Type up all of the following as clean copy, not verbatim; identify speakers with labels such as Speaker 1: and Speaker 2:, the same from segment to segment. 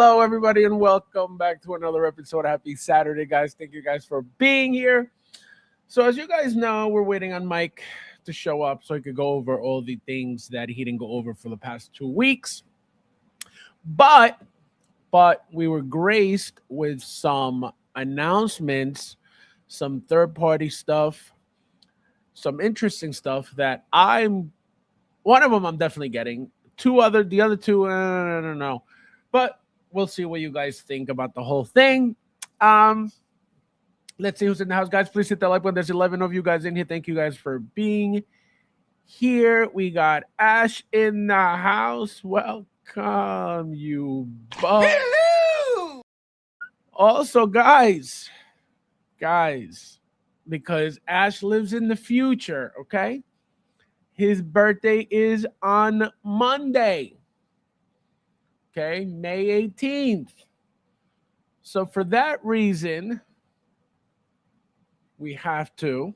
Speaker 1: Hello, everybody, and welcome back to another episode. Happy Saturday, guys. Thank you guys for being here. So, as you guys know, we're waiting on Mike to show up so he could go over all the things that he didn't go over for the past 2 weeks. But we were graced with some announcements, some third-party stuff, some interesting stuff that one of them I'm definitely getting. The other two, I don't know. But we'll see what you guys think about the whole thing. Let's see who's in the house. Guys, please hit that like button. There's 11 of you guys in here. Thank you guys for being here. We got Ash in the house. Welcome, you bug.
Speaker 2: Hello!
Speaker 1: Also, guys, because Ash lives in the future, okay? His birthday is on Monday. Okay, May 18th. So for that reason, we have to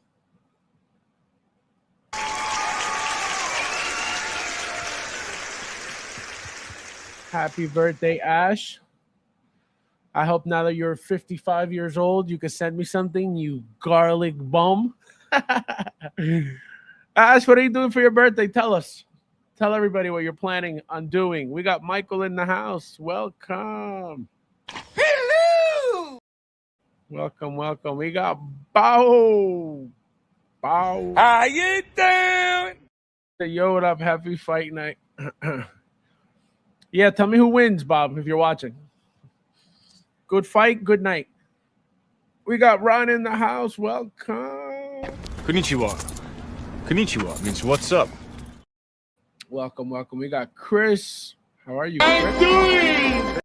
Speaker 1: happy birthday, Ash. I hope now that you're 55 years old, you can send me something, you garlic bum. Ash, what are you doing for your birthday? Tell us. Tell everybody what you're planning on doing. We got Michael in the house. Welcome.
Speaker 2: Hello!
Speaker 1: Welcome. We got Bao.
Speaker 2: How you doing?
Speaker 1: Yo, what up? Happy fight night. Yeah, tell me who wins, Bob, if you're watching. Good fight, good night. We got Ron in the house. Welcome.
Speaker 3: Konnichiwa. Konnichiwa means what's up.
Speaker 1: Welcome. We got Chris. How are you, Chris?
Speaker 2: Doing?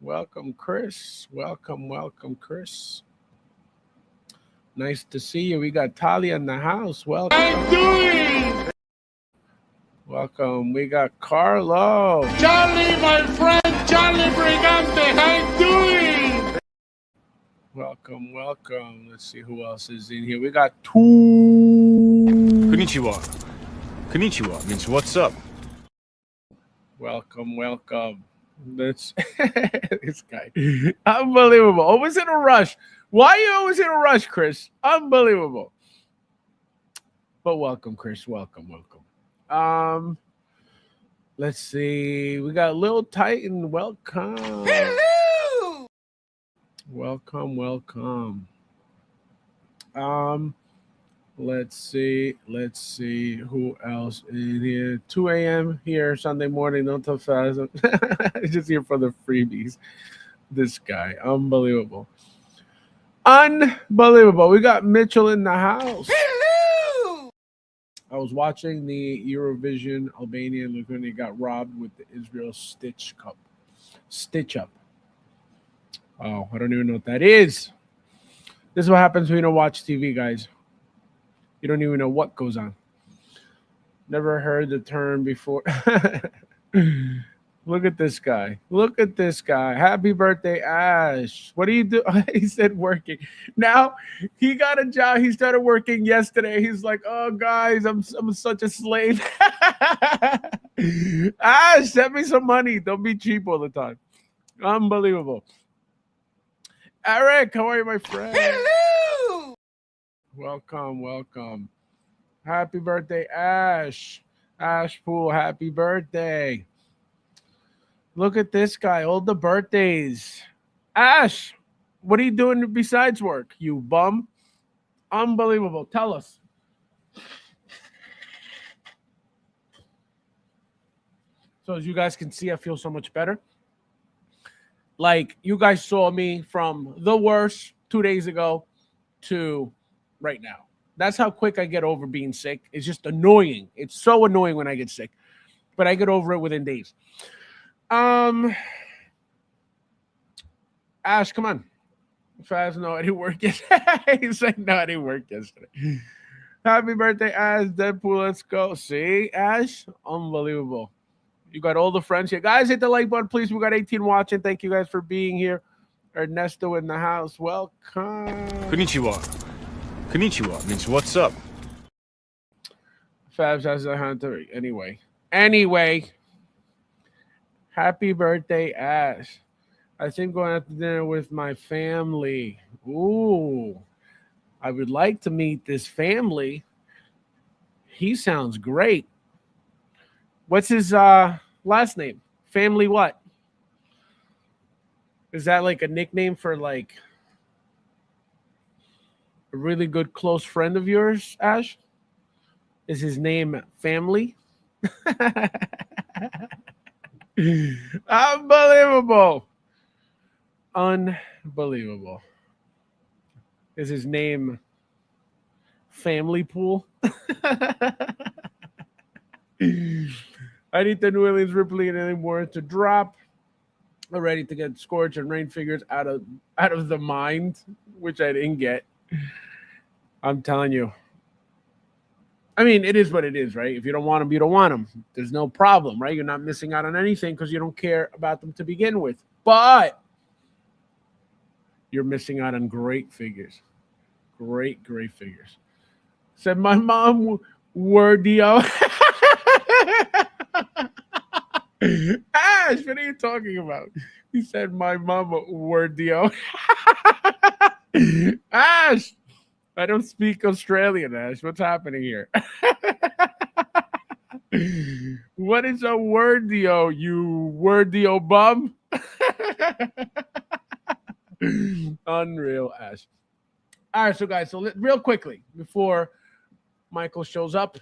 Speaker 1: Welcome, Chris. Welcome, Chris. Nice to see you. We got Talia in the house. Welcome.
Speaker 2: Doing?
Speaker 1: Welcome. We got Carlo.
Speaker 2: Charlie, my friend, Charlie Brigante, how doing?
Speaker 1: Welcome. Let's see who else is in here. We got two.
Speaker 3: Konnichiwa. Konnichiwa means what's up.
Speaker 1: Welcome. This guy. Unbelievable. Always in a rush. Why are you always in a rush, Chris? Unbelievable. But welcome, Chris. Welcome. Let's see. We got Lil Titan. Welcome.
Speaker 2: Hello!
Speaker 1: Welcome. Let's see who else in here. 2 a.m. here Sunday morning. Don't tell fast. Just here for the freebies. This guy, unbelievable. We got Mitchell in the house.
Speaker 2: Hello!
Speaker 1: I was watching the Eurovision Albania and Lithuania got robbed with the Israel Stitch Up. Oh, I don't even know what that is. This is what happens when you don't watch TV, guys. You don't even know what goes on. Never heard the term before. Look at this guy. Happy birthday, Ash. What do you do? He said working. Now he got a job. He started working yesterday. He's like, oh, guys, I'm such a slave. Ash, send me some money. Don't be cheap all the time. Unbelievable. Eric, how are you, my friend?
Speaker 2: Hello!
Speaker 1: Welcome. Happy birthday, Ash. Ash Pool, happy birthday. Look at this guy, all the birthdays. Ash, what are you doing besides work, you bum? Unbelievable. Tell us. So as you guys can see, I feel so much better. Like, you guys saw me from the worst 2 days ago to right now. That's how quick I get over being sick. It's just annoying. It's so annoying when I get sick, but I get over it within days. Ash, come on. Faz, no, I didn't work yesterday. He said, no, I didn't work yesterday. Happy birthday, Ash. Deadpool, let's go. See, Ash? Unbelievable. You got all the friends here. Guys, hit the like button, please. We got 18 watching. Thank you guys for being here. Ernesto in the house. Welcome.
Speaker 3: Konnichiwa. Konnichiwa means what's up.
Speaker 1: Fabs has a hunter. Anyway. Happy birthday, Ash. I think going out to dinner with my family. Ooh, I would like to meet this family. He sounds great. What's his last name? Family what? Is that like a nickname for like a really good close friend of yours, Ash? Is his name Family? Unbelievable. Unbelievable. Is his name Family Pool? I need the New Orleans Ripley and any more to drop. Ready to get Scorch and Rain figures out of the mind, which I didn't get. I'm telling you. I mean, it is what it is, right? If you don't want them, you don't want them. There's no problem, right? You're not missing out on anything because you don't care about them to begin with. But you're missing out on great figures. Great figures. Said my mom, Wordio. Ash, what are you talking about? He said my mom, Wordio. Ash, I don't speak Australian, Ash. What's happening here? What is a wordio, you wordio bum? Unreal, Ash. All right, so guys, real quickly before Michael shows up,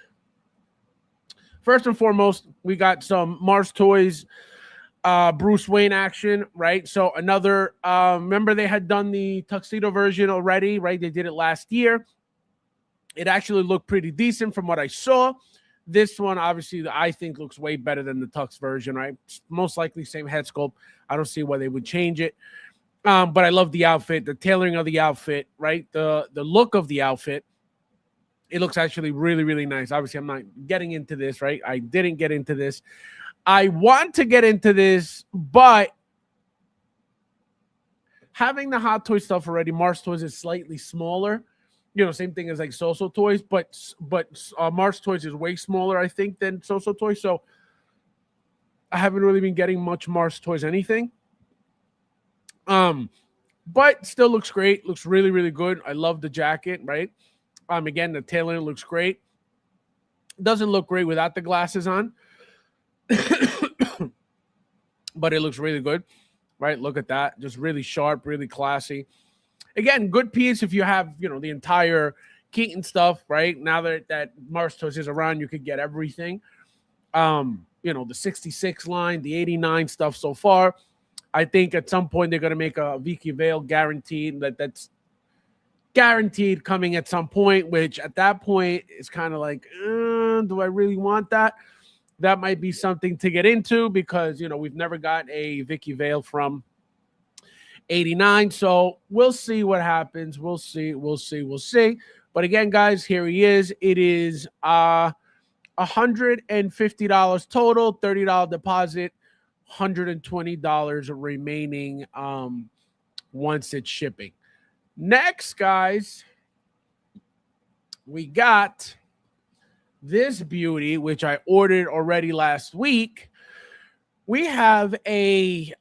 Speaker 1: first and foremost, we got some Mars Toys Bruce Wayne action, right? So another, remember they had done the tuxedo version already, right? They did it last year. It actually looked pretty decent from what I saw. This one, obviously, I think looks way better than the tux version, right? Most likely same head sculpt. I don't see why they would change it. But I love the outfit, the tailoring of the outfit, right? The look of the outfit. It looks actually really, really nice. Obviously, I'm not getting into this, right? I didn't get into this. I want to get into this, but having the Hot Toy stuff already, Mars Toys is slightly smaller. You know, same thing as like So-So Toys, but Mars Toys is way smaller, I think, than So-So Toys. So I haven't really been getting much Mars Toys anything. But still looks great. Looks really, really good. I love the jacket, right? Again, the tailoring looks great. Doesn't look great without the glasses on. But it looks really good, right? Look at that. Just really sharp, really classy. Again, good piece if you have, you know, the entire Keaton stuff, right? Now that Mars Toys is around, you could get everything. You know, the 66 line, the 89 stuff so far. I think at some point they're going to make a Vicky Vale guaranteed. That's guaranteed coming at some point, which at that point is kind of like, do I really want that? That might be something to get into because, you know, we've never got a Vicky Vale from 89. So we'll see what happens. We'll see. But again, guys, here he is. It is $150 total, $30 deposit, $120 remaining once it's shipping. Next, guys, we got this beauty, which I ordered already last week. We have a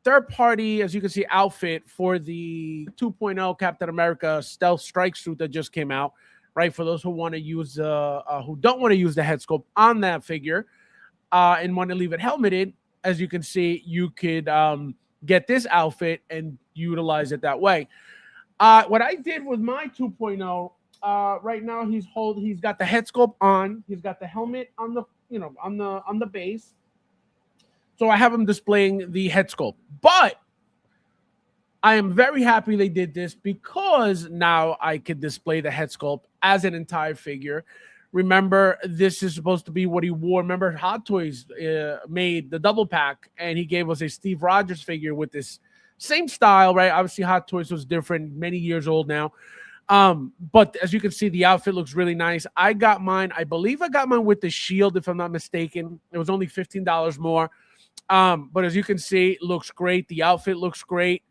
Speaker 1: third-party, as you can see, outfit for the 2.0 Captain America Stealth Strike Suit that just came out, right? For those who want to use who don't want to use the head sculpt on that figure and want to leave it helmeted, as you can see, you could get this outfit and utilize it that way. What I did with my 2.0, right now he's got the head sculpt on, he's got the helmet on the, you know, on the base. So I have him displaying the head sculpt. But I am very happy they did this because now I could display the head sculpt as an entire figure. Remember, this is supposed to be what he wore. Remember, Hot Toys made the double pack, and he gave us a Steve Rogers figure with this same style, right? Obviously, Hot Toys was different, many years old now. But as you can see, the outfit looks really nice. I got mine. I believe I got mine with the shield, if I'm not mistaken. It was only $15 more. But as you can see, it looks great. The outfit looks great.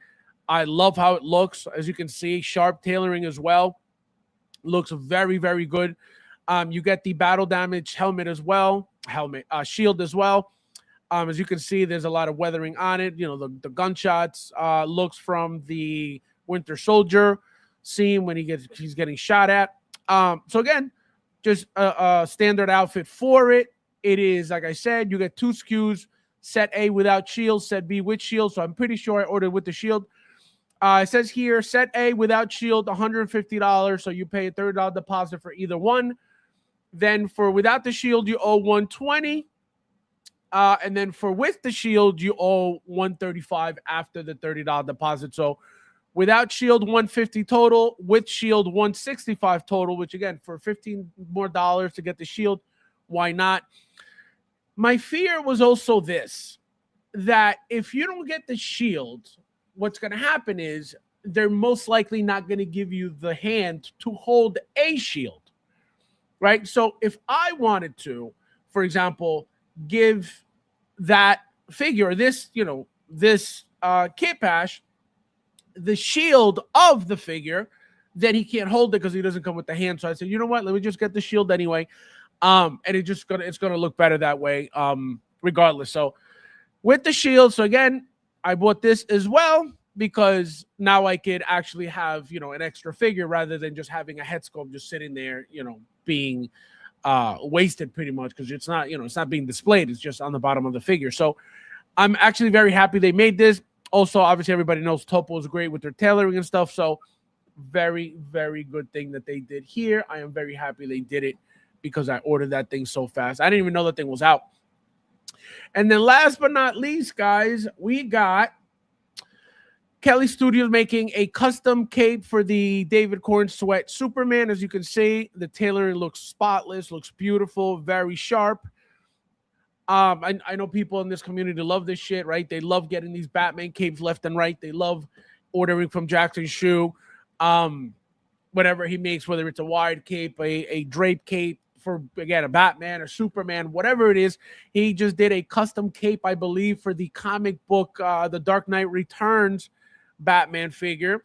Speaker 1: I love how it looks. As you can see, sharp tailoring as well. Looks very, very good. You get the battle damage helmet as well. Shield as well. As you can see, there's a lot of weathering on it. You know, the gunshots looks from the Winter Soldier scene when he's getting shot at. So again, just a standard outfit for it. It is, like I said, you get 2 SKUs, set A without shield, set B with shield. So I'm pretty sure I ordered with the shield. It says here, set A without shield, $150. So you pay a $30 deposit for either one. Then for without the shield, you owe $120. And then for with the shield, you owe $135 after the $30 deposit. So without shield, $150 total. With shield, $165 total. Which again, for $15 more to get the shield, why not? My fear was also this: that if you don't get the shield, what's going to happen is they're most likely not going to give you the hand to hold a shield, right? So if I wanted to, for example, give that figure, this Kit Bash, the shield of the figure, then he can't hold it because he doesn't come with the hand. So I said, you know what? Let me just get the shield anyway. And it's gonna look better that way, regardless. So with the shield, so again, I bought this as well because now I could actually have, an extra figure rather than just having a head sculpt just sitting there, being wasted pretty much, because it's not, it's not being displayed. It's just on the bottom of the figure. So I'm actually very happy they made this. Also, obviously, everybody knows Topo is great with their tailoring and stuff. So very, very good thing that they did here. I am very happy they did it because I ordered that thing so fast. I didn't even know that thing was out. And then last but not least, guys, we got Kelly Studios making a custom cape for the David Corn Sweat Superman. As you can see, the tailoring looks spotless, looks beautiful, very sharp. I know people in this community love this shit, right? They love getting these Batman capes left and right. They love ordering from Jackson Shoe, whatever he makes, whether it's a wide cape, a drape cape for, again, a Batman or Superman, whatever it is. He just did a custom cape, I believe, for the comic book, The Dark Knight Returns Batman figure.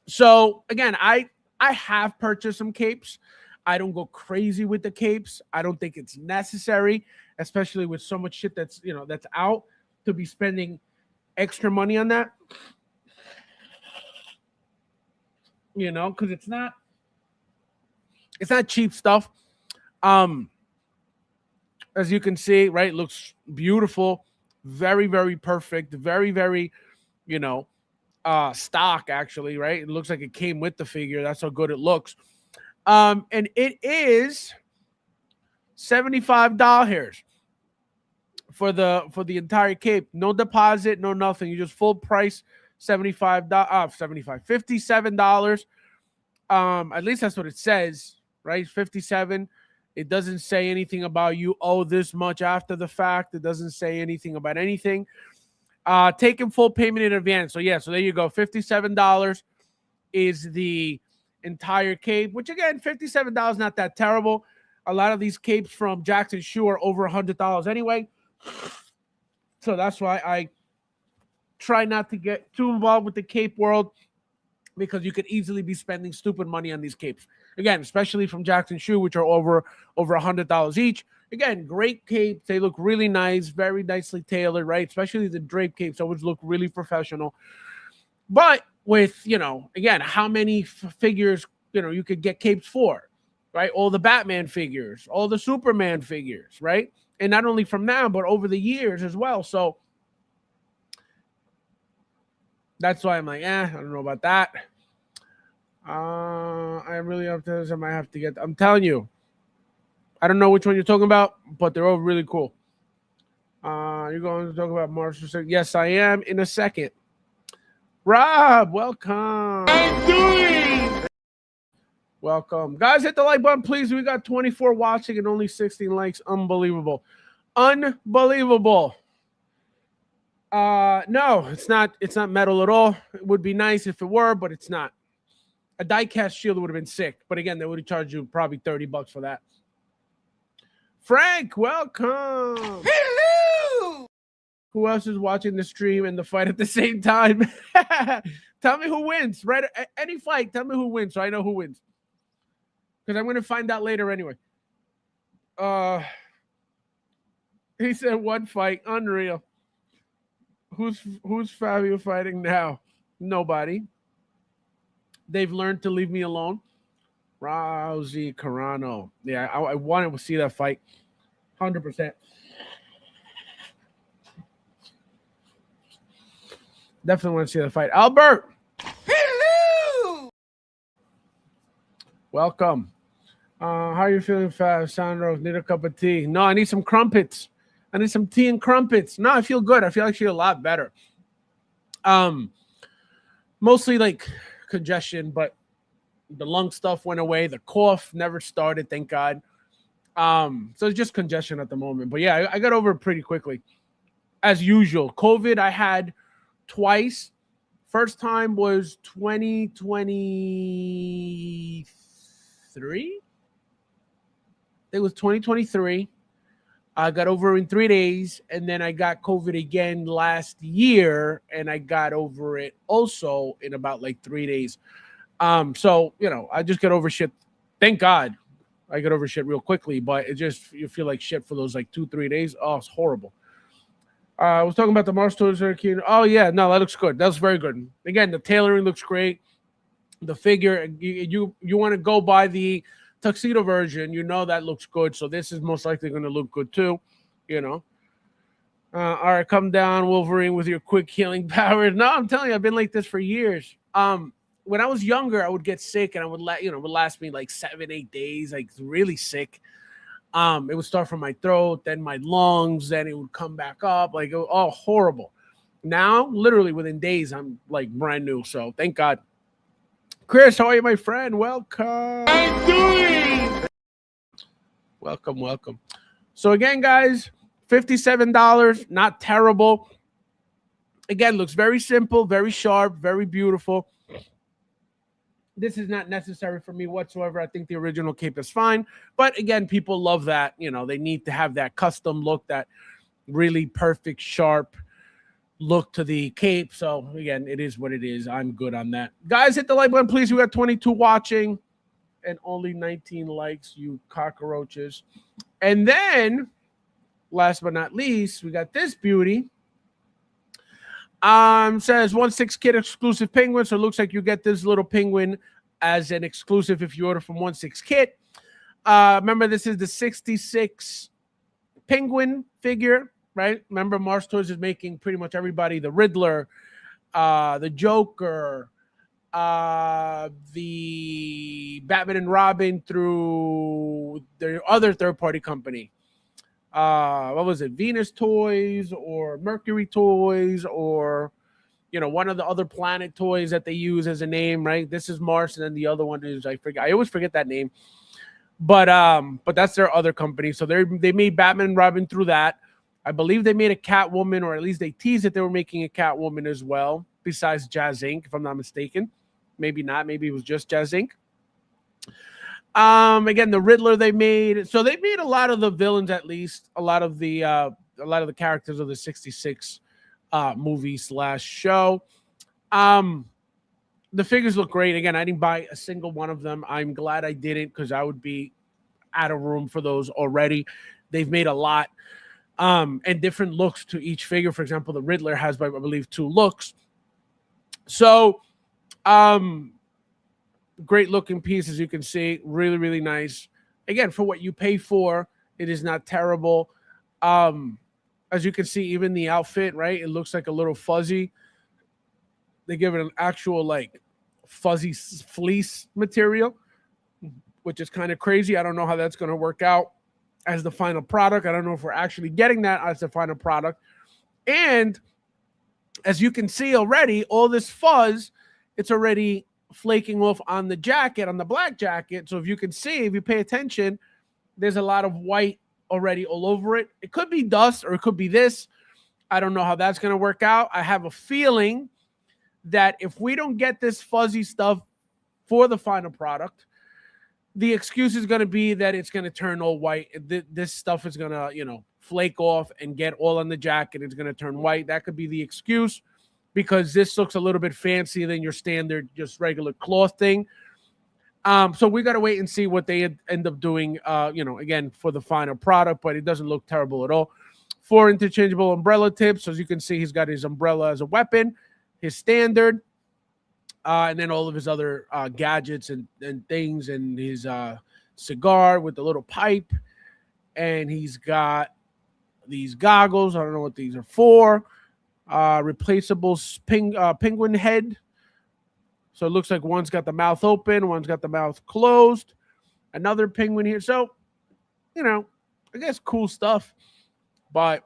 Speaker 1: So again, I have purchased some capes. I don't go crazy with the capes. I don't think it's necessary, especially with so much shit that's out, to be spending extra money on that. Because it's not cheap stuff. As you can see, right, looks beautiful, very, very perfect, very, very, stock, actually, right? It looks like it came with the figure. That's how good it looks. And it is $75 for the entire cape. No deposit, no nothing. You just full price, $57. At least that's what it says, right? 57. It doesn't say anything about you owe this much after the fact. It doesn't say anything about anything. Taking full payment in advance. So yeah, so there you go. $57 is the entire cape, which again, $57 not that terrible. A lot of these capes from Jackson Shoe are over $100 anyway. So that's why I try not to get too involved with the cape world, because you could easily be spending stupid money on these capes. Again, especially from Jackson Shoe, which are over $100 each. Again, great capes. They look really nice, very nicely tailored, right? Especially the drape capes always look really professional. But with, again, how many figures, you could get capes for, right? All the Batman figures, all the Superman figures, right? And not only from now, but over the years as well. So that's why I'm like, I don't know about that. I really up to this. I might have to get. I'm telling you, I don't know which one you're talking about, but they're all really cool. You're going to talk about Marshall? Yes, I am. In a second. Rob, welcome.
Speaker 2: I'm doing.
Speaker 1: Welcome, guys. Hit the like button, please. We got 24 watching and only 16 likes. Unbelievable. Unbelievable. No, it's not metal at all. It would be nice if it were, but it's not. A die-cast shield would have been sick, but again, they would have charged you probably $30 for that. Frank, welcome.
Speaker 4: Hello.
Speaker 1: Who else is watching the stream and the fight at the same time? Tell me who wins, right? Any fight, tell me who wins so I know who wins. Because I'm going to find out later anyway. He said one fight, unreal. Who's Fabio fighting now? Nobody. They've learned to leave me alone. Rousey Carano. Yeah, I wanted to see that fight. 100%. Definitely want to see that fight. Albert,
Speaker 4: Hello!
Speaker 1: welcome. How are you feeling, Sandro? Need a cup of tea? No, I need some crumpets. I need some tea and crumpets. No, I feel good. I feel actually a lot better. Mostly like congestion, but the lung stuff went away. The cough never started, thank God. So it's just congestion at the moment. But yeah, I got over it pretty quickly. As usual, COVID I had twice. First time was 2023. It was 2023. I got over in 3 days, and then I got COVID again last year, and I got over it also in about like 3 days. So I just got over shit. Thank God, I got over shit real quickly, but it just you feel like shit for those like 2-3 days. Oh, it's horrible. I was talking about the Mars Toys. Oh yeah, no, that looks good. That's very good. Again, the tailoring looks great. The figure, you want to go by the tuxedo version, that looks good. So this is most likely going to look good too, All right, come down, Wolverine, with your quick healing powers. No, I'm telling you, I've been like this for years. When I was younger, I would get sick, and I would would last me like 7-8 days, like really sick. It would start from my throat, then my lungs, then it would come back up, like oh, horrible. Now, literally within days, I'm like brand new. So thank God. Chris, how are you, my friend? Welcome.
Speaker 2: I'm doing.
Speaker 1: Welcome. So again, guys, $57, not terrible. Again, looks very simple, very sharp, very beautiful. This is not necessary for me whatsoever. I think the original cape is fine. But again, people love that. They need to have that custom look, that really perfect, sharp look to the cape. So again, it is what it is. I'm good on that. Guys, hit the like button, please. We got 22 watching and only 19 likes, you cockroaches. And then, last but not least, we got this beauty. Says 1/6 kit exclusive penguin. So it looks like you get this little penguin as an exclusive if you order from 1/6 kit. Remember, this is the 66 penguin figure, right? Remember, Mars Toys is making pretty much everybody, the Riddler, the Joker, the Batman and Robin through their other third-party company. What was it? Venus Toys or Mercury Toys or one of the other planet toys that they use as a name, right? This is Mars, and then the other one is I always forget that name. But that's their other company. So they made Batman and Robin through that. I believe they made a Catwoman, or at least they teased that they were making a Catwoman as well, besides Jazz Inc., if I'm not mistaken. Maybe not. Maybe it was just Jazz Inc. Again, the Riddler they made. So they made a lot of the villains, at least a lot of the characters of the 66 movie / show. The figures look great. Again, I didn't buy a single one of them. I'm glad I didn't, because I would be out of room for those already. They've made a lot and different looks to each figure. For example, the Riddler has, I believe, 2 looks. So great looking piece, as you can see. Really, really nice. Again, for what you pay for, it is not terrible. As you can see, even the outfit, right? It looks like a little fuzzy. They give it an actual like fuzzy fleece material, which is kind of crazy. I don't know how that's going to work out as the final product. I don't know if we're actually getting that as the final product. And as you can see already, all this fuzz, it's already flaking off on the jacket, on the black jacket. So if you can see, if you pay attention, there's a lot of white already all over it. It could be dust or it could be this. I don't know how that's going to work out. I have a feeling that if we don't get this fuzzy stuff for the final product, the excuse is going to be that it's going to turn all white. This stuff is going to, flake off and get all on the jacket. It's going to turn white. That could be the excuse, because this looks a little bit fancier than your standard, just regular cloth thing. So we got to wait and see what they end up doing, again, for the final product, but it doesn't look terrible at all. 4 interchangeable umbrella tips. So as you can see, he's got his umbrella as a weapon, his standard, and then all of his other gadgets and things, and his cigar with the little pipe. And he's got these goggles. I don't know what these are for. Replaceable penguin head. So it looks like one's got the mouth open, one's got the mouth closed. Another penguin here. So, you know, I guess cool stuff. But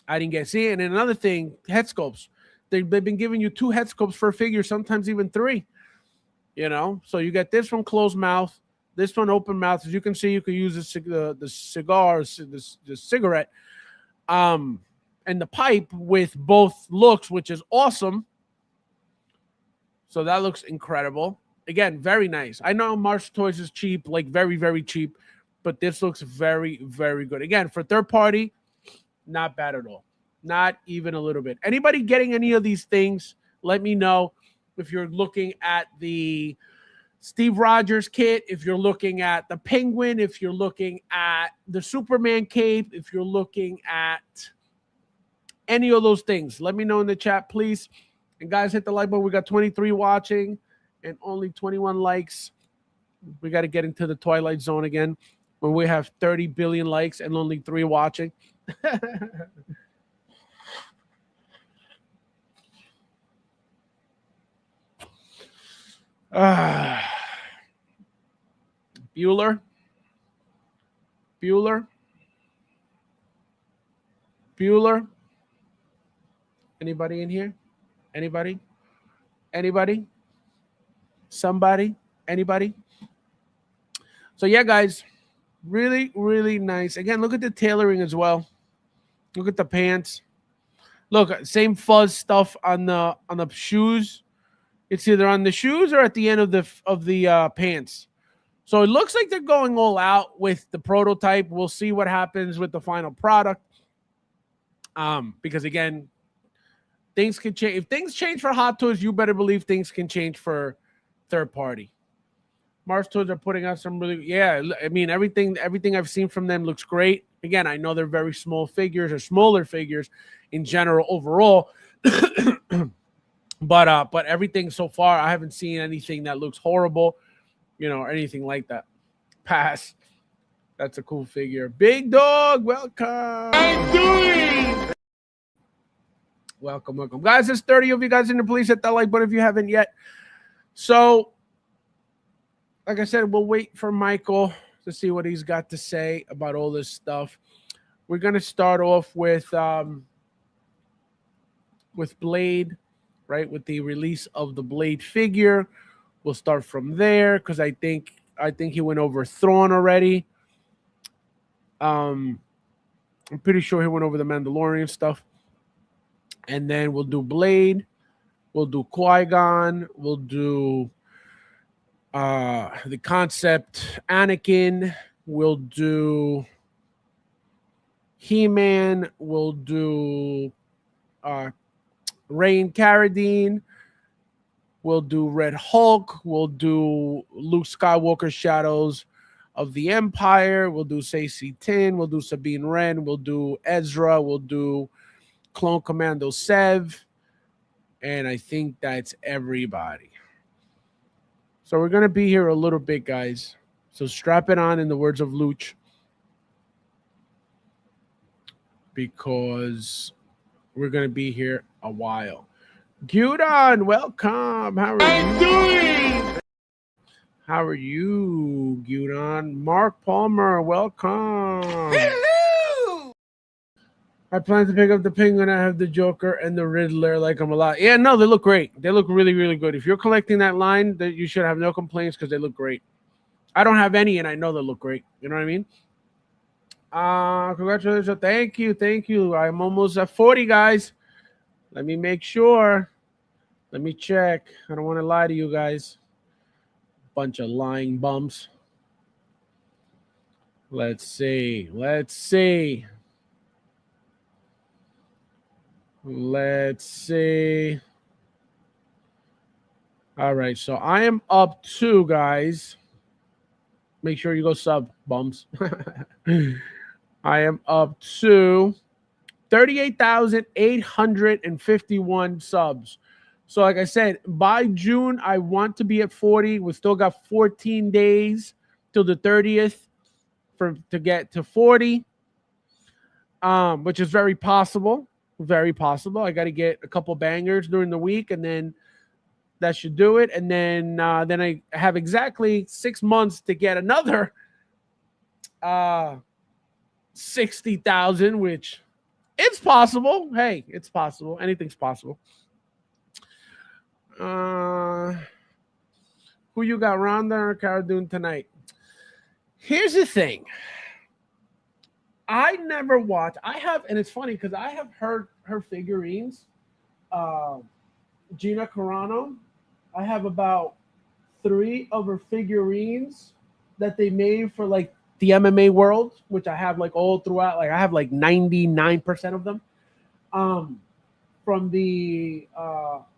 Speaker 1: I didn't get to see it. And then another thing, head sculpts. They've been giving you 2 head sculpts for a figure, sometimes even 3. You know, so you get this one closed mouth, this one open mouth. As you can see, you can use the cigar, the cigarette, and the pipe with both looks, which is awesome. So that looks incredible. Again, very nice. I know Marshall Toys is cheap, like very, very cheap, but this looks very, very good. Again, for third party, not bad at all. Not even a little bit. Anybody getting any of these things, let me know. If you're looking at the Steve Rogers kit, if you're looking at the Penguin, if you're looking at the Superman cape, if you're looking at any of those things, let me know in the chat, please. And guys, hit the like button. We got 23 watching and only 21 likes. We got to get into the Twilight Zone again when we have 30 billion likes and only 3 watching. Bueller. Anybody in here? Anybody? Somebody? Anybody? So yeah, guys, really, really nice. Again, look at the tailoring as well. Look at the pants. Look, same fuzz stuff on the shoes. It's either on the shoes or at the end of the pants. So it looks like they're going all out with the prototype. We'll see what happens with the final product. Because again, things can change. If things change for Hot Toys, you better believe things can change for third party. Mars Toys are putting out some really, I mean, everything I've seen from them looks great. Again, I know they're very small figures or smaller figures in general overall. But everything so far, I haven't seen anything that looks horrible, or anything like that. Pass. That's a cool figure. Big Dog, welcome.
Speaker 2: I'm doing.
Speaker 1: Welcome. Guys, there's 30 of you guys in the police. Hit that like button if you haven't yet. So, like I said, we'll wait for Michael to see what he's got to say about all this stuff. We're going to start off with Blade. Right, with the release of the Blade figure, we'll start from there because I think he went over Thrawn already. I'm pretty sure he went over the Mandalorian stuff, and then we'll do Blade, we'll do Qui-Gon, we'll do the concept Anakin, we'll do He-Man, we'll do Rain Carradine, we'll do Red Hulk, we'll do Luke Skywalker Shadows of the Empire, we'll do Stacey Tin, we'll do Sabine Wren, we'll do Ezra, we'll do Clone Commando Sev, and I think that's everybody. So we're going to be here a little bit, guys. So strap it on, in the words of Luch, because we're going to be here a while. Gyudon, welcome. How are you, Gyudon? Mark Palmer, welcome.
Speaker 4: Hello!
Speaker 1: I plan to pick up the Penguin. I have the Joker and the Riddler. Like them a lot. Yeah, no, they look great. They look really, really good. If you're collecting that line, that you should have no complaints because they look great. I don't have any, and I know they look great. You know what I mean? Congratulations. Thank you. I'm almost at 40, guys. Let me make sure. Let me check. I don't want to lie to you guys. Bunch of lying bums. Let's see. All right, so I am up to, guys. Make sure you go sub, bums. I am up to 38,851 subs. So, like I said, by June, I want to be at 40. We still got 14 days till the 30th to get to 40, which is very possible. Very possible. I got to get a couple bangers during the week, and then that should do it. And then I have exactly 6 months to get another 60,000, which it's possible. Hey, it's possible. Anything's possible. Who you got, Ronda or Cara Dune tonight? Here's the thing. I never watched. I have, and it's funny because I have heard her figurines. Gina Carano. I have about 3 of her figurines that they made for like the MMA world, which I have like all throughout. Like I have like 99% of them. From the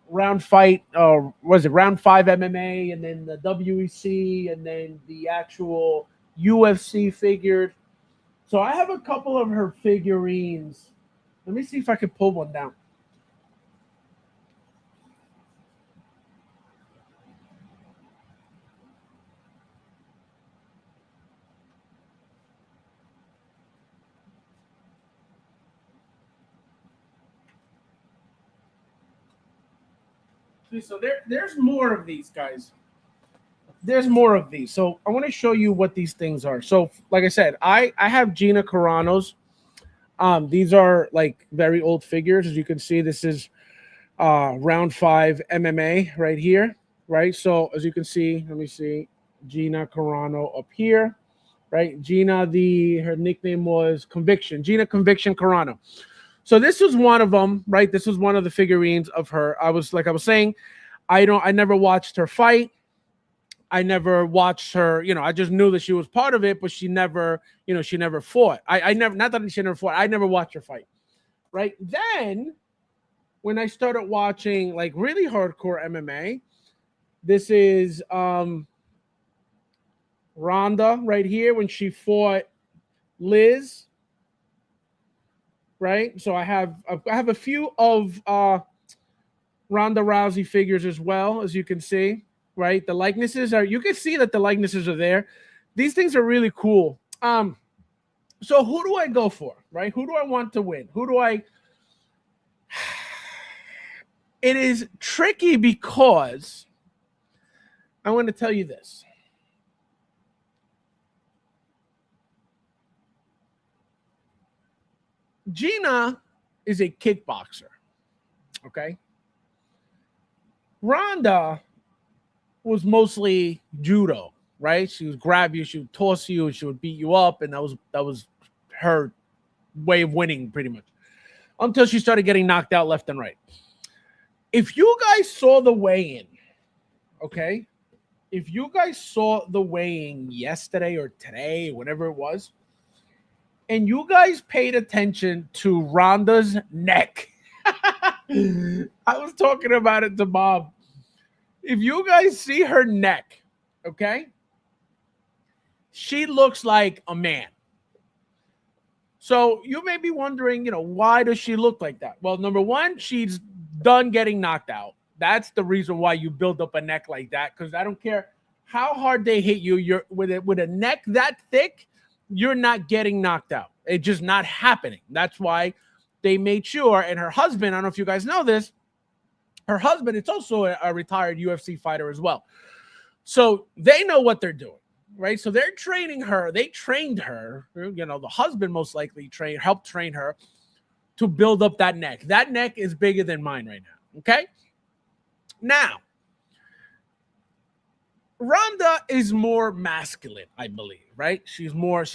Speaker 1: round fight, was it round 5 MMA, and then the WEC, and then the actual UFC figures. So I have a couple of her figurines. Let me see if I can pull one down. So there's more of these, guys. There's more of these. So I want to show you what these things are. So like I said, I have Gina Carano's. These are like very old figures. As you can see, this is round 5 MMA right here, right? So as you can see, let me see, Gina Carano up here, right? Gina, her nickname was Conviction. Gina Conviction Carano. So this was one of them, right? This was one of the figurines of her. I was saying, I never watched her fight. I never watched her, I just knew that she was part of it, but she never, she never fought. I never, not that she never fought, I never watched her fight. Right. Then when I started watching like really hardcore MMA, this is Ronda right here when she fought Liz. Right. So I have a few of Ronda Rousey figures as well, as you can see. Right. The likenesses you can see that the likenesses are there. These things are really cool. So who do I go for? Right. Who do I want to win? It is tricky because I want to tell you this. Gina is a kickboxer. Okay. Ronda was mostly judo, right? She would grab you, she would toss you, and she would beat you up, and that was her way of winning pretty much. Until she started getting knocked out left and right. If you guys saw the weigh-in, okay? If you guys saw the weigh-in yesterday or today, whatever it was, and you guys paid attention to Ronda's neck, I was talking about it to Bob. If you guys see her neck, okay, she looks like a man. So you may be wondering, why does she look like that? Well, number one, she's done getting knocked out. That's the reason why you build up a neck like that, because I don't care how hard they hit you. You're with a neck that thick, you're not getting knocked out. It's just not happening. That's why they made sure. And her husband, I don't know if you guys know this, her husband, it's also a retired UFC fighter as well. So they know what they're doing, right? So they're training her. They trained her. The husband most likely helped train her to build up that neck. That neck is bigger than mine right now, okay? Now, Ronda is more masculine, I believe, right? She's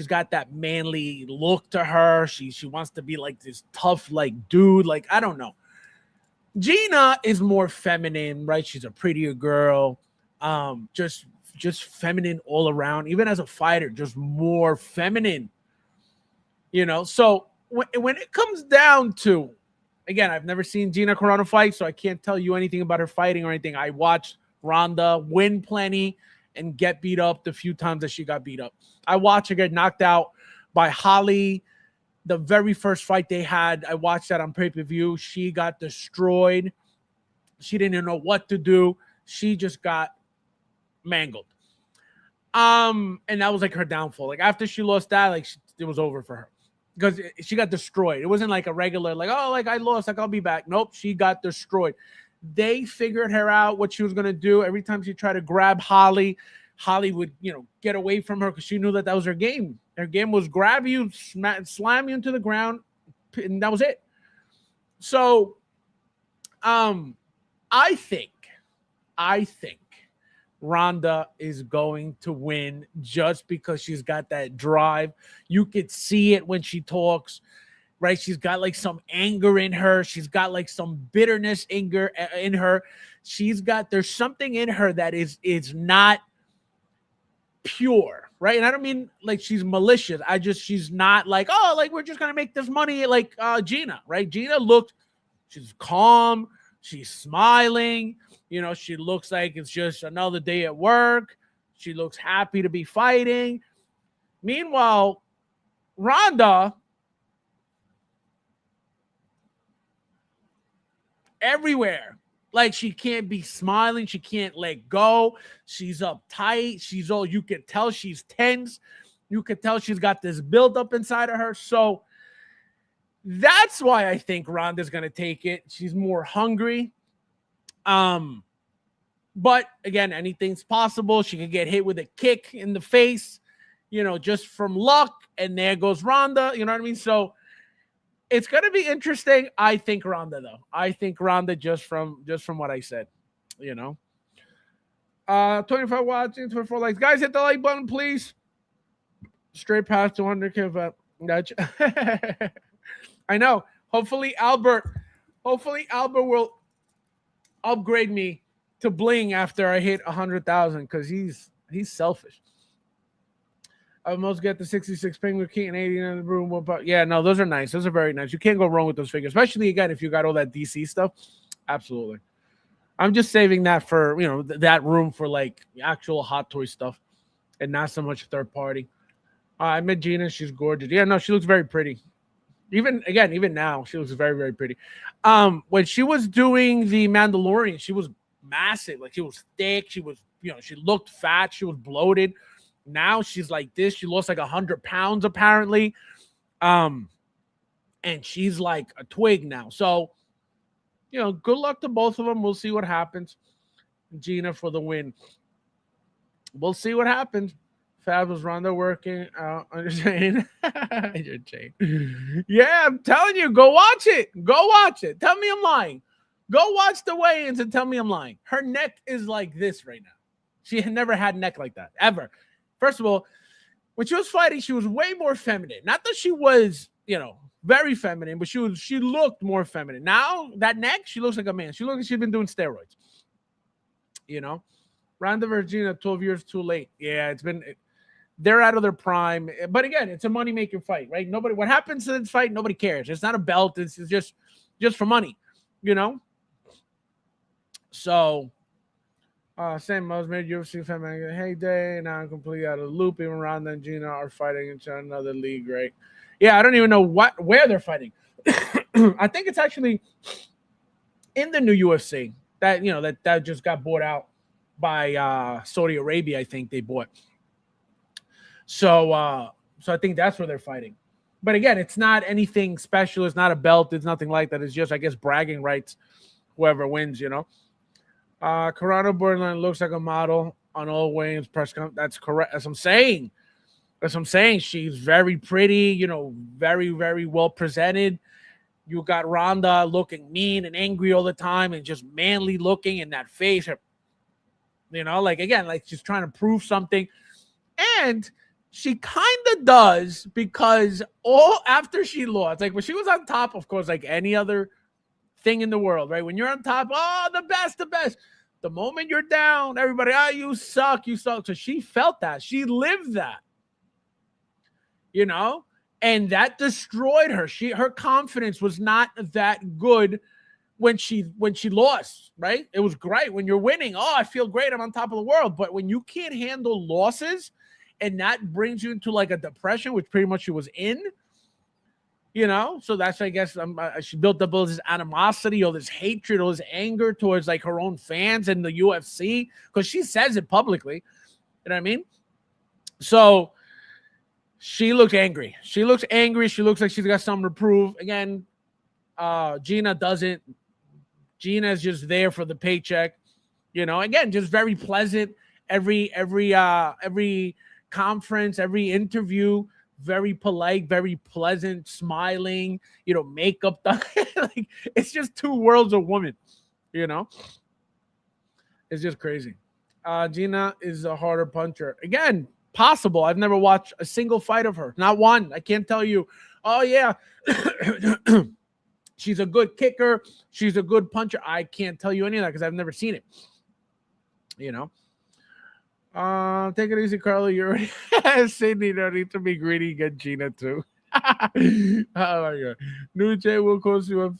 Speaker 1: got that manly look to her. She wants to be like this tough, like dude. Like, I don't know. Gina is more feminine, right? She's a prettier girl. Just feminine all around. Even as a fighter, just more feminine. So when it comes down to, again, I've never seen Gina Carano fight, so I can't tell you anything about her fighting or anything. I watched Ronda win plenty and get beat up the few times that she got beat up. I watched her get knocked out by Holly The very first fight they had, I watched that on pay-per-view. She got destroyed. She didn't know what to do. She just got mangled. And that was like her downfall. Like after she lost that, like it was over for her because she got destroyed. It wasn't like a regular, like, oh, like I lost, like I'll be back. Nope, she got destroyed. They figured her out what she was gonna do. Every time she tried to grab Holly would, get away from her because she knew that was her game. Her game was grab you, slam you into the ground, and that was it. So, I think Ronda is going to win just because she's got that drive. You could see it when she talks, right? She's got like some anger in her. She's got like some bitterness in her. There's something in her that is not pure, right? And I don't mean like she's malicious. She's not like, oh, like we're just gonna make this money like Gina, right? She's calm, she's smiling, she looks like it's just another day at work. She looks happy to be fighting. Meanwhile, Ronda, everywhere. Like she can't be smiling. She can't let go. She's uptight. You could tell she's tense. You could tell she's got this buildup inside of her. So that's why I think Ronda's going to take it. She's more hungry. But again, anything's possible. She could get hit with a kick in the face, just from luck. And there goes Ronda. You know what I mean? So it's going to be interesting. I think Ronda, though. I think Ronda just from what I said, 25 watching, 24 likes. Guys, hit the like button, please. Straight past 200K. I know. Hopefully Albert will upgrade me to bling after I hit 100,000 because he's selfish. I almost get the 66 ping with Keaton 80 in the room. But yeah, no, those are nice. Those are very nice. You can't go wrong with those figures, especially again if you got all that DC stuff. Absolutely. I'm just saving that for that room for like actual Hot Toy stuff, and not so much third party. I met Gina. She's gorgeous. Yeah, no, she looks very pretty. Even now, she looks very, very pretty. When she was doing the Mandalorian, she was massive. Like she was thick. She was, she looked fat. She was bloated. Now she's like this. She lost like 100 pounds apparently. And she's like a twig now. So, good luck to both of them. We'll see what happens. Gina for the win. We'll see what happens. Fab was Ronda working out on your chain. Your chain. Yeah, I'm telling you, go watch it. Go watch it. Tell me I'm lying. Go watch the weigh-ins and tell me I'm lying. Her neck is like this right now. She had never had neck like that, ever. First of all, when she was fighting, she was way more feminine. Not that she was, very feminine, but she looked more feminine. Now, that neck, she looks like a man. She looks like she's been doing steroids. Ronda Virginia, 12 years too late. Yeah, they're out of their prime. But again, it's a money-making fight, right? What happens in this fight, nobody cares. It's not a belt. It's just for money, So, Sam Mose made UFC fan magazine. Hey, day. Now I'm completely out of the loop. Even Ronda and Gina are fighting in another league, right? Yeah, I don't even know where they're fighting. I think it's actually in the new UFC that that just got bought out by Saudi Arabia. I think they bought. So I think that's where they're fighting. But again, it's not anything special. It's not a belt. It's nothing like that. It's just, I guess, bragging rights. Whoever wins, Corona Borderline looks like a model on all Wayne's press conference. That's correct. That's what I'm saying. She's very pretty, very, very well presented. You got Ronda looking mean and angry all the time and just manly looking in that face. Like she's trying to prove something. And she kind of does, because after she lost, like when she was on top, of course, like any other thing in the world, right? When you're on top, the best. The moment you're down, everybody, you suck. So she felt that. She lived that. And that destroyed her. Her confidence was not that good when she lost, right? It was great when you're winning. Oh, I feel great. I'm on top of the world. But when you can't handle losses and that brings you into like a depression, which pretty much she was in, So that's, I guess, she built up all this animosity, all this hatred, all this anger towards like her own fans and the UFC, because she says it publicly. You know what I mean? So she looks angry. She looks like she's got something to prove. Again, Gina doesn't. Gina's just there for the paycheck. Again, just very pleasant. Every conference, every interview, very polite, very pleasant, smiling, makeup done. Like, it's just two worlds of woman, It's just crazy. Gina is a harder puncher. Again, possible. I've never watched a single fight of her. Not one. I can't tell you, oh, yeah, she's a good kicker. She's a good puncher. I can't tell you any of that because I've never seen it. Take it easy, Carlo. You're already Sydney. Don't need to be greedy. Get Gina too. Oh my God. New Jay will cost you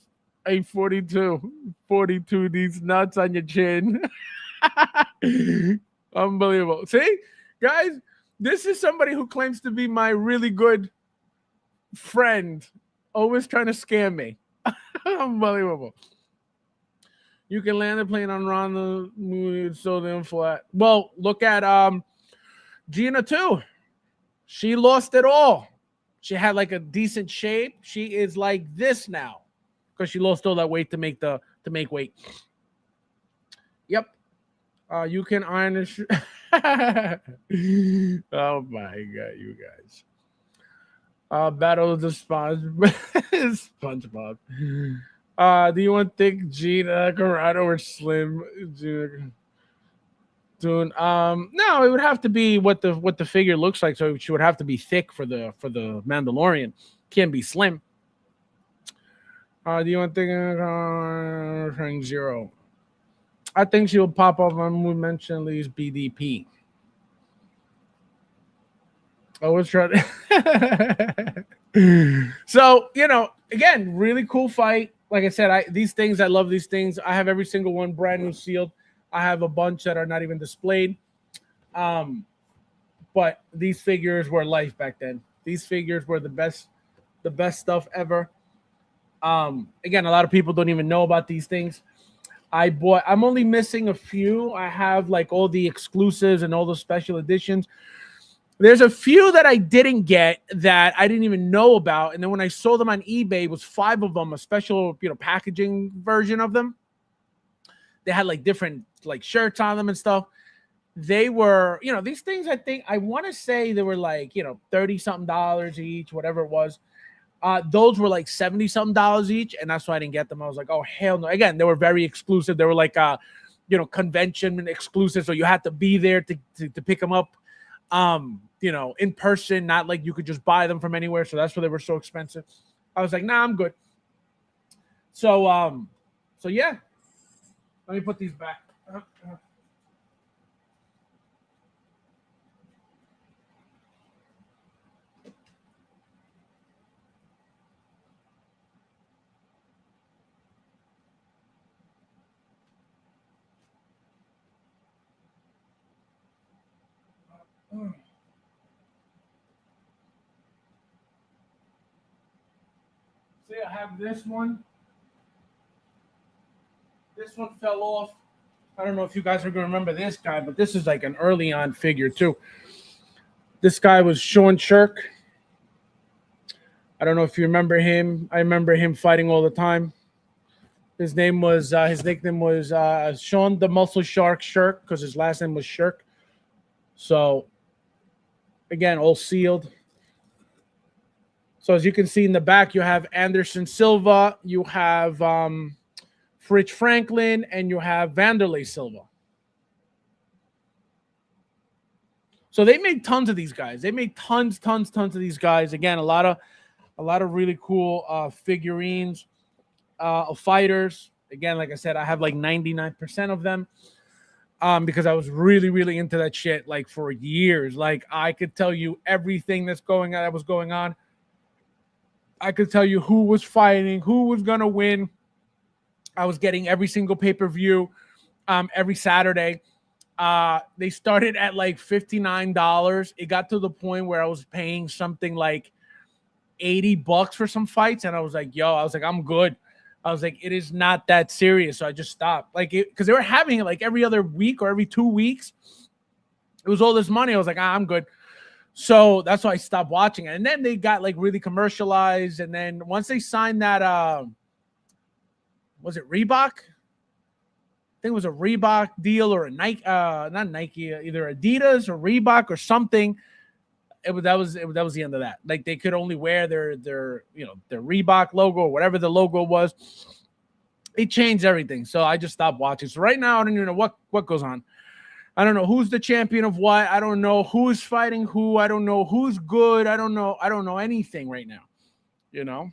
Speaker 1: a 42. 42 these nuts on your chin. Unbelievable. See, guys, this is somebody who claims to be my really good friend, always trying to scam me. Unbelievable. You can land a plane on Ronda, so damn flat. Well, look at Gina too. She lost it all. She had like a decent shape. She is like this now because she lost all that weight to make weight. Yep. You can iron this. Oh my God, you guys. Battle of the SpongeBob. Do you want thick Gina Carrano or slim Gina? Dude, no, it would have to be what the figure looks like. So she would have to be thick for the Mandalorian. Can't be slim. Do you want thick rank 0? I think she will pop up when we mention at least BDP. I was trying to. So, again, really cool fight. Like I said, I love these things. I have every single one brand new sealed. I have a bunch that are not even displayed. But these figures were life back then. These figures were the best stuff ever. Again, a lot of people don't even know about these things. I'm only missing a few. I have like all the exclusives and all the special editions. There's a few that I didn't get that I didn't even know about. And then when I saw them on eBay, it was 5 of them, a special, packaging version of them. They had like different like shirts on them and stuff. They were, these things, I want to say they were like, $30-something each, whatever it was. Those were like $70-something each. And that's why I didn't get them. I was like, oh, hell no. Again, they were very exclusive. They were like, convention exclusive. So you had to be there to pick them up. In person, not like you could just buy them from anywhere. So that's why they were so expensive. I was like, nah, I'm good. So yeah, let me put these back. See, I have this one. This one fell off. I don't know if you guys are going to remember this guy, but this is like an early on figure too. This guy was Sean Shirk. I don't know if you remember him. I remember him fighting all the time. His nickname was Sean the Muscle Shark Shirk because his last name was Shirk. So, again, all sealed. So as you can see in the back, you have Anderson Silva, you have Fritz Franklin, and you have Vanderlei Silva. So they made tons of these guys. They made tons of these guys. Again, a lot of really cool figurines of fighters. Again, like I said, I have like 99% of them because I was really, really into that shit like for years. Like I could tell you everything that was going on. I could tell you who was fighting, who was going to win. I was getting every single pay-per-view every Saturday. They started at like $59. It got to the point where I was paying something like $80 for some fights, and I was like, I'm good. I was like, it is not that serious. So I just stopped. Like, because they were having it like every other week or every 2 weeks. It was all this money. I was like, I'm good. So that's why I stopped watching it. And then they got like really commercialized. And then once they signed that, was it Reebok? I think it was a Reebok deal or a Nike, not Nike, either Adidas or Reebok or something. That was the end of that. Like, they could only wear their Reebok logo or whatever the logo was. It changed everything. So I just stopped watching. So right now I don't even know what goes on. I don't know who's the champion of what. I don't know who's fighting who. I don't know who's good. I don't know anything right now. You know?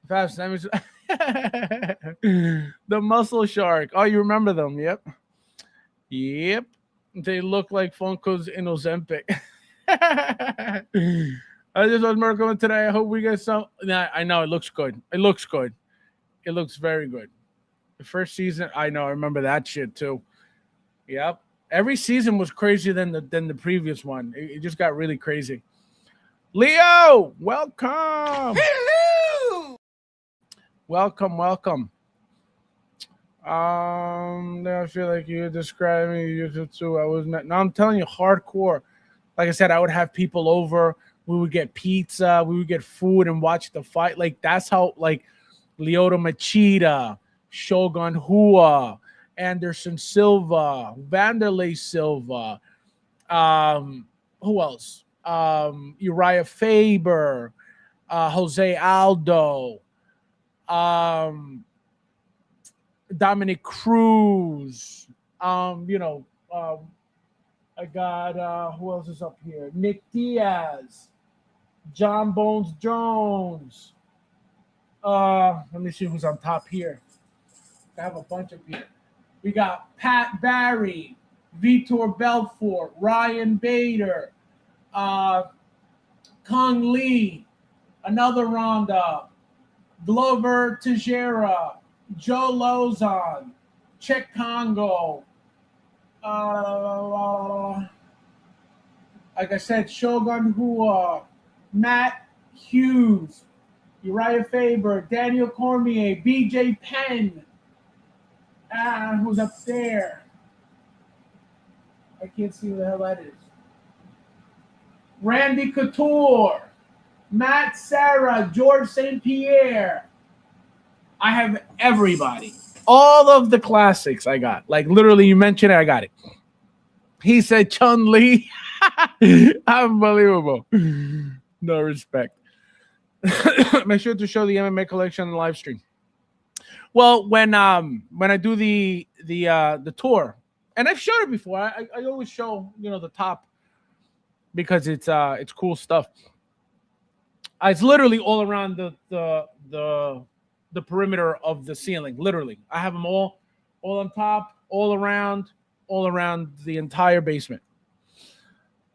Speaker 1: The Muscle Shark. Oh, you remember them? Yep. They look like Funko's in Ozempic. I just was working today. I hope we get some. Nah, I know it looks good. It looks very good. The first season, I know. I remember that shit too. Yep. Every season was crazier than the previous one. It just got really crazy. Leo, welcome.
Speaker 4: Hello.
Speaker 1: Welcome. I feel like you described me YouTube too. No, I'm telling you, hardcore. Like I said, I would have people over. We would get pizza. We would get food and watch the fight. Like, that's how, like, Lyoto Machida, Shogun Hua, Anderson Silva, Vanderlei Silva, who else? Uriah Faber, Jose Aldo, Dominic Cruz, I got who else is up here? Nick Diaz, John Bones Jones. Let me see who's on top here. I have a bunch of people. We got Pat Barry, Vitor Belfort, Ryan Bader, Kong Lee, another roundup, Glover Teixeira, Joe Lozon, Czech Congo. Like I said, Shogun Hua, Matt Hughes, Uriah Faber, Daniel Cormier, BJ Penn. Who's up there? I can't see who the hell that is. Randy Couture, Matt Serra, George St. Pierre. I have everybody. All of the classics I got. Like, literally, you mentioned it, I got it. He said Chun-Li. Unbelievable. No respect. Make sure to show the MMA collection on the live stream. Well, when I do the tour, and I've showed it before. I always show, the top because it's cool stuff. It's literally all around the perimeter of the ceiling. Literally, I have them all on top, all around the entire basement.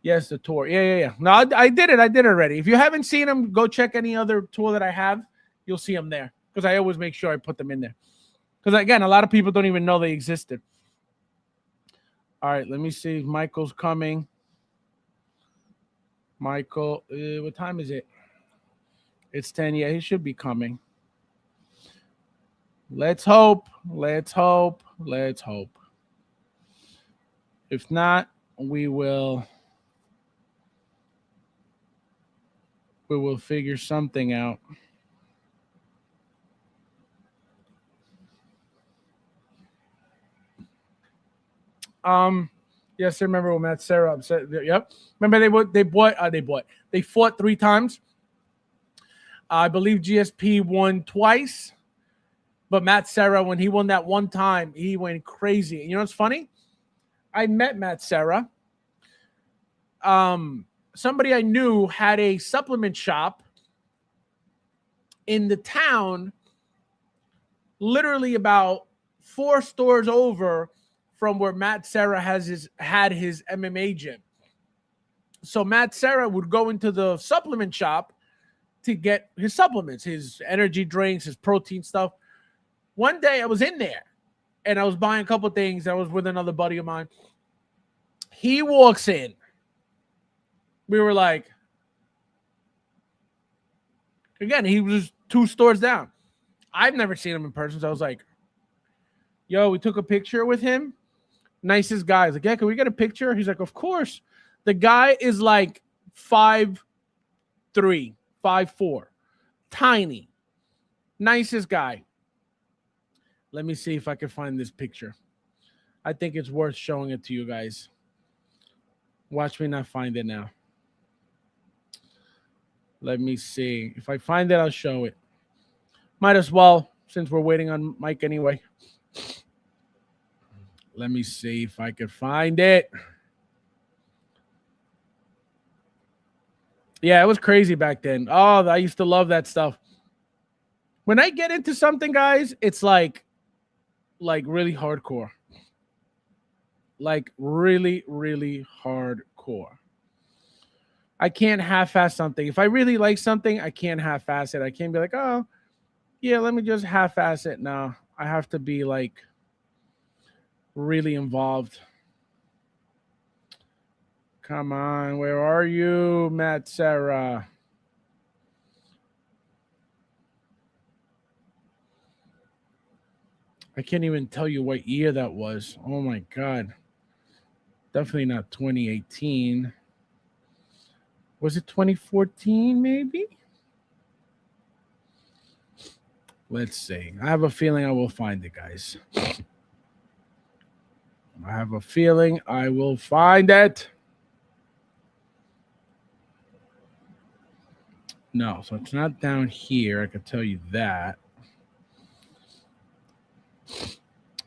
Speaker 1: Yes, the tour. Yeah. No, I did it. I did it already. If you haven't seen them, go check any other tour that I have. You'll see them there because I always make sure I put them in there. Because, again, a lot of people don't even know they existed. All right, let me see. Michael's coming. Michael, what time is it? It's 10. Yeah, he should be coming. Let's hope. If not, we will figure something out. Yes, I remember when Matt Serra upset. Yep. Remember they fought 3 times. I believe GSP won twice. But Matt Serra, when he won that one time, he went crazy. And you know what's funny? I met Matt Serra. Somebody I knew had a supplement shop in the town, literally about 4 stores over from where Matt Serra had his MMA gym. So Matt Serra would go into the supplement shop to get his supplements, his energy drinks, his protein stuff. One day I was in there and I was buying a couple things. I was with another buddy of mine. He walks in. We were like, Again, he was 2 stores down. I've never seen him in person, so I was like, yo, we took a picture with him. Nicest guy. He's like, yeah, can we get a picture? He's like, of course. The guy is like 5'3", 5'4", tiny. Nicest guy. Let me see if I can find this picture. I think it's worth showing it to you guys. Watch me not find it now. Let me see. If I find it, I'll show it. Might as well, since we're waiting on Mike anyway. Let me see if I can find it. Yeah, it was crazy back then. Oh, I used to love that stuff. When I get into something, guys, it's like really hardcore. Like really, really hardcore. I can't half-ass something. If I really like something, I can't half-ass it. I can't be like, oh, yeah, let me just half-ass it. No, I have to be like really involved. Come on, where are you, Matt Sarah? I can't even tell you what year that was. Oh my God. Definitely not 2018. Was it 2014 maybe? Let's see. I have a feeling I will find it, guys. I have a feeling I will find it. No, so it's not down here. I can tell you that.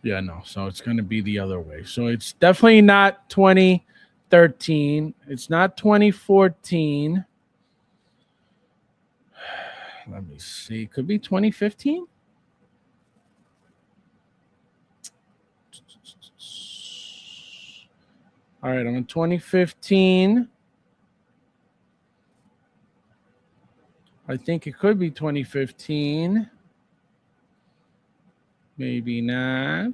Speaker 1: Yeah, no. So it's going to be the other way. So it's definitely not 2013. It's not 2014. Let me see. Could be 2015. All right, I'm in 2015. I think it could be 2015. Maybe not.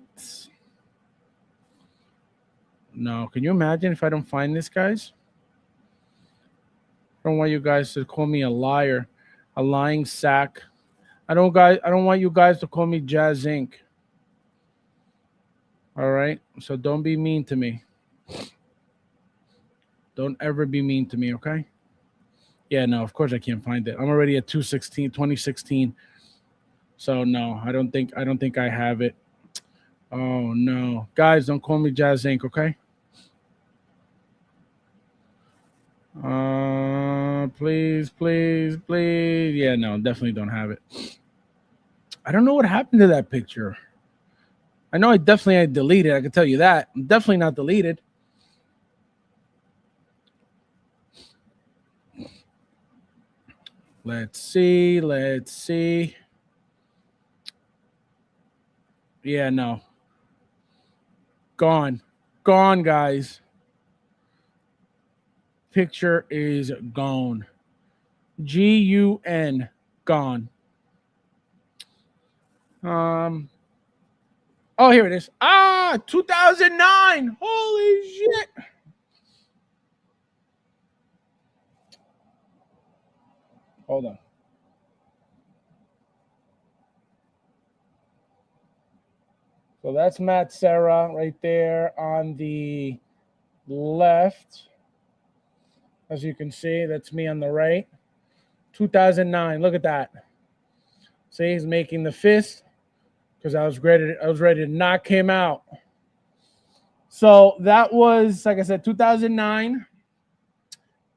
Speaker 1: No, can you imagine if I don't find this, guys? I don't want you guys to call me a liar, a lying sack. I don't want you guys to call me Jazz Inc. All right? So don't be mean to me. Don't ever be mean to me, okay? Yeah, no, of course I can't find it. I'm already at 2016. So no, I don't think I have it. Oh no. Guys, don't call me Jazz Inc., okay? Please. Yeah, no, definitely don't have it. I don't know what happened to that picture. I know I definitely had deleted. I can tell you that. I'm definitely not deleted. Let's see. Yeah, no. Gone, guys. Picture is gone. Gun, gone. Oh, here it is. 2009. Holy shit. Hold on. So that's Matt Serra right there on the left. As you can see, that's me on the right. 2009. Look at that. See, he's making the fist because I was ready to knock him out. So that was, like I said, 2009,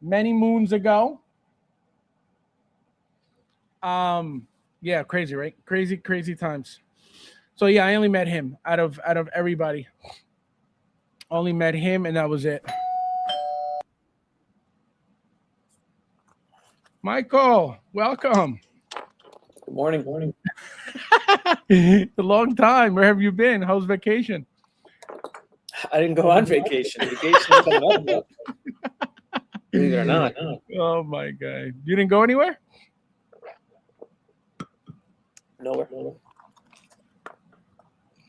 Speaker 1: many moons ago. Yeah, crazy, right? Crazy times. So yeah, I only met him out of everybody. Only met him, and that was it. Michael, welcome.
Speaker 5: Good morning.
Speaker 1: A long time. Where have you been? How's vacation?
Speaker 5: I didn't go on vacation. Vacation is coming up. Believe it or not.
Speaker 1: Oh my God. You didn't go anywhere?
Speaker 5: Nowhere.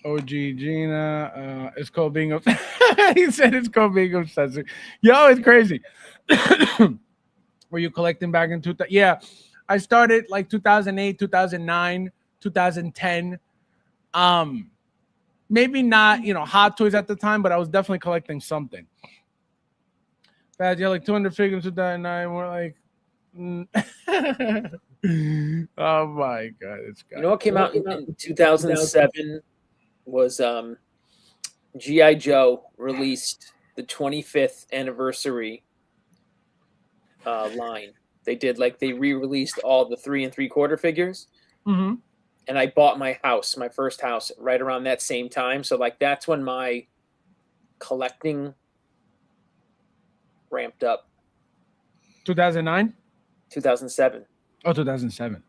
Speaker 1: OG Gina, it's called being obsessed. He said it's called being obsessive. Yo, it's crazy. Were you collecting back in 2000? Yeah, I started like 2008, 2009, 2010. Maybe not, Hot Toys at the time, but I was definitely collecting something. Bad, yeah, like 200 figures in 2009. We're like, oh my god, it's got.
Speaker 5: You know what came out in 2007 was G.I. Joe released the 25th anniversary line. They did they re-released all the 3 3/4 figures.
Speaker 1: Mm-hmm.
Speaker 5: And I bought my first house right around that same time. So that's when my collecting ramped up.
Speaker 1: 2009?
Speaker 5: 2007.
Speaker 1: Oh, 2007.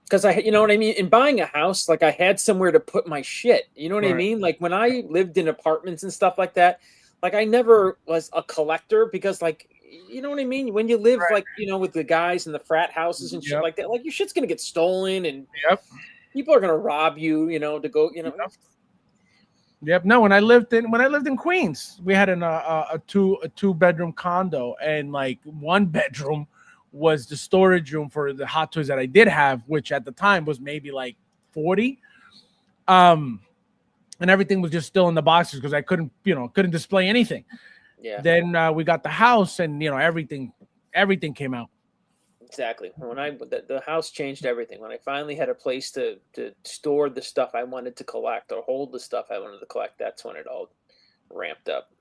Speaker 5: Because you know what I mean? In buying a house, I had somewhere to put my shit. You know what I mean? Like when I lived in apartments and stuff like that, I never was a collector because you know what I mean? When you live with the guys in the frat houses and shit like that, your shit's gonna get stolen and people are gonna rob you, to go,
Speaker 1: Yep. No, when I lived in Queens, we had a two bedroom condo, and one bedroom was the storage room for the Hot Toys that I did have, which at the time was maybe 40. And everything was just still in the boxes because I couldn't display anything.
Speaker 5: Yeah.
Speaker 1: Then we got the house, and everything came out.
Speaker 5: Exactly. When the house changed everything. When I finally had a place to store the stuff I wanted to collect or hold the stuff I wanted to collect, that's when it all ramped up.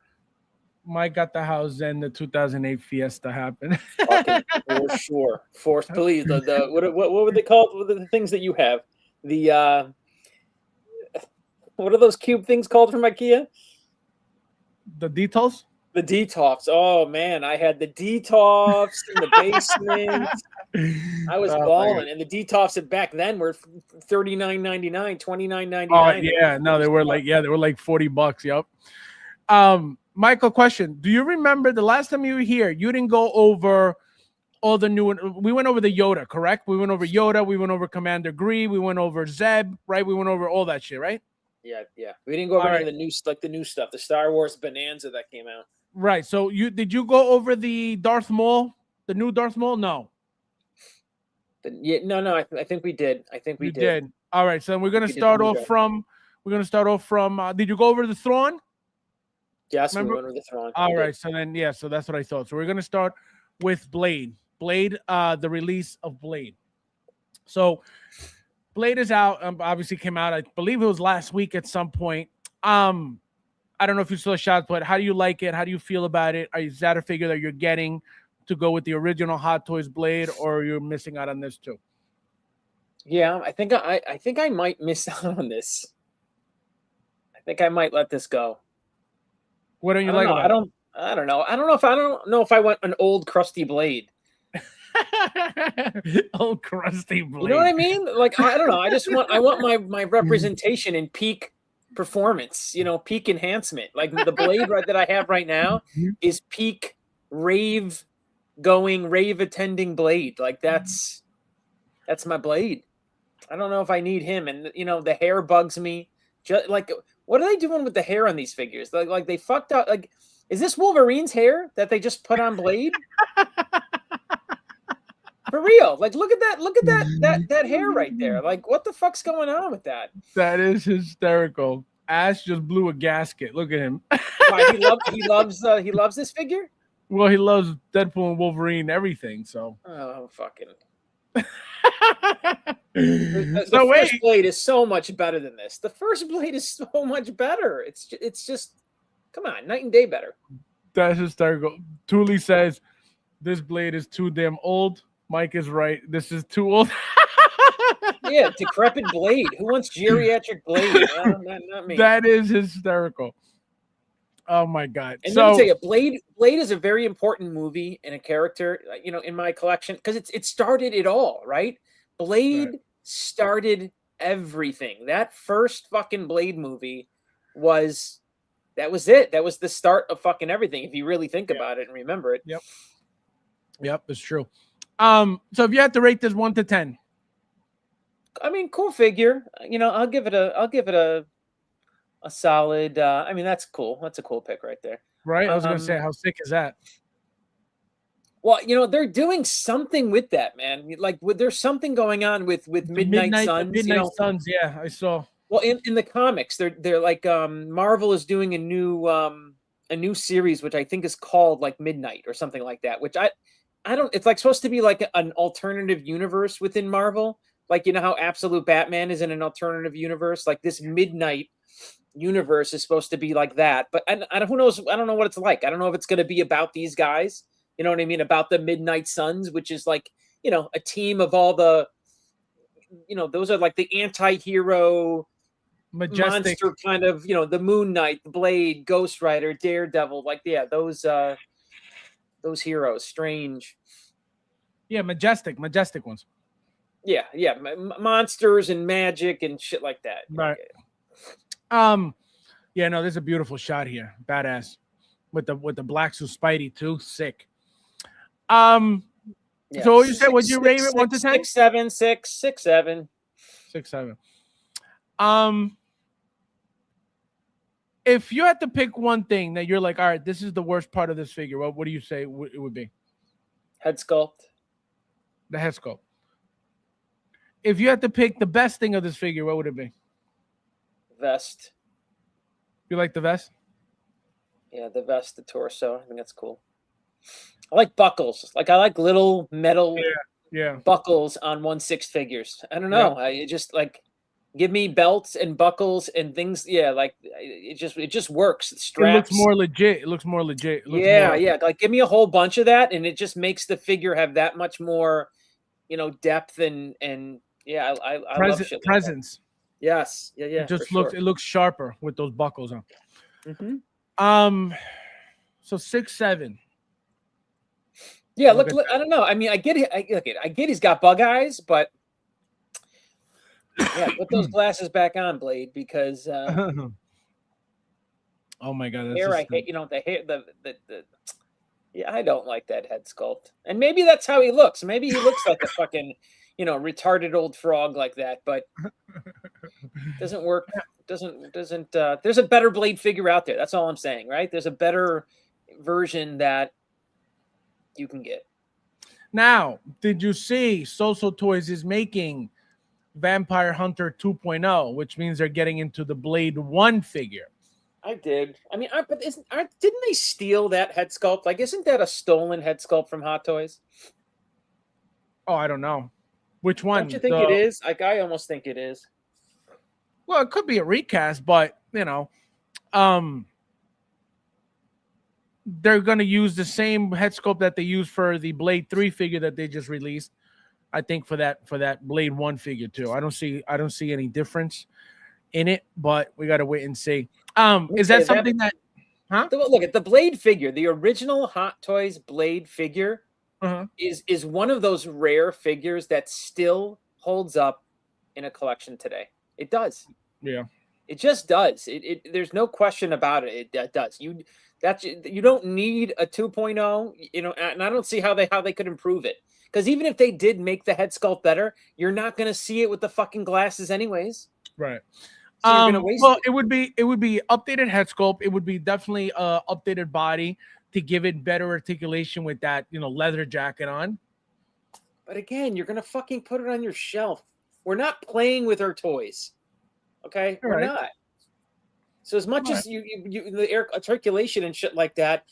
Speaker 1: Mike got the house, and the 2008 Fiesta happened.
Speaker 5: For sure. Please. What were they called? What are the things that you have? The what are those cube things called from IKEA?
Speaker 1: The details.
Speaker 5: The Detox. Oh man, I had the Detox in the basement. I was balling, and the Detox back then were $39.99, $29.99.
Speaker 1: Oh yeah, no, they were $40. Yep. Michael, question: do you remember the last time you were here? You didn't go over all the new. We went over the Yoda, correct? We went over Yoda. We went over Commander Gree. We went over Zeb, right? We went over all that shit, right?
Speaker 5: Yeah. We didn't go over any of the new stuff, the Star Wars Bonanza that came out.
Speaker 1: Right. So did you go over the Darth Maul, the new Darth Maul? No.
Speaker 5: No. I think we did. We
Speaker 1: did. All right. So we're gonna start off from. Did you go over the Thrawn?
Speaker 5: Yes, remember? We went over the Thrawn.
Speaker 1: All right. So then, so that's what I thought. So we're gonna start with Blade. The release of Blade. So Blade is out. Obviously came out. I believe it was last week at some point. I don't know if you saw shots, but how do you like it? How do you feel about it? Is that a figure that you're getting to go with the original Hot Toys Blade, or you're missing out on this too?
Speaker 5: Yeah, I think I might miss out on this. I think I might let this go.
Speaker 1: What don't you like about it?
Speaker 5: I don't know. I don't know if I want an old crusty Blade.
Speaker 1: Old crusty Blade.
Speaker 5: You know what I mean? I don't know. I want my representation in peak performance, peak enhancement. The Blade that I have right now is peak rave attending Blade. That's my Blade. I don't know if I need him, and the hair bugs me. Just what are they doing with the hair on these figures? They fucked up. Is this Wolverine's hair that they just put on Blade? For real. Look at that hair right there. What the fuck's going on with that?
Speaker 1: That is hysterical. Ash just blew a gasket. Look at him.
Speaker 5: He loves this figure?
Speaker 1: Well, he loves Deadpool and Wolverine, everything. So.
Speaker 5: Oh, fucking.
Speaker 1: The
Speaker 5: first Blade is so much better than this. The first Blade is so much better. It's just, come on, night and day better.
Speaker 1: That's hysterical. Thule says this Blade is too damn old. Mike is right. This is too old.
Speaker 5: Yeah, decrepit Blade. Who wants geriatric Blade? Not me.
Speaker 1: That is hysterical. Oh my god!
Speaker 5: And let me tell you, Blade is a very important movie and a character, in my collection because it started it all, right? Blade started everything. That first fucking Blade movie was it. That was the start of fucking everything. If you really think about it and remember it.
Speaker 1: Yep, it's true. So if you had to rate this 1 to 10.
Speaker 5: I mean, cool figure. I'll give it a solid. That's cool. That's a cool pick right there.
Speaker 1: Right. I was gonna say, how sick is that?
Speaker 5: Well, they're doing something with that, man. Like, there's something going on with Midnight Suns.
Speaker 1: Midnight Suns. Yeah, I saw.
Speaker 5: Well, in the comics, they're like Marvel is doing a new series, which I think is called like Midnight or something like that. Which I don't. It's like supposed to be like an alternative universe within Marvel. Like, how Absolute Batman is in an alternative universe. Like, this Midnight universe is supposed to be like that. But who knows? I don't know what it's like. I don't know if it's going to be about these guys. You know what I mean? About the Midnight Suns, which is like, a team of all the, those are like the anti-hero,
Speaker 1: Majestic.
Speaker 5: monster kind of, the Moon Knight, the Blade, Ghost Rider, Daredevil, like, yeah, those heroes, Strange.
Speaker 1: Yeah, majestic ones.
Speaker 5: Yeah, monsters and magic and shit like that.
Speaker 1: Right. Yeah, no, there's a beautiful shot here. Badass. With the black suit Spidey too. Sick.
Speaker 5: Yeah.
Speaker 1: So you said, would you rate it 1 to 10?
Speaker 5: 6, 7, 6, 6, 7.
Speaker 1: 6, 7. If you had to pick one thing that you're like, all right, this is the worst part of this figure, what do you say it would be?
Speaker 5: Head sculpt.
Speaker 1: The head sculpt. If you had to pick the best thing of this figure, what would it be?
Speaker 5: Vest.
Speaker 1: You like the vest?
Speaker 5: Yeah, the vest, the torso. I think that's cool. I like buckles. Like, I like little metal buckles on 1/6 figures. I don't know. I just like, give me belts and buckles and things. Yeah, like it just works. Straps.
Speaker 1: It looks more legit.
Speaker 5: Yeah. Like, give me a whole bunch of that, and it just makes the figure have that much more, depth and yeah. I love shit like
Speaker 1: presence.
Speaker 5: That. Yes. Yeah.
Speaker 1: It just looks. Sure. It looks sharper with those buckles on.
Speaker 5: Mm-hmm.
Speaker 1: So 6, 7.
Speaker 5: Yeah, look, I don't know. I mean, I get it. I get he's got bug eyes, but yeah, put those glasses back on, Blade, because
Speaker 1: oh my god,
Speaker 5: that's I hate. The hair, the yeah, I don't like that head sculpt, and maybe that's how he looks. Maybe he looks like a fucking retarded old frog like that, but doesn't work. Doesn't. There's a better Blade figure out there. That's all I'm saying, right? There's a better version that you can get.
Speaker 1: Now, did you see Soso Toys is making Vampire Hunter 2.0, which means they're getting into the Blade 1 figure?
Speaker 5: I did. I mean, but didn't they steal that head sculpt? Like, isn't that a stolen head sculpt from Hot Toys?
Speaker 1: Oh, I don't know. Which one?
Speaker 5: Don't you think it is? Like, I almost think it is.
Speaker 1: Well, it could be a recast, but they're going to use the same head sculpt that they used for the Blade 3 figure that they just released. I think for that Blade 1 figure too. I don't see any difference in it, but we got to wait and see. Is that something that
Speaker 5: look at the Blade figure, the original Hot Toys Blade figure is one of those rare figures that still holds up in a collection today. It does.
Speaker 1: Yeah.
Speaker 5: It just does. It there's no question about it. It does. You don't need a 2.0, and I don't see how they could improve it. Because even if they did make the head sculpt better, you're not going to see it with the fucking glasses anyways.
Speaker 1: Right.
Speaker 5: So you're gonna waste
Speaker 1: it would be updated head sculpt. It would be definitely updated body to give it better articulation with that, leather jacket on.
Speaker 5: But again, you're going to fucking put it on your shelf. We're not playing with our toys. Okay? We're not. So as much as you the air articulation and shit like that,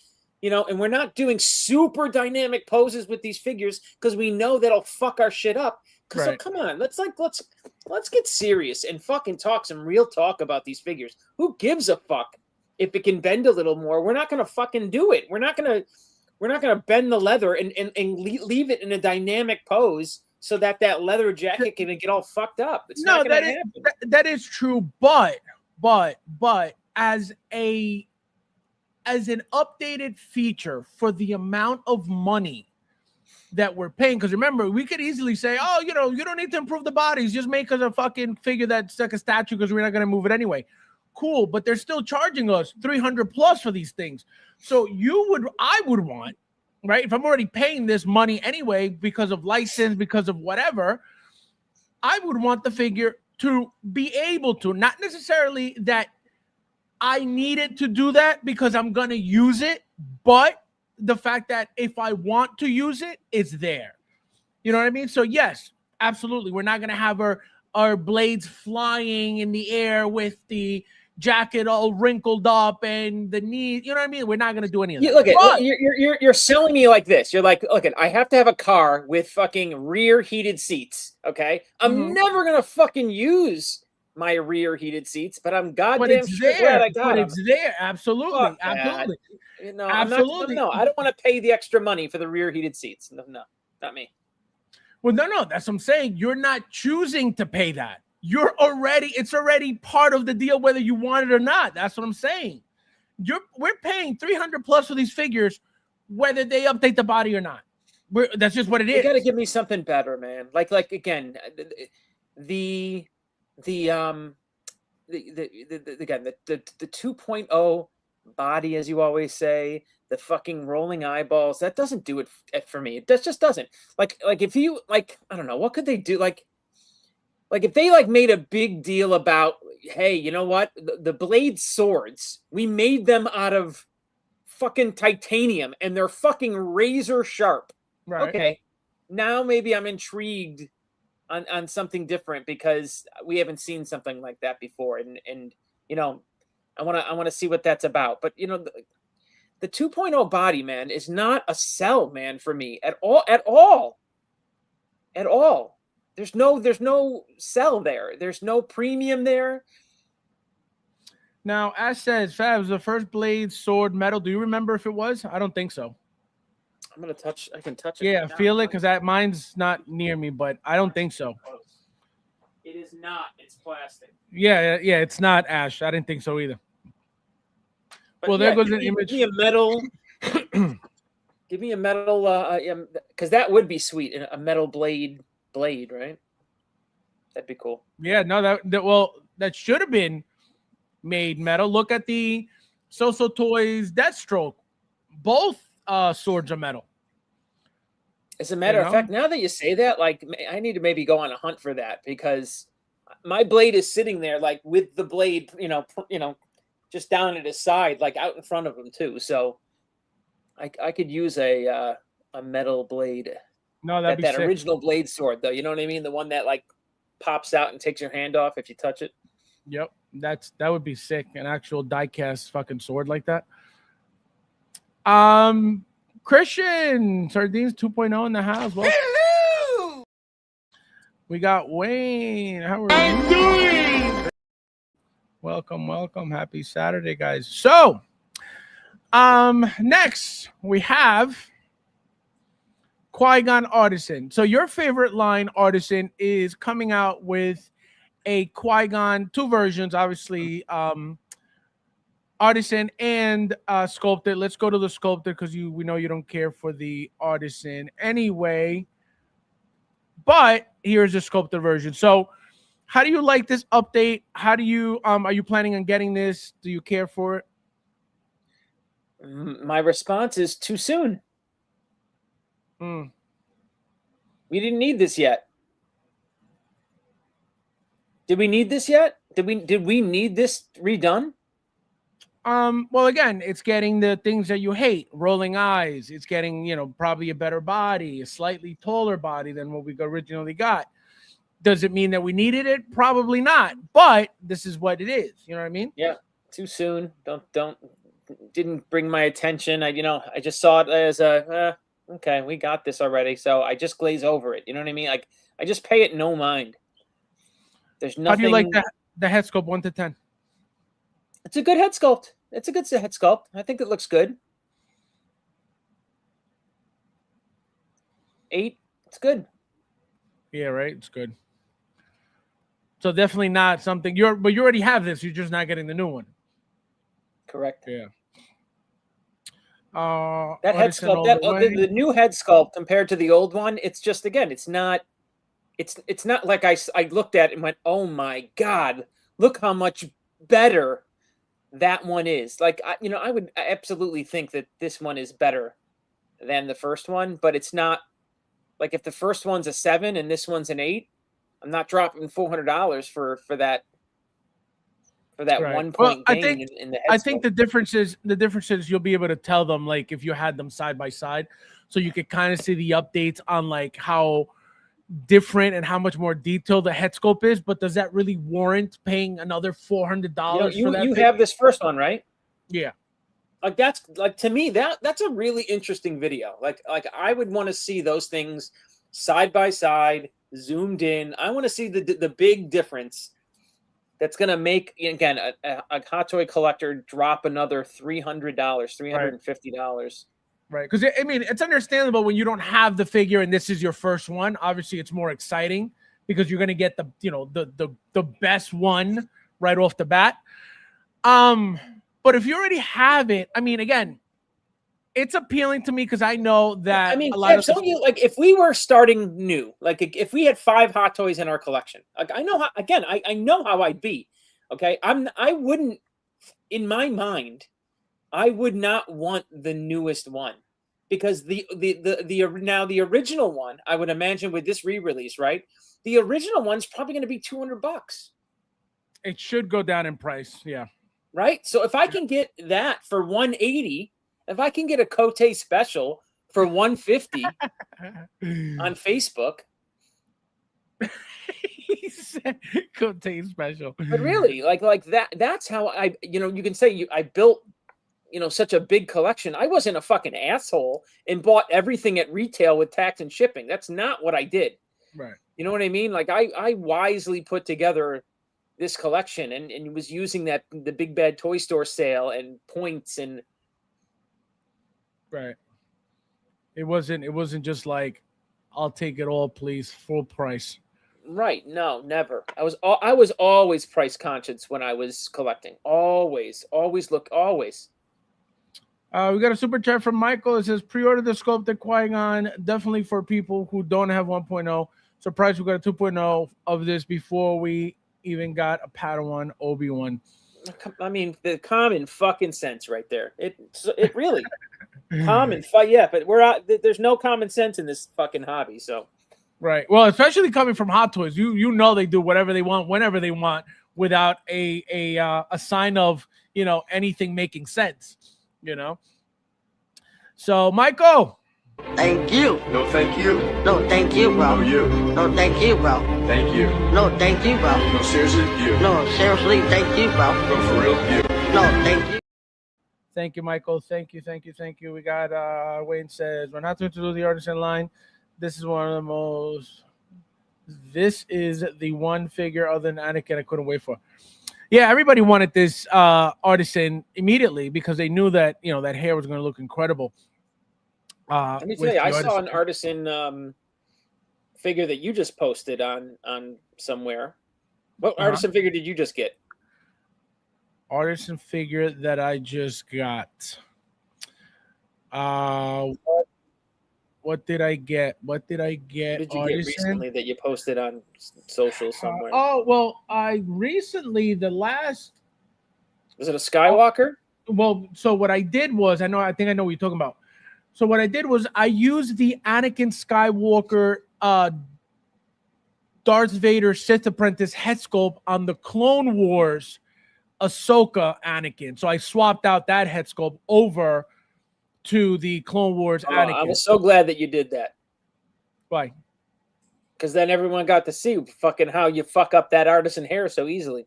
Speaker 5: and we're not doing super dynamic poses with these figures because we know that'll fuck our shit up. Because so come on, let's get serious and fucking talk some real talk about these figures. Who gives a fuck if it can bend a little more? We're not gonna fucking do it. We're not gonna bend the leather and leave it in a dynamic pose so that leather jacket can get all fucked up. It's not gonna happen.
Speaker 1: That is true, but as an updated feature for the amount of money that we're paying, because remember, we could easily say, oh, you don't need to improve the bodies, just make us a fucking figure that's like a statue because we're not going to move it anyway. Cool, but they're still charging us $300+ for these things. So I would want, right, if I'm already paying this money anyway because of license, because of whatever, I would want the figure to be able to, not necessarily that I need it to do that because I'm going to use it, but the fact that if I want to use it, it's there. You know what I mean? So yes, absolutely. We're not gonna have our blades flying in the air with the jacket all wrinkled up and the knee. You know what I mean? We're not gonna do any of that.
Speaker 5: Look at
Speaker 1: But-
Speaker 5: you're selling me like this. You're like, look at I have to have a car with fucking rear heated seats. Okay, I'm never gonna fucking use my rear heated seats, but I'm
Speaker 1: but
Speaker 5: goddamn
Speaker 1: it's
Speaker 5: sure
Speaker 1: there.
Speaker 5: glad I got
Speaker 1: But
Speaker 5: them.
Speaker 1: it's there. Absolutely.
Speaker 5: Fuck that.
Speaker 1: Absolutely.
Speaker 5: No,
Speaker 1: Absolutely.
Speaker 5: No, I don't want to pay the extra money for the rear heated seats. No, not me.
Speaker 1: Well, no, that's what I'm saying. You're not choosing to pay that. It's already part of the deal, whether you want it or not. That's what I'm saying. We're paying 300 plus for these figures, whether they update the body or not. That's just what it is.
Speaker 5: You got to give me something better, man. Like again, the 2.0 body, as you always say, the fucking rolling eyeballs, that doesn't do it for me. It just doesn't. Like if you like, I don't know, what could they do? Like if they like made a big deal about, hey, you know what? The blade swords, we made them out of fucking titanium and they're fucking razor sharp.
Speaker 1: Right.
Speaker 5: Okay. Now maybe I'm intrigued on something different because we haven't seen something like that before. And you know, I want to see what that's about. But you know, the 2.0 body, man, is not a sell, man, for me at all. There's no sell there. There's no premium there.
Speaker 1: Now, as says, Fabs, the first blade sword metal. Do you remember if it was? I don't think so.
Speaker 5: I can touch it.
Speaker 1: Yeah,
Speaker 5: right now.
Speaker 1: feel it, because mine's not near me, but I don't think so.
Speaker 5: It is not. It's plastic.
Speaker 1: Yeah, it's not Ash. I didn't think so either.
Speaker 5: But
Speaker 1: well, there goes an image.
Speaker 5: Give me a metal. Give me a metal, because that would be sweet. A metal blade, right? That'd be cool.
Speaker 1: Yeah, no, that should have been made metal. Look at the So Toys Deathstroke. Both swords are metal.
Speaker 5: As a matter of fact, now that you say that, like, I need to maybe go on a hunt for that, because my blade is sitting there, like, with the blade, just down at his side, like out in front of him too. So I could use a metal blade.
Speaker 1: No, that'd be
Speaker 5: that
Speaker 1: sick.
Speaker 5: original blade sword, though. You know what I mean? The one that like pops out and takes your hand off if you touch it.
Speaker 1: Yep, that would be sick. An actual die-cast fucking sword like that. Christian Sardines 2.0 in the house. Well,
Speaker 4: Hello!
Speaker 1: we got Wayne. How are
Speaker 2: I'm
Speaker 1: you?
Speaker 2: doing.
Speaker 1: Welcome. Happy Saturday, guys. So, next we have Qui-Gon Artisan. So your favorite line, Artisan, is coming out with a Qui-Gon, two versions, obviously, Artisan and Sculpted. Let's go to the Sculpted because we know you don't care for the Artisan anyway. But here's the Sculpted version. So how do you like this update? How do you are you planning on getting this? Do you care for it?
Speaker 5: My response is too soon. We didn't need this yet. Did we need this yet? Did we need this redone?
Speaker 1: Well, again, it's getting the things that you hate, rolling eyes. It's getting, probably a better body, a slightly taller body than what we originally got. Does it mean that we needed it? Probably not. But this is what it is. You know what I mean?
Speaker 5: Yeah. Too soon. Didn't bring my attention. I just saw it as okay, we got this already. So I just glaze over it. You know what I mean? Like, I just pay it no mind. There's nothing.
Speaker 1: How do you like the head sculpt 1 to 10?
Speaker 5: It's a good head sculpt. It's a good head sculpt. I think it looks good. 8. It's good.
Speaker 1: Yeah, right. It's good. So definitely not something but you already have this. You're just not getting the new one.
Speaker 5: Correct.
Speaker 1: Yeah.
Speaker 5: That head sculpt, the new head sculpt compared to the old one, it's just, again, it's not like I looked at it and went, oh my God, look how much better that one is. Like, I would absolutely think that this one is better than the first one, but it's not. Like, if the first one's a 7 and this one's an 8, I'm not dropping $400 for for that
Speaker 1: Right.
Speaker 5: 1
Speaker 1: Well,
Speaker 5: point
Speaker 1: I
Speaker 5: gain
Speaker 1: think
Speaker 5: in the head
Speaker 1: I think
Speaker 5: sculpt.
Speaker 1: the difference is you'll be able to tell them like if you had them side by side, so you could kind of see the updates on like how different and how much more detailed the head sculpt is. But does that really warrant paying another $400 for that?
Speaker 5: You have this first one, right?
Speaker 1: Yeah.
Speaker 5: Like that's like to me that's a really interesting video. Like I would want to see those things side by side, zoomed in. I want to see the big difference that's going to make again a hot toy collector drop another $300, $350.
Speaker 1: Right. Because I mean, it's understandable when you don't have the figure and this is your first one. Obviously, it's more exciting because you're gonna get the best one right off the bat. But if you already have it, I mean, again, it's appealing to me because I know that
Speaker 5: I mean,
Speaker 1: a lot of
Speaker 5: don't you like if we were starting new, like if we had 5 hot toys in our collection, like I know how again, I know how I'd be. Okay. I wouldn't in my mind, I would not want the newest one because the original one, I would imagine with this re-release, right? The original one's probably going to be $200.
Speaker 1: it should go down in price. Yeah.
Speaker 5: Right? So if I can get that for 180, if I can get a Cote special for 150 on Facebook,
Speaker 1: He said Cote special.
Speaker 5: but really, like that's how I you can say I built such a big collection. I wasn't a fucking asshole and bought everything at retail with tax and shipping. That's not what I did.
Speaker 1: Right.
Speaker 5: You know what I mean? Like I wisely put together this collection and was using the Big Bad Toy Store sale and points and
Speaker 1: Right. It wasn't just like, I'll take it all, please, full price.
Speaker 5: right. No, never. I was always price conscious when I was collecting. Always. Always.
Speaker 1: We got a super chat from Michael. It says pre-order the sculpted Qui-Gon, definitely for people who don't have 1.0. Surprised we got a 2.0 of this before we even got a Padawan Obi-Wan.
Speaker 5: I mean, the common fucking sense right there. It really common fight. Yeah, but we're out. There's no common sense in this fucking hobby. So
Speaker 1: Right. Well, especially coming from Hot Toys, you know they do whatever they want, whenever they want, without a sign of anything making sense. So Michael,
Speaker 4: Thank you.
Speaker 3: No, thank you.
Speaker 4: No, thank you, bro.
Speaker 3: No, you.
Speaker 4: No, thank you, bro.
Speaker 3: Thank you.
Speaker 4: No, thank you, bro.
Speaker 3: No, seriously, you.
Speaker 4: No, seriously, thank you, bro.
Speaker 3: No, for real, you.
Speaker 4: No, thank you.
Speaker 1: thank you, Michael. Thank you. We got Wayne says we're not going to do the artisan line. This is one of the most. This is the one figure other than Anakin I couldn't wait for. Yeah, everybody wanted this artisan immediately because they knew that that hair was going to look incredible.
Speaker 5: let me tell you, I saw an artisan figure that you just posted on somewhere. What artisan figure did you just get?
Speaker 1: Artisan figure that I just got. What did I get? What did I get?
Speaker 5: What did you get recently that you posted on social somewhere?
Speaker 1: I recently
Speaker 5: Was it a Skywalker?
Speaker 1: Well, so what I did was I think I know what you're talking about. So what I did was I used the Anakin Skywalker Darth Vader Sith Apprentice head sculpt on the Clone Wars Ahsoka Anakin. So I swapped out that head sculpt over to the Clone Wars Anakin.
Speaker 5: I was so glad that you did that.
Speaker 1: Why?
Speaker 5: Because then everyone got to see fucking how you fuck up that artisan hair so easily.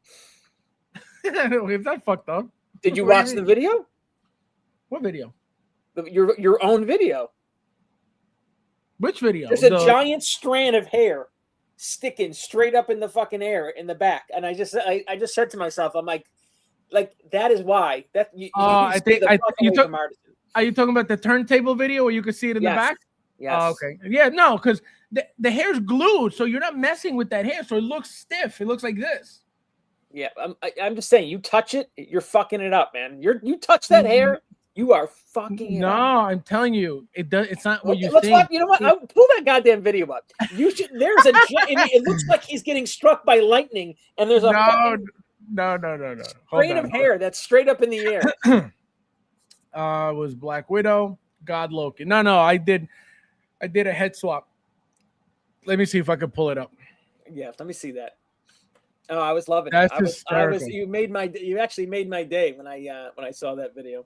Speaker 1: Is that fucked up?
Speaker 5: Did you watch the video?
Speaker 1: What video?
Speaker 5: Your own video.
Speaker 1: Which video?
Speaker 5: There's a giant strand of hair sticking straight up in the fucking air in the back, and I just said to myself, I'm like that is why that you.
Speaker 1: I think are you talking about the turntable video where you can see it in the back?
Speaker 5: Yes.
Speaker 1: Oh, okay. Yeah, no, because the hair's glued, so you're not messing with that hair, so it looks stiff. It looks like this.
Speaker 5: Yeah, I'm just saying, you touch it, you're fucking it up, man. You touch that hair, you are fucking it up.
Speaker 1: No, I'm telling you, it does. It's not what you think.
Speaker 5: Watch, you know what? I'll pull that goddamn video up. You should. There's a. It looks like he's getting struck by lightning, and there's a
Speaker 1: no.
Speaker 5: Grain of hair that's straight up in the air.
Speaker 1: Was Black Widow, God Loki. No, I did a head swap. Let me see if I can pull it up.
Speaker 5: Yeah, let me see that. Oh, I was loving it.
Speaker 1: That's
Speaker 5: I was.
Speaker 1: hysterical.
Speaker 5: You actually made my day when I saw that video.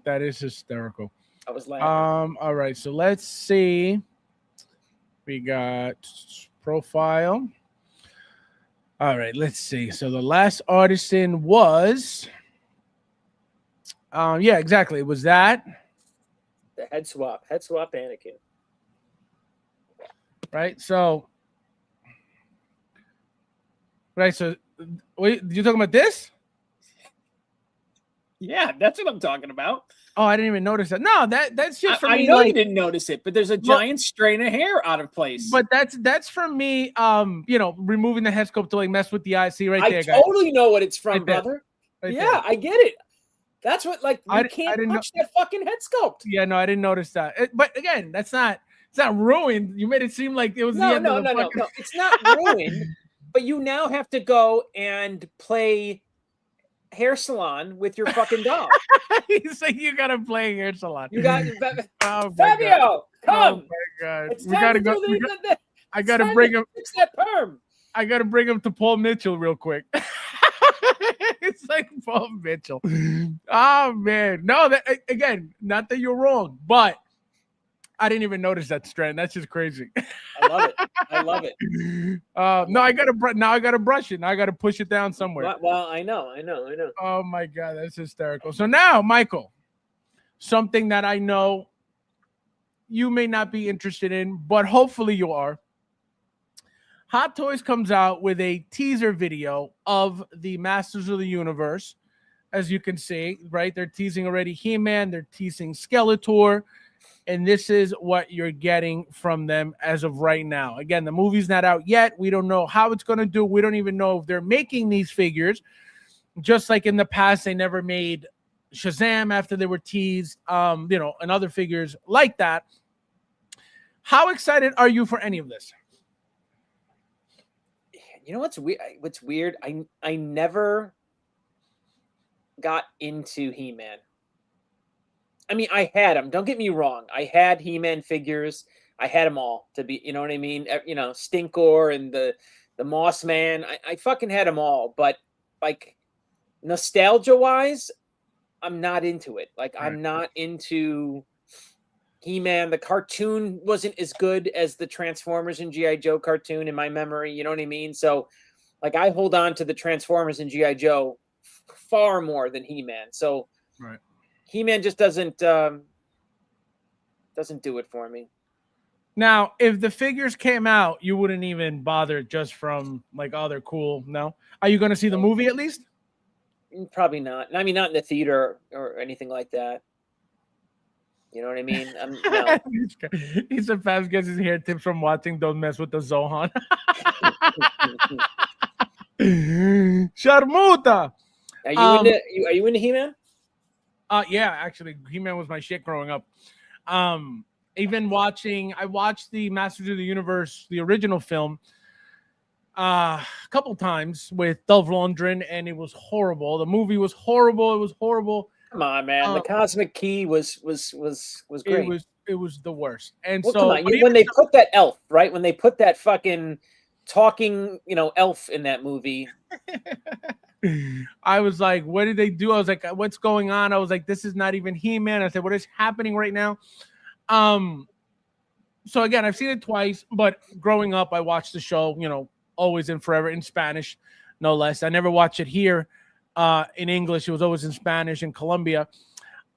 Speaker 1: That is hysterical.
Speaker 5: I was laughing.
Speaker 1: All right, so let's see. We got profile. All right, let's see. So the last artisan was yeah, exactly. It was that,
Speaker 5: The head swap Anakin.
Speaker 1: right? So so wait, you talking about this?
Speaker 5: Yeah, that's what I'm talking about.
Speaker 1: Oh, I didn't even notice that. No, that's just for
Speaker 5: I
Speaker 1: me.
Speaker 5: know
Speaker 1: Like,
Speaker 5: you didn't notice it, but there's a giant strain of hair out of place.
Speaker 1: but that's for me. Removing the head sculpt to like mess with the eye. See right there,
Speaker 5: I
Speaker 1: guys.
Speaker 5: totally know what it's from,
Speaker 1: Right there.
Speaker 5: brother.
Speaker 1: Right
Speaker 5: Yeah,
Speaker 1: there.
Speaker 5: I get it. That's what
Speaker 1: I
Speaker 5: you can't
Speaker 1: didn't
Speaker 5: touch that fucking head sculpt.
Speaker 1: Yeah, no, I didn't notice that. But again, it's not ruined. You made it seem like it was the
Speaker 5: No,
Speaker 1: end
Speaker 5: no,
Speaker 1: of the
Speaker 5: no, no,
Speaker 1: fucking...
Speaker 5: no. It's not ruined, but you now have to go and play hair salon with your fucking doll.
Speaker 1: He's like, you gotta play hair salon.
Speaker 5: You got
Speaker 1: Oh my
Speaker 5: Fabio,
Speaker 1: God.
Speaker 5: come.
Speaker 1: Oh my God.
Speaker 5: It's
Speaker 1: We
Speaker 5: time
Speaker 1: gotta
Speaker 5: to
Speaker 1: go.
Speaker 5: do the
Speaker 1: I gotta bring him.
Speaker 5: fix that perm.
Speaker 1: I gotta bring him to Paul Mitchell real quick. It's like Paul Mitchell. Oh man, no. That again, not that you're wrong, but I didn't even notice that strand. That's just crazy.
Speaker 5: I love it. I love it.
Speaker 1: No, I gotta brush it. Now I gotta push it down somewhere.
Speaker 5: Well, I know.
Speaker 1: Oh my God, that's hysterical. So now, Michael, something that I know you may not be interested in, but hopefully you are. Hot Toys comes out with a teaser video of the Masters of the Universe. As you can see, right? They're teasing already He-Man, they're teasing Skeletor, and this is what you're getting from them as of right now. Again, the movie's not out yet. We don't know how it's going to do. We don't even know if they're making these figures. Just like in the past, they never made Shazam after they were teased, and other figures like that. How excited are you for any of this?
Speaker 5: You know what's weird? What's weird? I never got into He-Man. I mean, I had them. Don't get me wrong. I had He-Man figures. I had them all to be. You know what I mean? Stinkor and the Moss Man. I fucking had them all. But like nostalgia wise, I'm not into it. Like I'm not into He-Man. The cartoon wasn't as good as the Transformers and G.I. Joe cartoon in my memory. You know what I mean? So like I hold on to the Transformers and G.I. Joe far more than He-Man. So He-Man just doesn't do it for me.
Speaker 1: Now, if the figures came out, you wouldn't even bother just from like, oh, they're cool. No. Are you going to see the movie at least?
Speaker 5: Probably not. I mean, not in the theater or anything like that. You know what I mean? No.
Speaker 1: He said Fabs gets his hair tips from watching Don't Mess with the Zohan. Sharmuta.
Speaker 5: Are you into He-Man?
Speaker 1: Yeah, actually, He-Man was my shit growing up. Even I watched the Masters of the Universe, the original film, a couple times with Dolph Lundgren, and it was horrible. The movie was horrible. It was horrible.
Speaker 5: Come on, man. The Cosmic Key was great.
Speaker 1: It was the worst. And
Speaker 5: well,
Speaker 1: so
Speaker 5: come on. When they put that elf, right? When they put that fucking talking, elf in that movie.
Speaker 1: I was like, what did they do? I was like, what's going on? I was like, this is not even He-Man. I said, what is happening right now? So again, I've seen it twice, but growing up, I watched the show, always and forever in Spanish, no less. I never watched it here in English. It was always in Spanish in Colombia.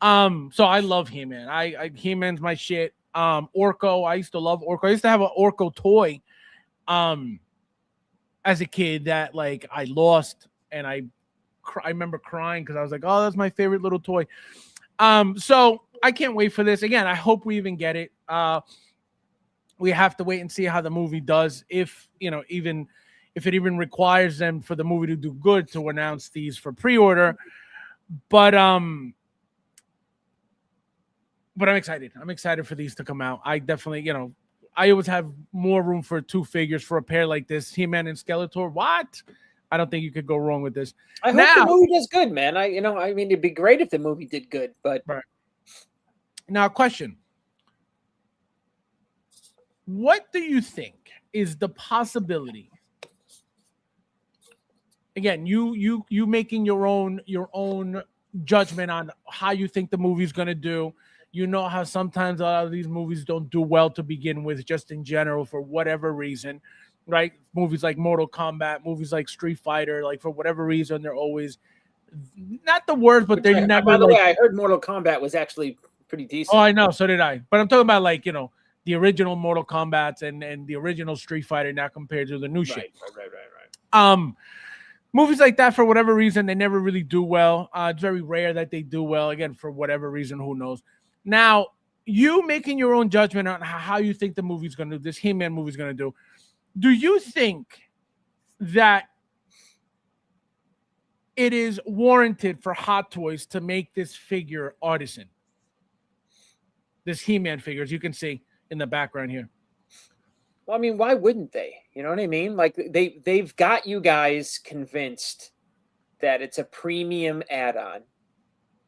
Speaker 1: So I love He-Man. He-Man's my shit. Orko, I used to love Orko. I used to have an Orko toy as a kid that like I lost, and I remember crying because I was like, oh, that's my favorite little toy. So I can't wait for this. Again, I hope we even get it. We have to wait and see how the movie does. If even if it even requires them for the movie to do good to announce these for pre-order. But I'm excited. I'm excited for these to come out. I definitely, I always have more room for two figures for a pair like this, He-Man and Skeletor. What? I don't think you could go wrong with this.
Speaker 5: I hope the movie does good, man. I mean, it'd be great if the movie did good, but
Speaker 1: now, question: what do you think is the possibility again, you making your own judgment on how you think the movie's gonna do. You know how sometimes a lot of these movies don't do well to begin with, just in general, for whatever reason, right? Movies like Mortal Kombat, movies like Street Fighter, like for whatever reason, they're always not the worst, but they're never.
Speaker 5: By the
Speaker 1: like,
Speaker 5: way, I heard Mortal Kombat was actually pretty decent.
Speaker 1: Oh, I know, so did I. But I'm talking about like the original Mortal Kombats and the original Street Fighter, now compared to the new shit.
Speaker 5: Right.
Speaker 1: Movies like that, for whatever reason, they never really do well. It's very rare that they do well. Again, for whatever reason, who knows? Now, you making your own judgment on how you think the movie's going to do, this He-Man movie's going to do. Do you think that it is warranted for Hot Toys to make this figure artisan? This He-Man figure, as you can see in the background here.
Speaker 5: Well, I mean, why wouldn't they? You know what I mean? Like they've got you guys convinced that it's a premium add-on,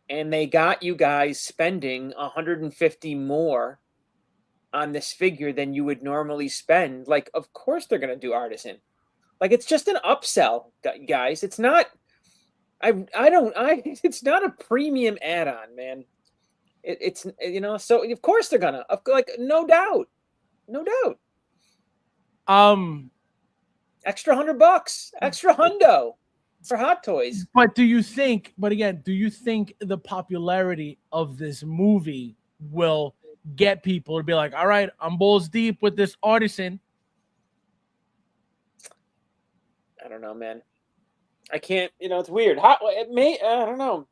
Speaker 5: and they got you guys spending $150 more on this figure than you would normally spend. Like, of course they're gonna do artisan. Like, it's just an upsell, guys. It's not. It's not a premium add-on, man. It's so of course they're gonna, like, no doubt. Extra $100, extra hundo for Hot Toys.
Speaker 1: But do you think the popularity of this movie will get people to be like, all right, I'm balls deep with this artisan?
Speaker 5: I don't know, man. I can't, it's weird. I don't know.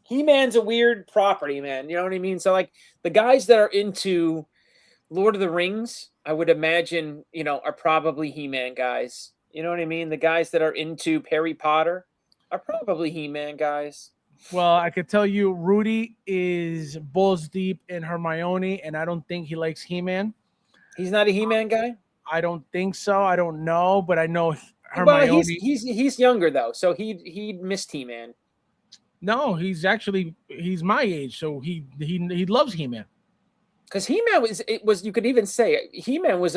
Speaker 5: He-Man's a weird property, man. You know what I mean? So, like, the guys that are into Lord of the Rings, I would imagine, are probably He-Man guys. You know what I mean? The guys that are into Harry Potter are probably He-Man guys.
Speaker 1: Well, I could tell you Rudy is balls deep in Hermione, and I don't think he likes He-Man.
Speaker 5: He's not a He-Man guy?
Speaker 1: I don't think so. I don't know, but I know Hermione.
Speaker 5: Well, he's younger, though, so he missed He-Man.
Speaker 1: No, he's my age, so he loves He-Man.
Speaker 5: Because He-Man was you could even say He-Man was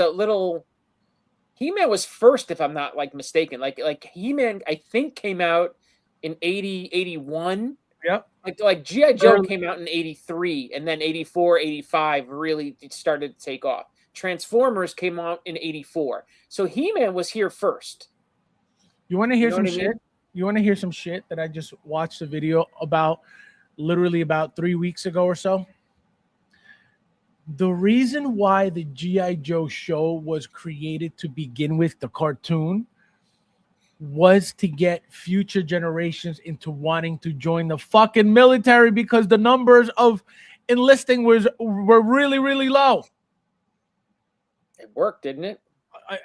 Speaker 5: first, if I'm not mistaken. Like He-Man, I think, came out in 80, 81.
Speaker 1: Yep.
Speaker 5: Like G.I. Joe came out in 83, and then 84, 85 really started to take off. Transformers came out in 84. So He-Man was here first.
Speaker 1: You want to hear some shit? You want to hear some shit that I just watched a video about literally about 3 weeks ago or so? The reason why the G.I. Joe show was created to begin with, the cartoon, was to get future generations into wanting to join the fucking military, because the numbers of enlisting were really, really low.
Speaker 5: It worked, didn't it?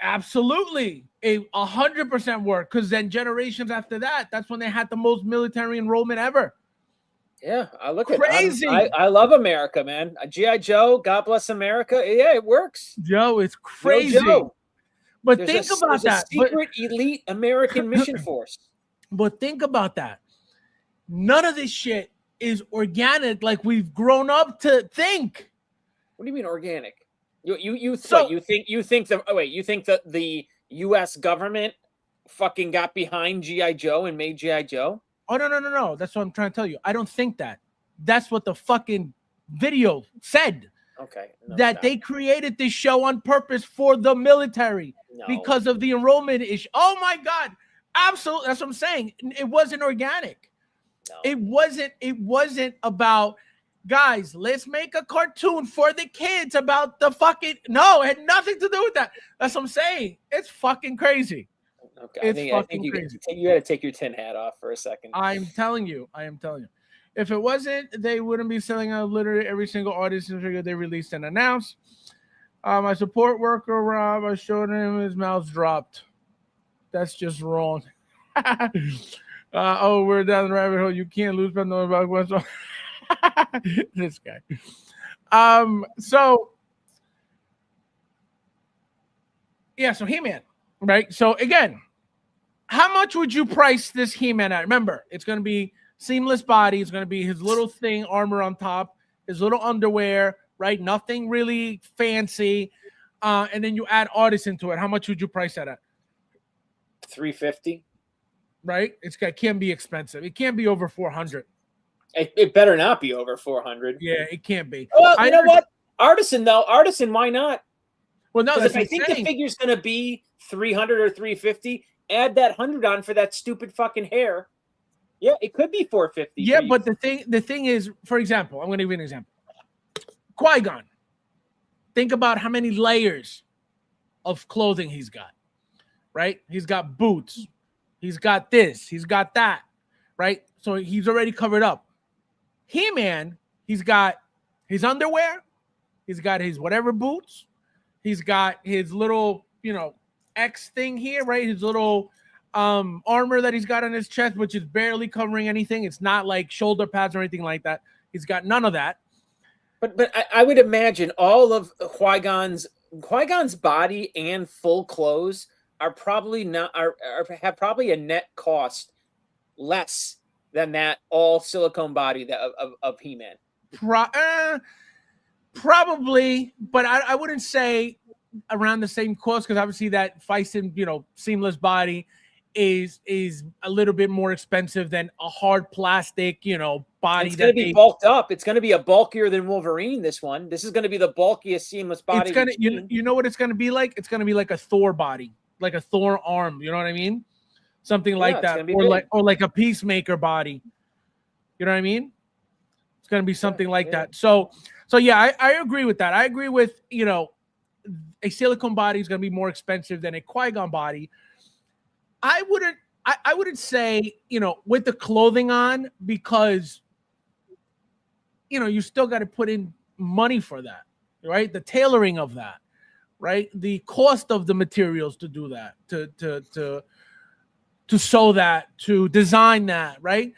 Speaker 1: Absolutely. 100% work, because then generations after that, that's when they had the most military enrollment ever.
Speaker 5: Yeah, I look
Speaker 1: crazy.
Speaker 5: I love America, man. G.I. Joe, God bless America. Yeah, it works.
Speaker 1: Joe, it's crazy.
Speaker 5: Joe.
Speaker 1: But think about that.
Speaker 5: Secret elite American mission force.
Speaker 1: But think about that. None of this shit is organic like we've grown up to think.
Speaker 5: What do you mean organic? You think that the U.S. government fucking got behind G.I. Joe and made G.I. Joe?
Speaker 1: Oh, no. That's what I'm trying to tell you. I don't think that. That's what the fucking video said.
Speaker 5: Okay. No,
Speaker 1: that they created this show on purpose for the military because of the enrollment issue. Oh, my God. Absolutely. That's what I'm saying. It wasn't organic. No. It wasn't about, guys, let's make a cartoon for the kids about the fucking... No, it had nothing to do with that. That's what I'm saying. It's fucking crazy.
Speaker 5: Okay, I think you got to take your tin hat off for a second.
Speaker 1: I am telling you. If it wasn't, they wouldn't be selling out literally every single artist figure they released and announced. My support worker, Rob, I showed him his mouse dropped. That's just wrong. We're down the rabbit hole. You can't lose by knowing about what's wrong. This guy. So He-Man, right? So again, how much would you price this He-Man at? Remember, it's going to be seamless body. It's going to be his little thing, armor on top, his little underwear, right? Nothing really fancy. And then you add artists into it. How much would you price that at?
Speaker 5: $350.
Speaker 1: right? Can't be expensive. It can't be over 400.
Speaker 5: It better not be over 400.
Speaker 1: Yeah, it can't be.
Speaker 5: Well, you know what? Artisan, why not?
Speaker 1: Well, no,
Speaker 5: Because
Speaker 1: that's
Speaker 5: if I think the figure's going to be 300 or 350, add that 100 on for that stupid fucking hair. Yeah, it could be 450.
Speaker 1: Yeah, but the thing is, for example, I'm going to give you an example. Qui-Gon. Think about how many layers of clothing he's got, right? He's got boots. He's got this. He's got that, right? So he's already covered up. He-Man, he's got his underwear. He's got his whatever boots. He's got his little, X thing here, right? His little armor that he's got on his chest, which is barely covering anything. It's not like shoulder pads or anything like that. He's got none of that.
Speaker 5: But I would imagine all of Qui-Gon's body and full clothes are probably not have probably a net cost less than that all silicone body of He-Man.
Speaker 1: Probably, but I wouldn't say around the same cost, because obviously that Phison, seamless body is a little bit more expensive than a hard plastic, body.
Speaker 5: It's going to be bulked up. It's going to be a bulkier than Wolverine. This is going to be the bulkiest seamless body.
Speaker 1: It's gonna, you know what it's going to be like? It's going to be like a Thor body, like a Thor arm. You know what I mean? Something like that, or like a Peacemaker body. You know what I mean? It's going to be something like that. So yeah, I agree with that. I agree with, a silicone body is going to be more expensive than a Qui-Gon body. I wouldn't say, with the clothing on, because, you still got to put in money for that, right? The tailoring of that, right? The cost of the materials to do that, to sew that, to design that, right?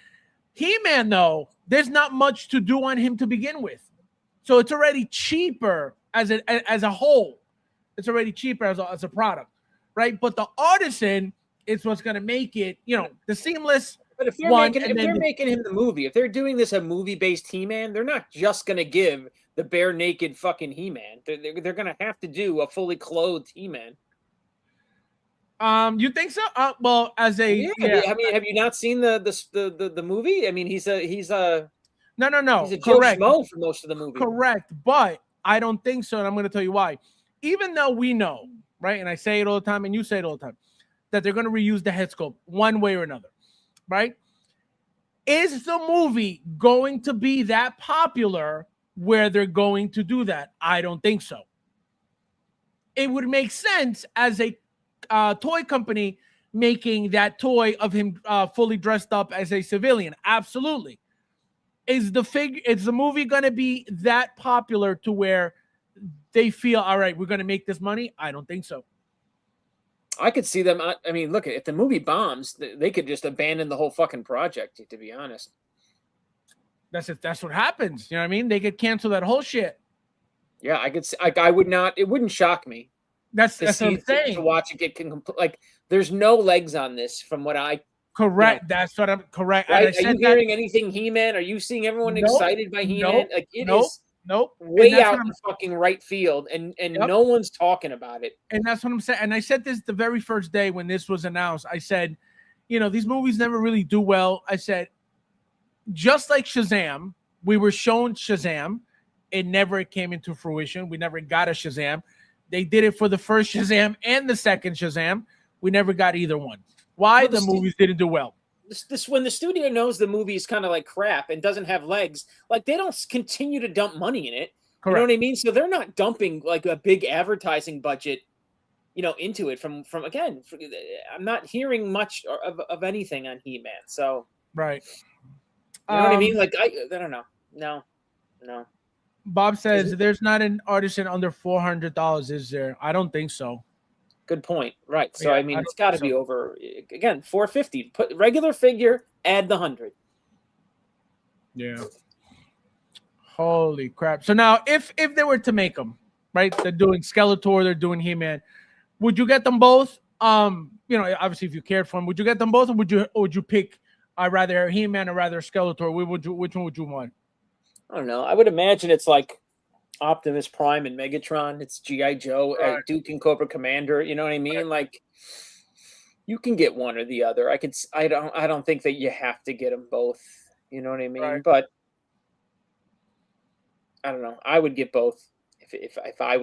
Speaker 1: He-Man, though, there's not much to do on him to begin with. So it's already cheaper as a whole. It's already cheaper as a product, right? But the artisan is what's going to make it, the seamless.
Speaker 5: But if they're making him the movie, if they're doing this a movie-based He-Man, they're not just going to give the bare naked fucking He-Man. They're going to have to do a fully clothed He-Man.
Speaker 1: You think so? Well, as a
Speaker 5: yeah. I mean, have you not seen the movie? I mean, he's a
Speaker 1: no.
Speaker 5: He's a Joe Schmo for most of the movie.
Speaker 1: Correct, but I don't think so, and I'm going to tell you why. Even though we know, right, and I say it all the time, and you say it all the time, that they're going to reuse the head sculpt one way or another, right? Is the movie going to be that popular where they're going to do that? I don't think so. It would make sense as a toy company making that toy of him fully dressed up as a civilian. Absolutely. Is the movie going to be that popular to where they feel, all right, we're going to make this money? I don't think so.
Speaker 5: I could see them. I mean, look, if the movie bombs, they could just abandon the whole fucking project, to be honest.
Speaker 1: That's what happens. You know what I mean? They could cancel that whole shit.
Speaker 5: Yeah, I could see. I would not. It wouldn't shock me.
Speaker 1: That's what I'm saying.
Speaker 5: To watch it get like, there's no legs on this from what I.
Speaker 1: Correct. That's what I'm correct.
Speaker 5: Right? Are you hearing anything He-Man? Are you seeing everyone excited by He-Man? Like it is.
Speaker 1: Nope.
Speaker 5: Way out in fucking right field, and no one's talking about it.
Speaker 1: And that's what I'm saying. And I said this the very first day when this was announced. I said, these movies never really do well. I said, just like Shazam, we were shown Shazam. It never came into fruition. We never got a Shazam. They did it for the first Shazam and the second Shazam. We never got either one. Why? The movies didn't do well.
Speaker 5: This when the studio knows the movie is kind of like crap and doesn't have legs, like they don't continue to dump money in it. Correct. You know what I mean? So they're not dumping like a big advertising budget, into it. From again, I'm not hearing much of anything on He-Man. So
Speaker 1: right,
Speaker 5: you know what I mean? Like I don't know. No.
Speaker 1: Bob says there's not an artisan under $400, is there? I don't think so.
Speaker 5: Good point. Right. So, I mean, it's got to be over, again, $450. Put regular figure, add the 100.
Speaker 1: Yeah. Holy crap. So now, if they were to make them, right, they're doing Skeletor, they're doing He-Man, would you get them both? Obviously, if you cared for them, would you get them both, or would you pick, I'd rather He-Man or rather Skeletor? Which one would you want?
Speaker 5: I don't know. I would imagine it's like Optimus Prime and Megatron. It's G.I. Joe, Duke and Cobra Commander. You know what I mean? Like, You can get one or the other. I don't think that you have to get them both. You know what I mean?
Speaker 1: Right.
Speaker 5: But I don't know. I would get both if I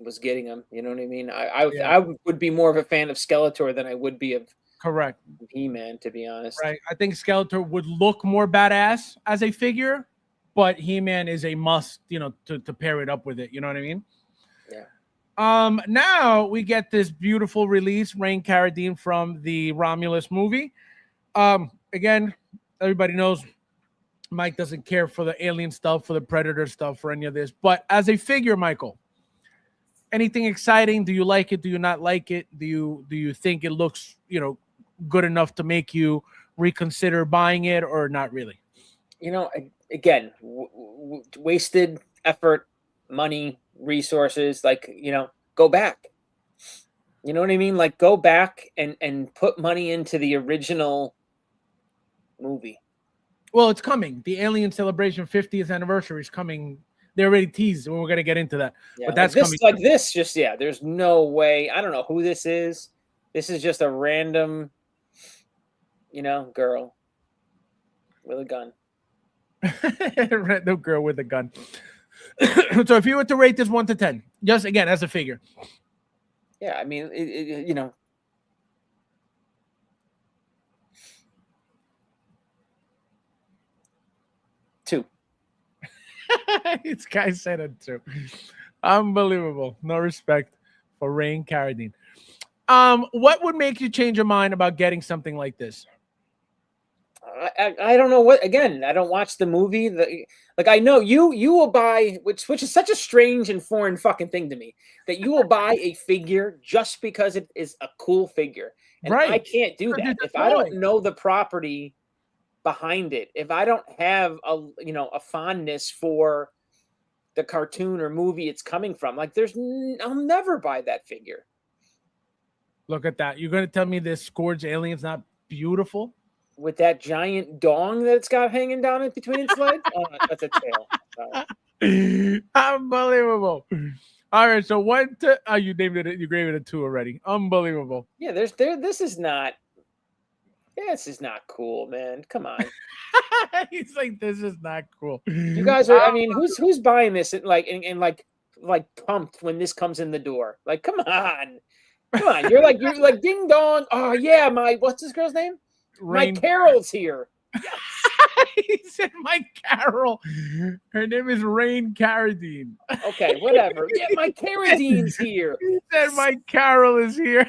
Speaker 5: was getting them. You know what I mean?
Speaker 1: Yeah.
Speaker 5: I would be more of a fan of Skeletor than I would be of
Speaker 1: Correct.
Speaker 5: He-Man, to be honest.
Speaker 1: Right. I think Skeletor would look more badass as a figure, but He-Man is a must, to pair it up with it. You know what I mean?
Speaker 5: Yeah.
Speaker 1: Now we get this beautiful release, Rain Carradine from the Romulus movie. Again, everybody knows Mike doesn't care for the alien stuff, for the Predator stuff, for any of this. But as a figure, Michael, anything exciting? Do you like it? Do you not like it? Do you think it looks, good enough to make you reconsider buying it, or not really?
Speaker 5: Again, wasted effort, money, resources. Go back. You know what I mean? Like, go back and put money into the original movie.
Speaker 1: Well, it's coming. The Alien Celebration 50th anniversary is coming. They already teased, and we're going to get into that.
Speaker 5: Yeah,
Speaker 1: but that's
Speaker 5: coming.
Speaker 1: Coming.
Speaker 5: There's no way. I don't know who this is. This is just a random, girl with a gun.
Speaker 1: Random girl with a gun. So if you were to rate this 1 to 10, just again as a figure.
Speaker 5: Yeah, I mean, two.
Speaker 1: This guy said it too. Unbelievable. No respect for Rain Carradine. What would make you change your mind about getting something like this?
Speaker 5: I don't know what. Again, I don't watch the movie. I know you will buy, which is such a strange and foreign fucking thing to me, that you will buy a figure just because it is a cool figure, and
Speaker 1: right.
Speaker 5: I can't do that if I don't know the property behind it. If I don't have a fondness for the cartoon or movie it's coming from, I'll never buy that figure.
Speaker 1: Look at that. You're going to tell me this Scourge alien's not beautiful?
Speaker 5: With that giant dong that it's got hanging down in between its legs? Oh, that's a tail.
Speaker 1: Unbelievable. All right, so you named it. You gave it a 2 already. Unbelievable.
Speaker 5: Yeah, this is not cool, man. Come on.
Speaker 1: He's like, this is not cool.
Speaker 5: You guys are. I mean, who's buying this and pumped when this comes in the door? Like, come on. You're like ding dong. Oh yeah, what's this girl's name?
Speaker 1: Rain.
Speaker 5: My Carol's here.
Speaker 1: He said my Carol. Her name is Rain Carradine.
Speaker 5: Okay, whatever. Yeah, my Carradine's here.
Speaker 1: He said my Carol is here.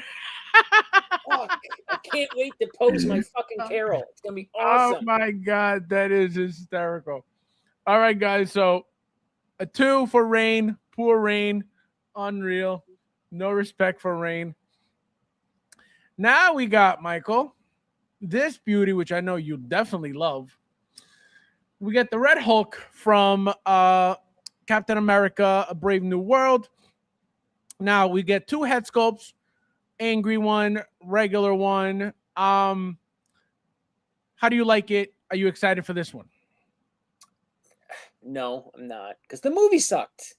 Speaker 5: Fuck, I can't wait to pose my fucking Carol. It's gonna be awesome.
Speaker 1: Oh my god, that is hysterical. All right, guys. So a 2 for Rain. Poor Rain. Unreal. No respect for Rain. Now we got, Michael, this beauty, which I know you definitely love. We get the Red Hulk from Captain America, A Brave New World. Now we get 2 head sculpts, angry one, regular one. How do you like it? Are you excited for this one?
Speaker 5: No, I'm not, because the movie sucked.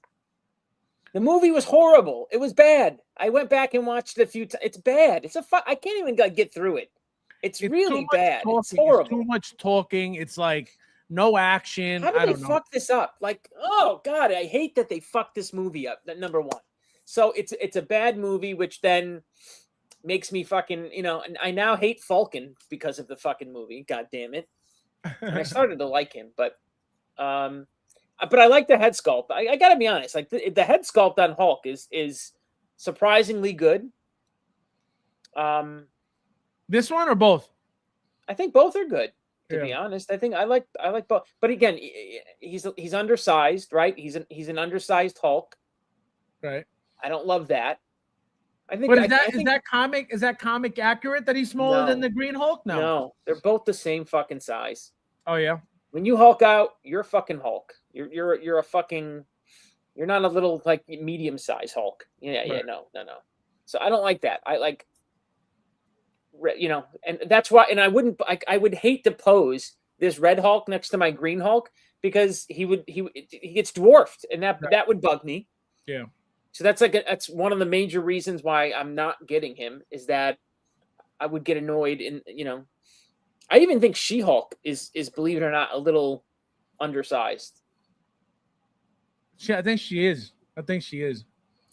Speaker 5: The movie was horrible. It was bad. I went back and watched it a few times. It's bad. I can't even get through it. It's really bad. It's horrible.
Speaker 1: It's too much talking. It's like no action.
Speaker 5: How did they fuck this up? Like, oh god, I hate that they fucked this movie up. That number one. So it's a bad movie, which then makes me fucking, and I now hate Falcon because of the fucking movie. God damn it. And I started to like him, but I like the head sculpt. I gotta be honest, like the head sculpt on Hulk is surprisingly good.
Speaker 1: This one or both?
Speaker 5: I think both are good. To be honest, I think I like both. But again, he's undersized, right? He's an undersized Hulk,
Speaker 1: right?
Speaker 5: I don't love that. I think.
Speaker 1: But is that comic accurate that he's smaller than the Green Hulk?
Speaker 5: No, they're both the same fucking size.
Speaker 1: Oh yeah.
Speaker 5: When you Hulk out, you're a fucking Hulk. You're a fucking. You're not a little medium size Hulk. Yeah, no. So I don't like that. I like. And that's why. And I would hate to pose this Red Hulk next to my Green Hulk because he gets dwarfed, and that would bug me.
Speaker 1: Yeah.
Speaker 5: So that's one of the major reasons why I'm not getting him is that I would get annoyed. And I even think She-Hulk is believe it or not a little undersized.
Speaker 1: I think she is. I think she is.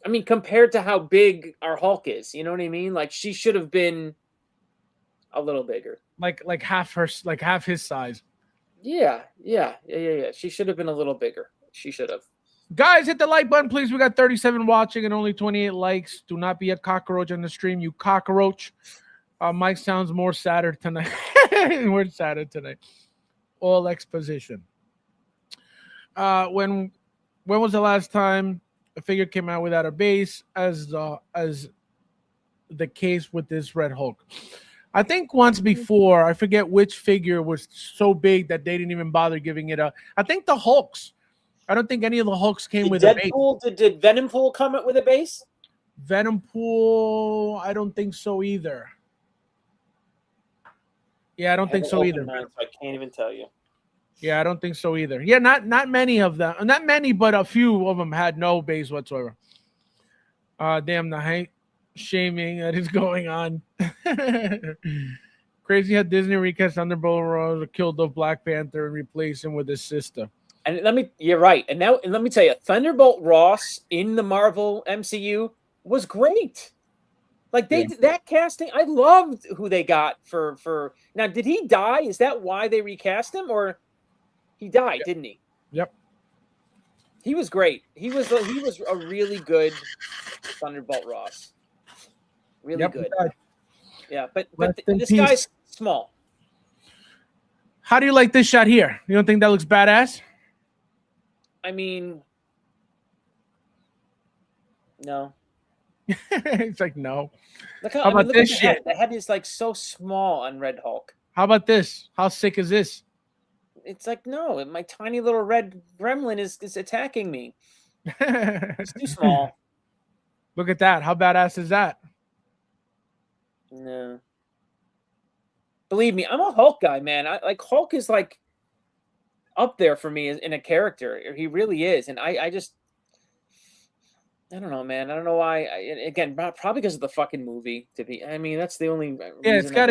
Speaker 5: I mean, compared to how big our Hulk is, you know what I mean? Like she should have been a little bigger.
Speaker 1: Like half his size.
Speaker 5: Yeah. She should have been a little bigger. She should have.
Speaker 1: Guys, hit the like button, please. We got 37 watching and only 28 likes. Do not be a cockroach on the stream, you cockroach. Mike sounds more sadder tonight. We're sadder tonight. All exposition. When was the last time a figure came out without a base, as the case with this Red Hulk? I think once before. I forget which figure was so big that they didn't even bother giving it a. I think the Hulks. I don't think any of the Hulks came with a base.
Speaker 5: Did Venompool come up with a base?
Speaker 1: Venompool, I don't think so either. Yeah, I don't think so either.
Speaker 5: So I can't even tell you.
Speaker 1: Yeah, I don't think so either. Yeah, not many of them. Not many, but a few of them had no base whatsoever. Damn, the hate shaming that is going on. Crazy how Disney recast Thunderbolt Ross, killed off Black Panther and replaced him with his sister.
Speaker 5: And you're right. And let me tell you, Thunderbolt Ross in the Marvel MCU was great. Like that casting, I loved who they got for. Now, did he die? Is that why they recast him, or he died?
Speaker 1: Yep.
Speaker 5: Didn't he?
Speaker 1: Yep.
Speaker 5: He was great. He was a really good Thunderbolt Ross. Really good. Yeah, but this guy's small.
Speaker 1: How do you like this shot here? You don't think that looks badass?
Speaker 5: I mean, no.
Speaker 1: It's like no.
Speaker 5: Look
Speaker 1: how about this shit?
Speaker 5: The head is like so small on Red Hulk.
Speaker 1: How about this? How sick is this?
Speaker 5: It's like no, my tiny little red gremlin is attacking me. It's too small.
Speaker 1: Look at that. How badass is that?
Speaker 5: No. Believe me, I'm a Hulk guy, man. Hulk is like up there for me in a character. He really is, and I don't know, man. I don't know why. Again, probably because of the fucking movie. I mean, that's the only.
Speaker 1: Yeah, it's got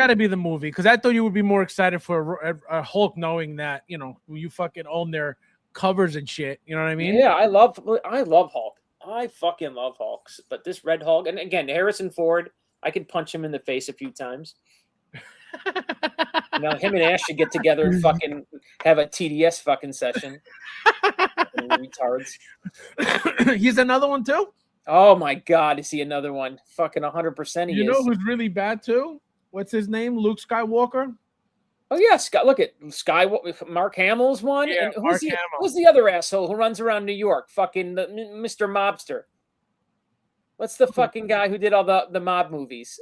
Speaker 1: to be the movie, because I thought you would be more excited for a Hulk, knowing that you fucking own their covers and shit. You know what I mean?
Speaker 5: Yeah, I love Hulk. I fucking love Hulks. But this Red Hulk, and again, Harrison Ford, I could punch him in the face a few times. Him and Ash should get together and fucking have a TDS fucking session. Retards.
Speaker 1: He's another one too?
Speaker 5: Oh my god, is he another one? Fucking 100% he is.
Speaker 1: You know who's really bad too? What's his name? Luke Skywalker?
Speaker 5: Oh yeah, look at Mark Hamill's one.
Speaker 1: Yeah,
Speaker 5: and who's the other asshole who runs around New York? Fucking Mr. Mobster. What's the fucking guy who did all the mob movies?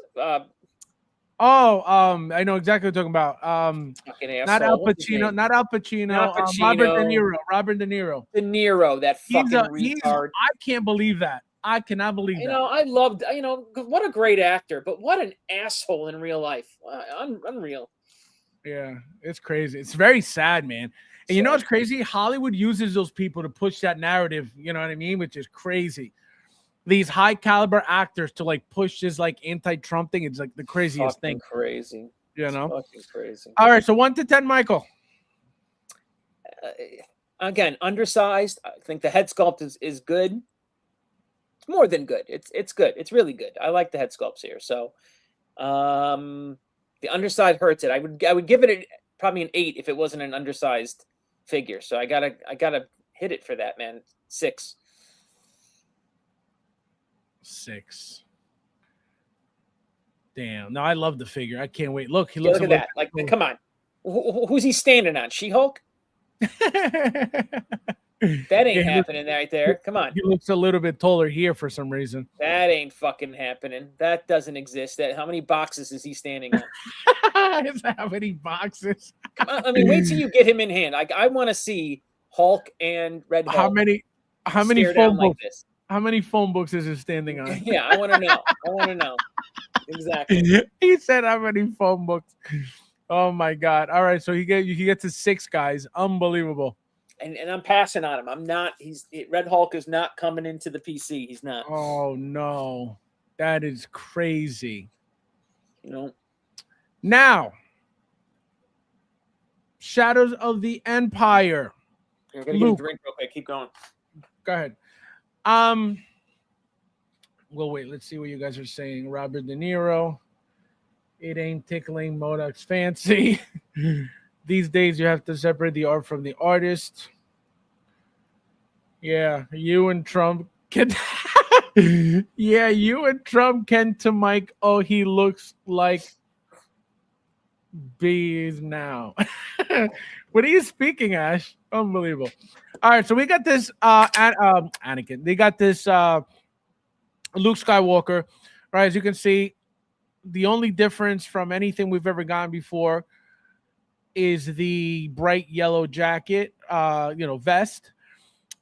Speaker 1: I know exactly what you're talking about. Not Al Pacino. Robert De Niro.
Speaker 5: De Niro, that fucking retard.
Speaker 1: I can't believe that. I cannot believe that.
Speaker 5: I loved. What a great actor, but what an asshole in real life. Unreal.
Speaker 1: Yeah, it's crazy. It's very sad, man. And you know what's crazy? Hollywood uses those people to push that narrative. You know what I mean? Which is crazy. These high caliber actors to push this anti-Trump thing. It's the craziest
Speaker 5: fucking
Speaker 1: thing.
Speaker 5: Crazy. Fucking crazy.
Speaker 1: All right, so 1 to 10, Michael.
Speaker 5: Again, undersized. I think the head sculpt is good. It's more than good. It's good. It's really good. I like the head sculpts here. So, the underside hurts it. I would give it probably an 8 if it wasn't an undersized figure. So I gotta hit it for that, man. 6.
Speaker 1: 6. Damn. No, I love the figure. I can't wait. Look, he
Speaker 5: looks. Look at that. Come on. Who's he standing on? She-Hulk? That ain't happening right there. Come on.
Speaker 1: He looks a little bit taller here for some reason.
Speaker 5: That ain't fucking happening. That doesn't exist. How many boxes is he standing on?
Speaker 1: How many boxes?
Speaker 5: Come on, wait till you get him in hand. I want to see Hulk and Red Hulk.
Speaker 1: How many phone books? Like how many phone books is he standing on?
Speaker 5: Yeah, I want to know. Exactly.
Speaker 1: He said how many phone books. Oh my god. All right, so he gets to 6, guys. Unbelievable.
Speaker 5: And I'm passing on him. I'm not. Red Hulk is not coming into the PC. He's not.
Speaker 1: Oh no, that is crazy.
Speaker 5: You know.
Speaker 1: Now, Shadows of the Empire.
Speaker 5: I gotta get a
Speaker 1: Luke.
Speaker 5: drink real quick. Keep going.
Speaker 1: Go ahead. Well, wait. Let's see what you guys are saying. Robert De Niro. It ain't tickling Modoc's fancy. These days, you have to separate the art from the artist. Yeah, you and Trump can. Yeah, you and Trump can to Mike. Oh, he looks like bees now. What are you speaking, Ash? Unbelievable. All right, so we got this Anakin. They got this Luke Skywalker. Right, as you can see, the only difference from anything we've ever gotten before is the bright yellow jacket, vest.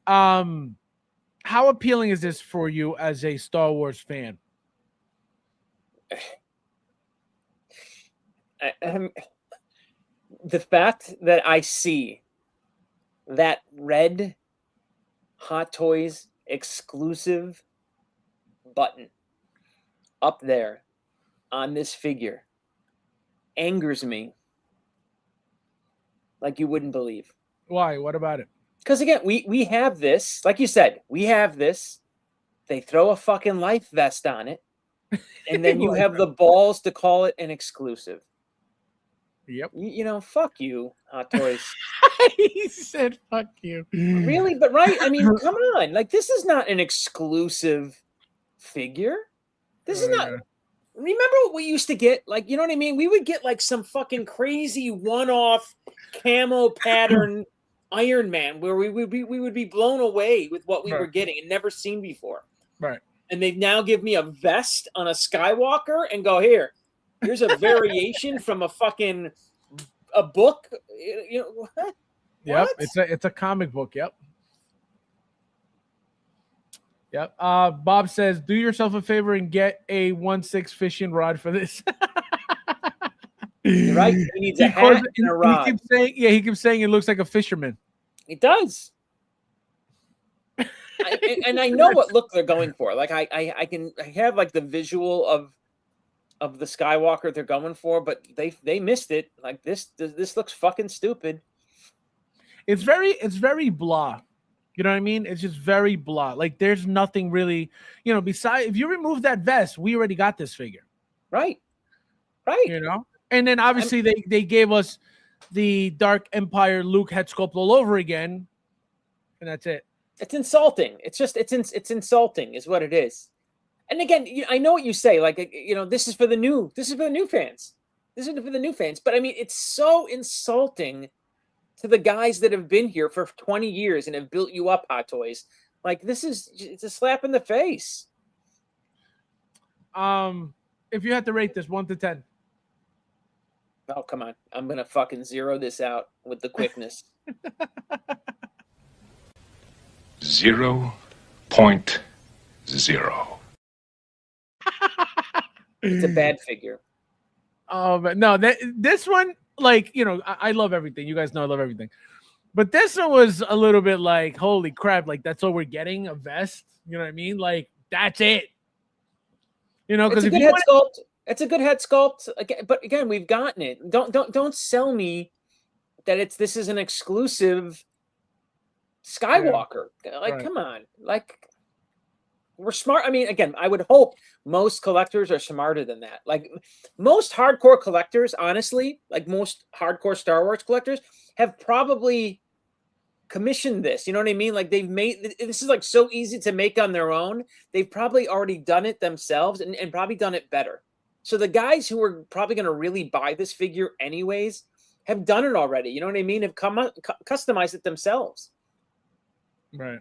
Speaker 1: How appealing is this for you as a Star Wars fan?
Speaker 5: The fact that I see that red Hot Toys exclusive button up there on this figure angers me like you wouldn't believe.
Speaker 1: Why? What about it?
Speaker 5: Because again, we have this, like you said, we have this. They throw a fucking life vest on it, and then you have the balls to call it an exclusive.
Speaker 1: Yep.
Speaker 5: Fuck you, Hot Toys.
Speaker 1: He said, fuck you.
Speaker 5: Really? But right? I mean, come on. Like, this is not an exclusive figure. This is not.
Speaker 1: Yeah.
Speaker 5: Remember what we used to get? Like, you know what I mean? We would get like some fucking crazy one-off camo pattern Iron Man where we would be blown away with what we were getting and never seen before.
Speaker 1: Right.
Speaker 5: And they now give me a vest on a Skywalker and go, here's a variation from a book. What?
Speaker 1: Yep. It's a comic book. Yep. Bob says, do yourself a favor and get a 1/6 fishing rod for this.
Speaker 5: You're right. He needs a hat and a rod.
Speaker 1: He keeps saying it looks like a fisherman.
Speaker 5: It does. And I know what look they're going for. Like I have like the visual of the Skywalker they're going for, but they missed it. Like this looks fucking stupid.
Speaker 1: It's very blah. You know what I mean? It's just very blah. Like there's nothing really, besides if you remove that vest, we already got this figure.
Speaker 5: Right.
Speaker 1: And then obviously they gave us the Dark Empire Luke head sculpt all over again, and that's it.
Speaker 5: It's insulting. It's insulting, is what it is. And again, I know what you say. Like this is for the new fans. This is for the new fans. But I mean, it's so insulting to the guys that have been here for 20 years and have built you up, Hot Toys. Like it's a slap in the face.
Speaker 1: If you had to rate this 1 to 10.
Speaker 5: Oh, come on. I'm going to fucking zero this out with the quickness.
Speaker 2: 0.0.
Speaker 5: It's a bad figure.
Speaker 1: Oh, but no, this one, like, I love everything. You guys know I love everything. But this one was a little bit like, holy crap, like, that's all we're getting, a vest? You know what I mean? Like, that's it. Because if you
Speaker 5: head sculpt, it's a good head sculpt. But again, we've gotten it. Don't sell me that this is an exclusive Skywalker. Yeah. Like, come on. Like, we're smart. I mean, again, I would hope most collectors are smarter than that. Like, most hardcore collectors, honestly, like most hardcore Star Wars collectors, have probably commissioned this. You know what I mean? Like, they've made this is like so easy to make on their own. They've probably already done it themselves and probably done it better. So the guys who are probably going to really buy this figure anyways have done it already. You know what I mean? Have customized it themselves.
Speaker 1: Right.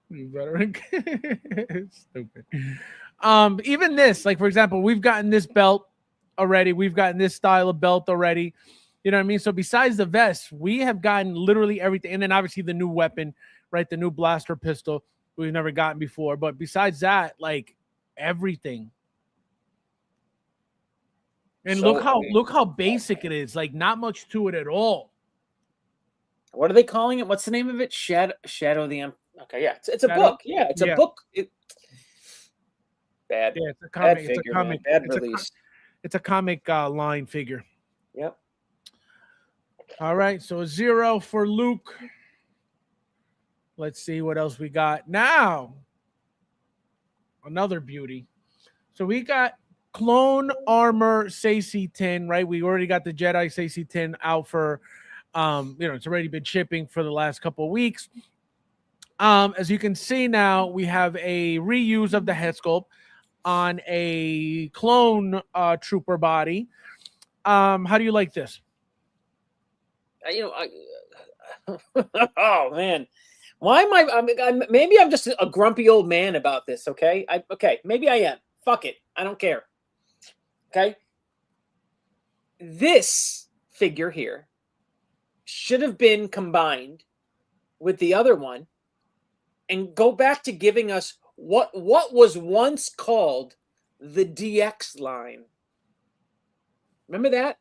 Speaker 1: You better. Stupid. Even this, like, for example, we've gotten this belt already. We've gotten this style of belt already. You know what I mean? So besides the vest, we have gotten literally everything. And then obviously the new weapon, right? The new blaster pistol we've never gotten before. But besides that, like, everything. And
Speaker 5: So,
Speaker 1: look how basic it is. Like, not much to it at all.
Speaker 5: What are they calling it? What's the name of it? Shadow the Empire. Okay, yeah, it's a book. Yeah, it's a book. Bad.
Speaker 1: Yeah, it's a
Speaker 5: Bad
Speaker 1: comic. It's a
Speaker 5: figure, man.
Speaker 1: comic.
Speaker 5: Bad
Speaker 1: It's a
Speaker 5: release.
Speaker 1: it's a comic line figure.
Speaker 5: Yep.
Speaker 1: All right, so a 0 for Luke. Let's see what else we got now. Another beauty. So we got Clone Armor Sacy Tin, right? We already got the Jedi Sacy Tin out for, it's already been shipping for the last couple of weeks. As you can see now, we have a reuse of the head sculpt on a clone trooper body. How do you like this?
Speaker 5: Oh man, why am I? Maybe I'm just a grumpy old man about this. Okay, maybe I am. Fuck it, I don't care. Okay, this figure here should have been combined with the other one and go back to giving us what was once called the DX line. Remember that?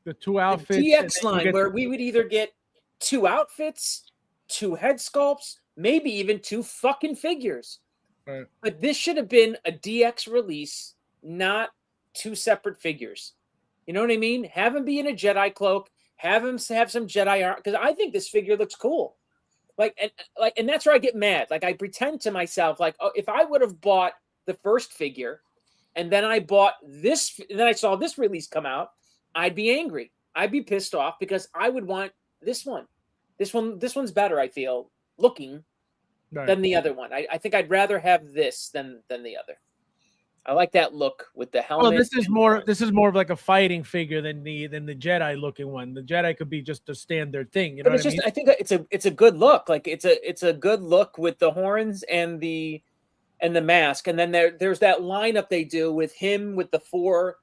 Speaker 1: The 2 outfits.
Speaker 5: The DX line, where we would either get 2 outfits, 2 head sculpts, maybe even 2 fucking figures.
Speaker 1: Right.
Speaker 5: But this should have been a DX release, not 2 separate figures. You know what I mean? Have him be in a Jedi cloak, have him have some Jedi armor, because I think this figure looks cool. And that's where I get mad. Like, I pretend to myself, like, oh, if I would have bought the first figure and then I bought this, and then I saw this release come out, I'd be angry. I'd be pissed off because I would want this one. This one's better, I feel, looking than the other one. I think I'd rather have this than the other. I like that look with the helmet.
Speaker 1: Well, this is more of like a fighting figure than the Jedi looking one. The Jedi could be just a standard thing, you know.
Speaker 5: But I think it's a good look. Like it's a good look with the horns and the mask, and then there's that lineup they do with him with the 4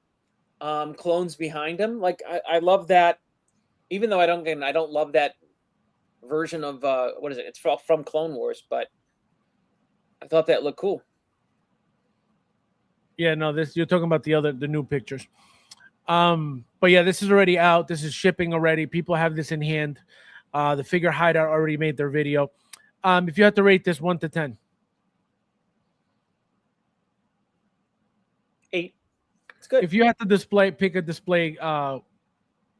Speaker 5: clones behind him. Like I love that, even though I don't love that version of what is it? It's from Clone Wars, but I thought that looked cool.
Speaker 1: Yeah, no, you're talking about the new pictures. But yeah, this is already out. This is shipping already. People have this in hand. The Figure Hideout already made their video. If you had to rate this 1 to 10,
Speaker 5: 8. It's good.
Speaker 1: If you had to pick a display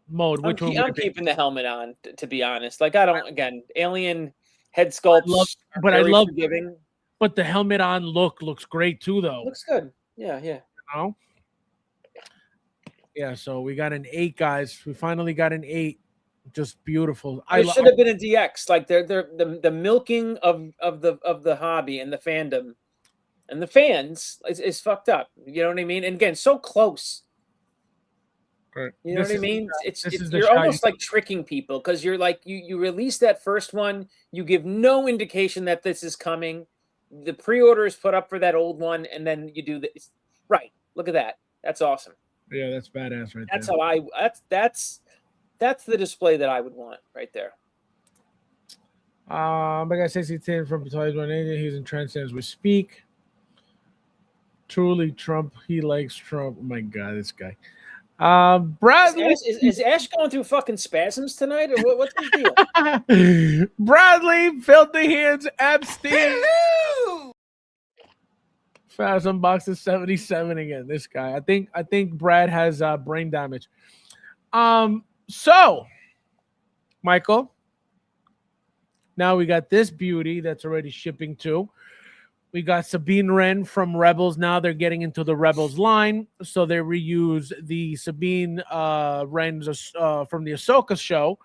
Speaker 1: mode, which one?
Speaker 5: I'm keeping the helmet on, to be honest. Like, I don't. Again, alien head sculpts,
Speaker 1: I love
Speaker 5: forgiving.
Speaker 1: But the helmet on looks great too, though.
Speaker 5: Looks good. Yeah.
Speaker 1: You know? Yeah. So we got an 8, guys. We finally got an 8. Just beautiful.
Speaker 5: It should have been a DX. Like they're the milking of the hobby and the fandom and the fans is fucked up. You know what I mean? And again, so close.
Speaker 1: Right.
Speaker 5: You know what I mean? You're almost like tricking people, because you're like you release that first one, you give no indication that this is coming. The pre-order is put up for that old one, and then you do this. Right. Look at that. That's awesome.
Speaker 1: Yeah, that's badass right
Speaker 5: that's
Speaker 1: there.
Speaker 5: That's the display that I would want right there.
Speaker 1: I got 6010 from Toys 180. He's in trance as we speak. Truly Trump. He likes Trump. Oh my God, this guy. Bradley
Speaker 5: is Ash going through fucking spasms tonight, or what's his deal?
Speaker 1: Bradley, Filthy Hands, Epstein. Fast unboxes 77 again. This guy. I think Brad has brain damage. So Michael, now we got this beauty that's already shipping too. We got Sabine Wren from Rebels. Now they're getting into the Rebels line, so they reuse the Sabine Wren from the Ahsoka show,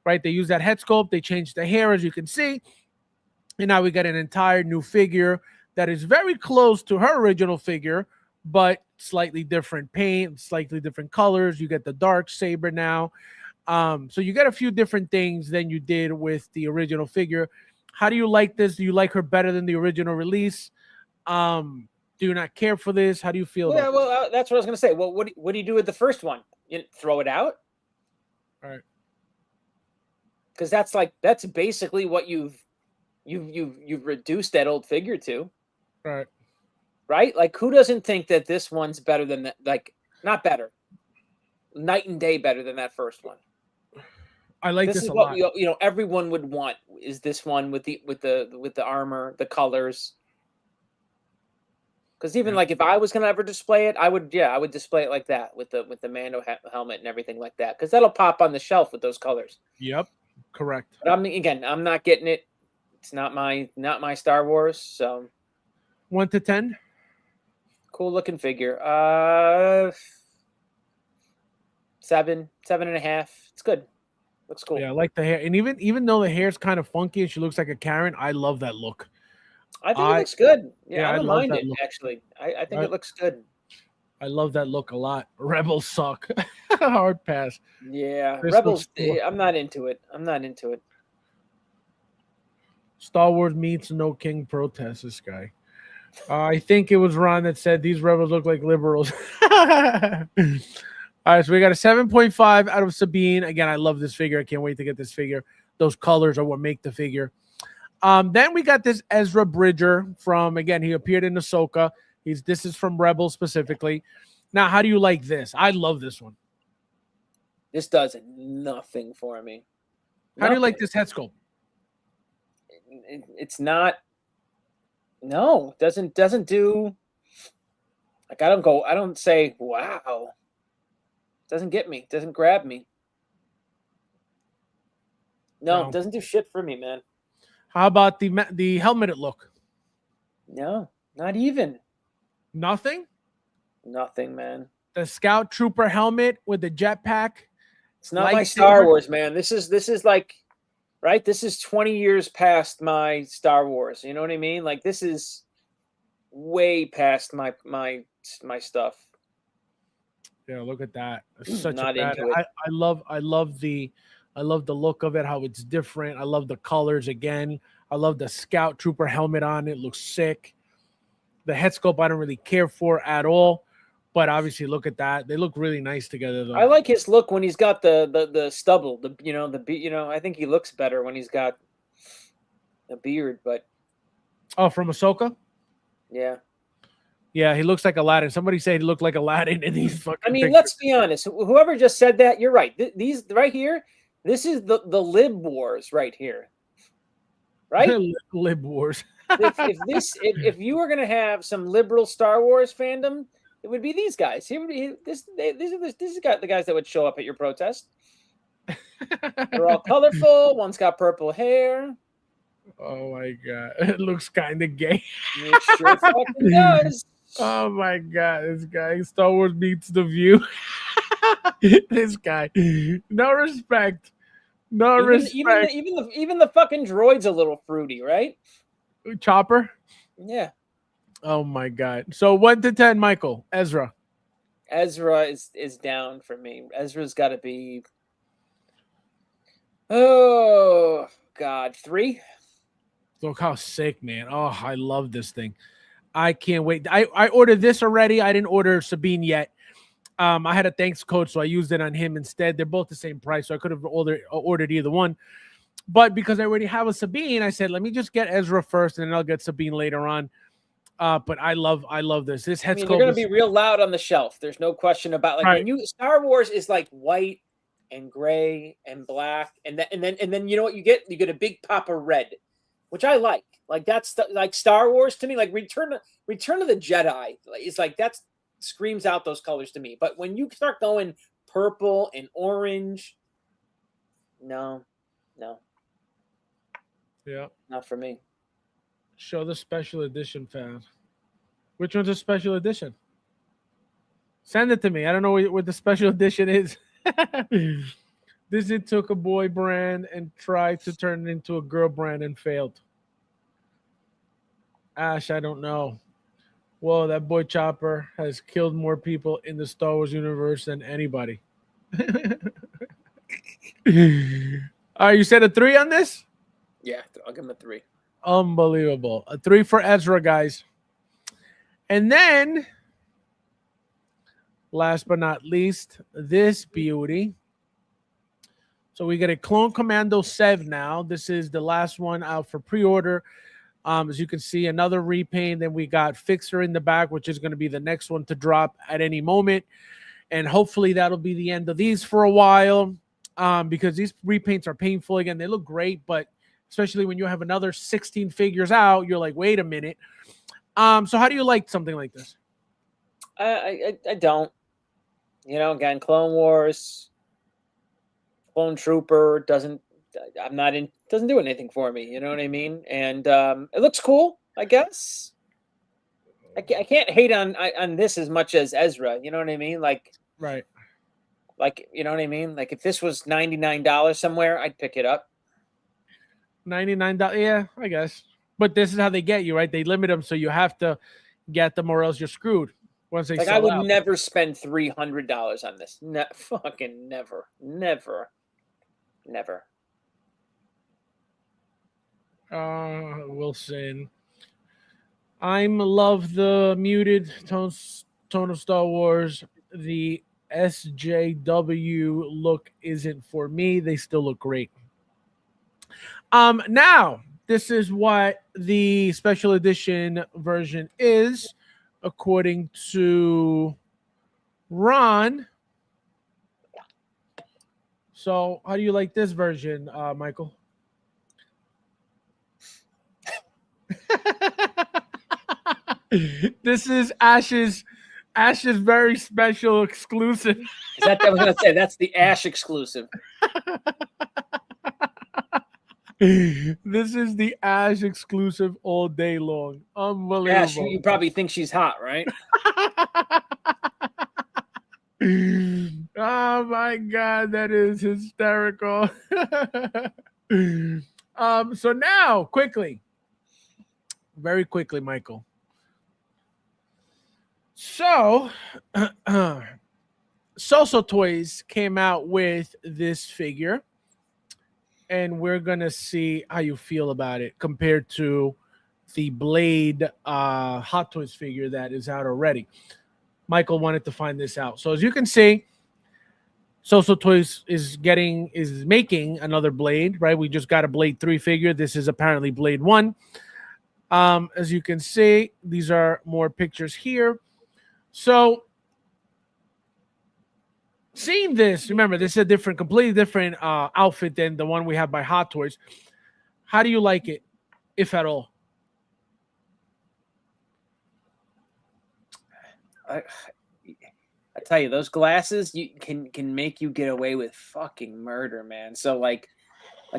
Speaker 1: right? They use that head sculpt. They changed the hair, as you can see, and now we got an entire new figure that is very close to her original figure, but slightly different paint, slightly different colors. You get the dark saber now, so you get a few different things than you did with the original figure. How do you like this? Do you like her better than the original release? Do you not care for this? How do you feel?
Speaker 5: Yeah, well, that's what I was going to say. Well, what do you do with the first one? You throw it out?
Speaker 1: All right.
Speaker 5: Because that's basically what you've reduced that old figure to.
Speaker 1: Right.
Speaker 5: Right? Like, who doesn't think that this one's better than that? Like, not better. Night and day better than that first one.
Speaker 1: I like this
Speaker 5: is
Speaker 1: a
Speaker 5: what
Speaker 1: lot.
Speaker 5: Everyone would want is this one with the armor, the colors. Because even like if I was gonna ever display it, I would display it like that with the Mando helmet and everything like that. Because that'll pop on the shelf with those colors.
Speaker 1: Yep, correct.
Speaker 5: But I'm not getting it. It's not my Star Wars. So
Speaker 1: 1 to 10.
Speaker 5: cool looking figure. 7.5. It's good. Looks cool.
Speaker 1: Yeah, I like the hair, and even though the hair's kind of funky and she looks like a Karen, I love that look.
Speaker 5: I think it looks good. Yeah, I
Speaker 1: I
Speaker 5: don't
Speaker 1: love
Speaker 5: mind
Speaker 1: that
Speaker 5: it
Speaker 1: look.
Speaker 5: actually. I think it looks good.
Speaker 1: I love that look a lot. Rebels suck. Hard pass.
Speaker 5: Yeah,
Speaker 1: This
Speaker 5: Rebels.
Speaker 1: looks cool.
Speaker 5: I'm not into it. I'm not into it.
Speaker 1: Star Wars meets No King protest. This guy. I think it was Ron that said these rebels look like liberals. All right, so we got a 7.5 out of Sabine. Again, I love this figure. I can't wait to get this figure. Those colors are what make the figure. Then we got this Ezra Bridger from, again, he appeared in Ahsoka. This is from Rebels specifically. Now, how do you like this? I love this one.
Speaker 5: This does nothing for me.
Speaker 1: How do you like this head sculpt?
Speaker 5: It's not. No, doesn't do. Like I don't say wow. Doesn't get me. Doesn't grab me. No,
Speaker 1: No.
Speaker 5: it doesn't do shit for me, man.
Speaker 1: How about the helmeted look?
Speaker 5: No, not even.
Speaker 1: Nothing?
Speaker 5: Nothing, man.
Speaker 1: The Scout Trooper helmet with the jetpack.
Speaker 5: It's not my
Speaker 1: lightsaber.
Speaker 5: Star Wars, man. This is like, right? This is 20 years past my Star Wars. You know what I mean? Like this is way past my stuff.
Speaker 1: Yeah, look at that. It's such
Speaker 5: Not
Speaker 1: a bad.
Speaker 5: into it.
Speaker 1: I love the look of it, how it's different. I love the colors again. I love the Scout Trooper helmet on it. Looks sick. The head sculpt I don't really care for at all, but obviously look at that. They look really nice together though.
Speaker 5: I like his look when he's got the stubble. I think he looks better when he's got a beard. But
Speaker 1: Oh, from Ahsoka?
Speaker 5: yeah.
Speaker 1: Yeah, he looks like Aladdin. Somebody said he looked like Aladdin in these fucking
Speaker 5: I mean,
Speaker 1: pictures.
Speaker 5: let's be honest. Whoever just said that, you're right. These right here, this is the lib wars right here, right?
Speaker 1: Lib Wars.
Speaker 5: if you were gonna have some liberal Star Wars fandom, it would be these guys. These are the guys that would show up at your protest. They're all colorful. One's got purple hair.
Speaker 1: Oh my god, it looks kind of gay.
Speaker 5: It sure fucking does.
Speaker 1: Oh my god, this guy Star Wars meets The View. This guy, no respect, no respect.
Speaker 5: Even the fucking droid's a little fruity, right?
Speaker 1: Chopper.
Speaker 5: Yeah.
Speaker 1: Oh my god. So 1 to 10, Michael. Ezra
Speaker 5: is down for me. Ezra's got to be. Oh God, 3.
Speaker 1: Look how sick, man. Oh, I love this thing. I can't wait. I ordered this already. I didn't order Sabine yet. I had a thanks code, so I used it on him instead. They're both the same price, so I could have ordered either one. But because I already have a Sabine, I said, let me just get Ezra first, and then I'll get Sabine later on. But I love this. This head sculpt.
Speaker 5: They're going to be real loud on the shelf. There's no question about
Speaker 1: Right.
Speaker 5: when Star Wars is like white and gray and black, and then you know what you get? You get a big pop of red, which I like. Like that's like Star Wars to me. Like Return of the Jedi. It's like that screams out those colors to me. But when you start going purple and orange, no,
Speaker 1: Yeah.
Speaker 5: not for me.
Speaker 1: Show the special edition, fam. Which one's a special edition? Send it to me. I don't know what the special edition is. Disney took a boy brand and tried to turn it into a girl brand and failed. Ash, I don't know. Whoa, that boy Chopper has killed more people in the Star Wars universe than anybody. All right, you said a 3 on this?
Speaker 5: Yeah, I'll give him a 3.
Speaker 1: Unbelievable. A 3 for Ezra, guys. And then, last but not least, this beauty. So we get a Clone Commando Sev now. This is the last one out for pre-order. As you can see, another repaint. Then we got Fixer in the back, which is going to be the next one to drop at any moment. And hopefully that'll be the end of these for a while, because these repaints are painful. Again, they look great, but especially when you have another 16 figures out, you're like, wait a minute. So how do you like something like this?
Speaker 5: I don't. You know, again, Clone Wars, Clone Trooper doesn't. I'm not in. Doesn't do anything for me. You know what I mean? And it looks cool, I guess. I can't hate on this as much as Ezra. You know what I mean?
Speaker 1: Right.
Speaker 5: Like you know what I mean? Like if this was $99 somewhere, I'd pick it up.
Speaker 1: $99. Yeah, I guess. But this is how they get you, right? They limit them, so you have to get them, or else you're screwed once they
Speaker 5: Like I
Speaker 1: sell
Speaker 5: would
Speaker 1: out.
Speaker 5: never spend $300 on this. Fucking never, never, never.
Speaker 1: Wilson. I'm love the muted tone of Star Wars. The SJW look isn't for me. They still look great. Now this is what the special edition version is, according to Ron. So, how do you like this version, Michael? This is Ash's very special exclusive.
Speaker 5: Is that I was gonna say that's the Ash exclusive.
Speaker 1: This is the Ash exclusive all day long. Unbelievable.
Speaker 5: Ash, you probably think she's hot, right?
Speaker 1: Oh my god, that is hysterical. So now, very quickly, Michael. So, Soso Toys came out with this figure, and we're gonna see how you feel about it compared to the Blade Hot Toys figure that is out already. Michael wanted to find this out. So as you can see, Soso Toys is making another Blade, right? We just got a Blade 3 figure. This is apparently Blade 1. As you can see, these are more pictures here. So seeing this, remember, this is a completely different outfit than the one we have by Hot Toys. How do you like it, if at all?
Speaker 5: I tell you, those glasses can make you get away with fucking murder, man. So like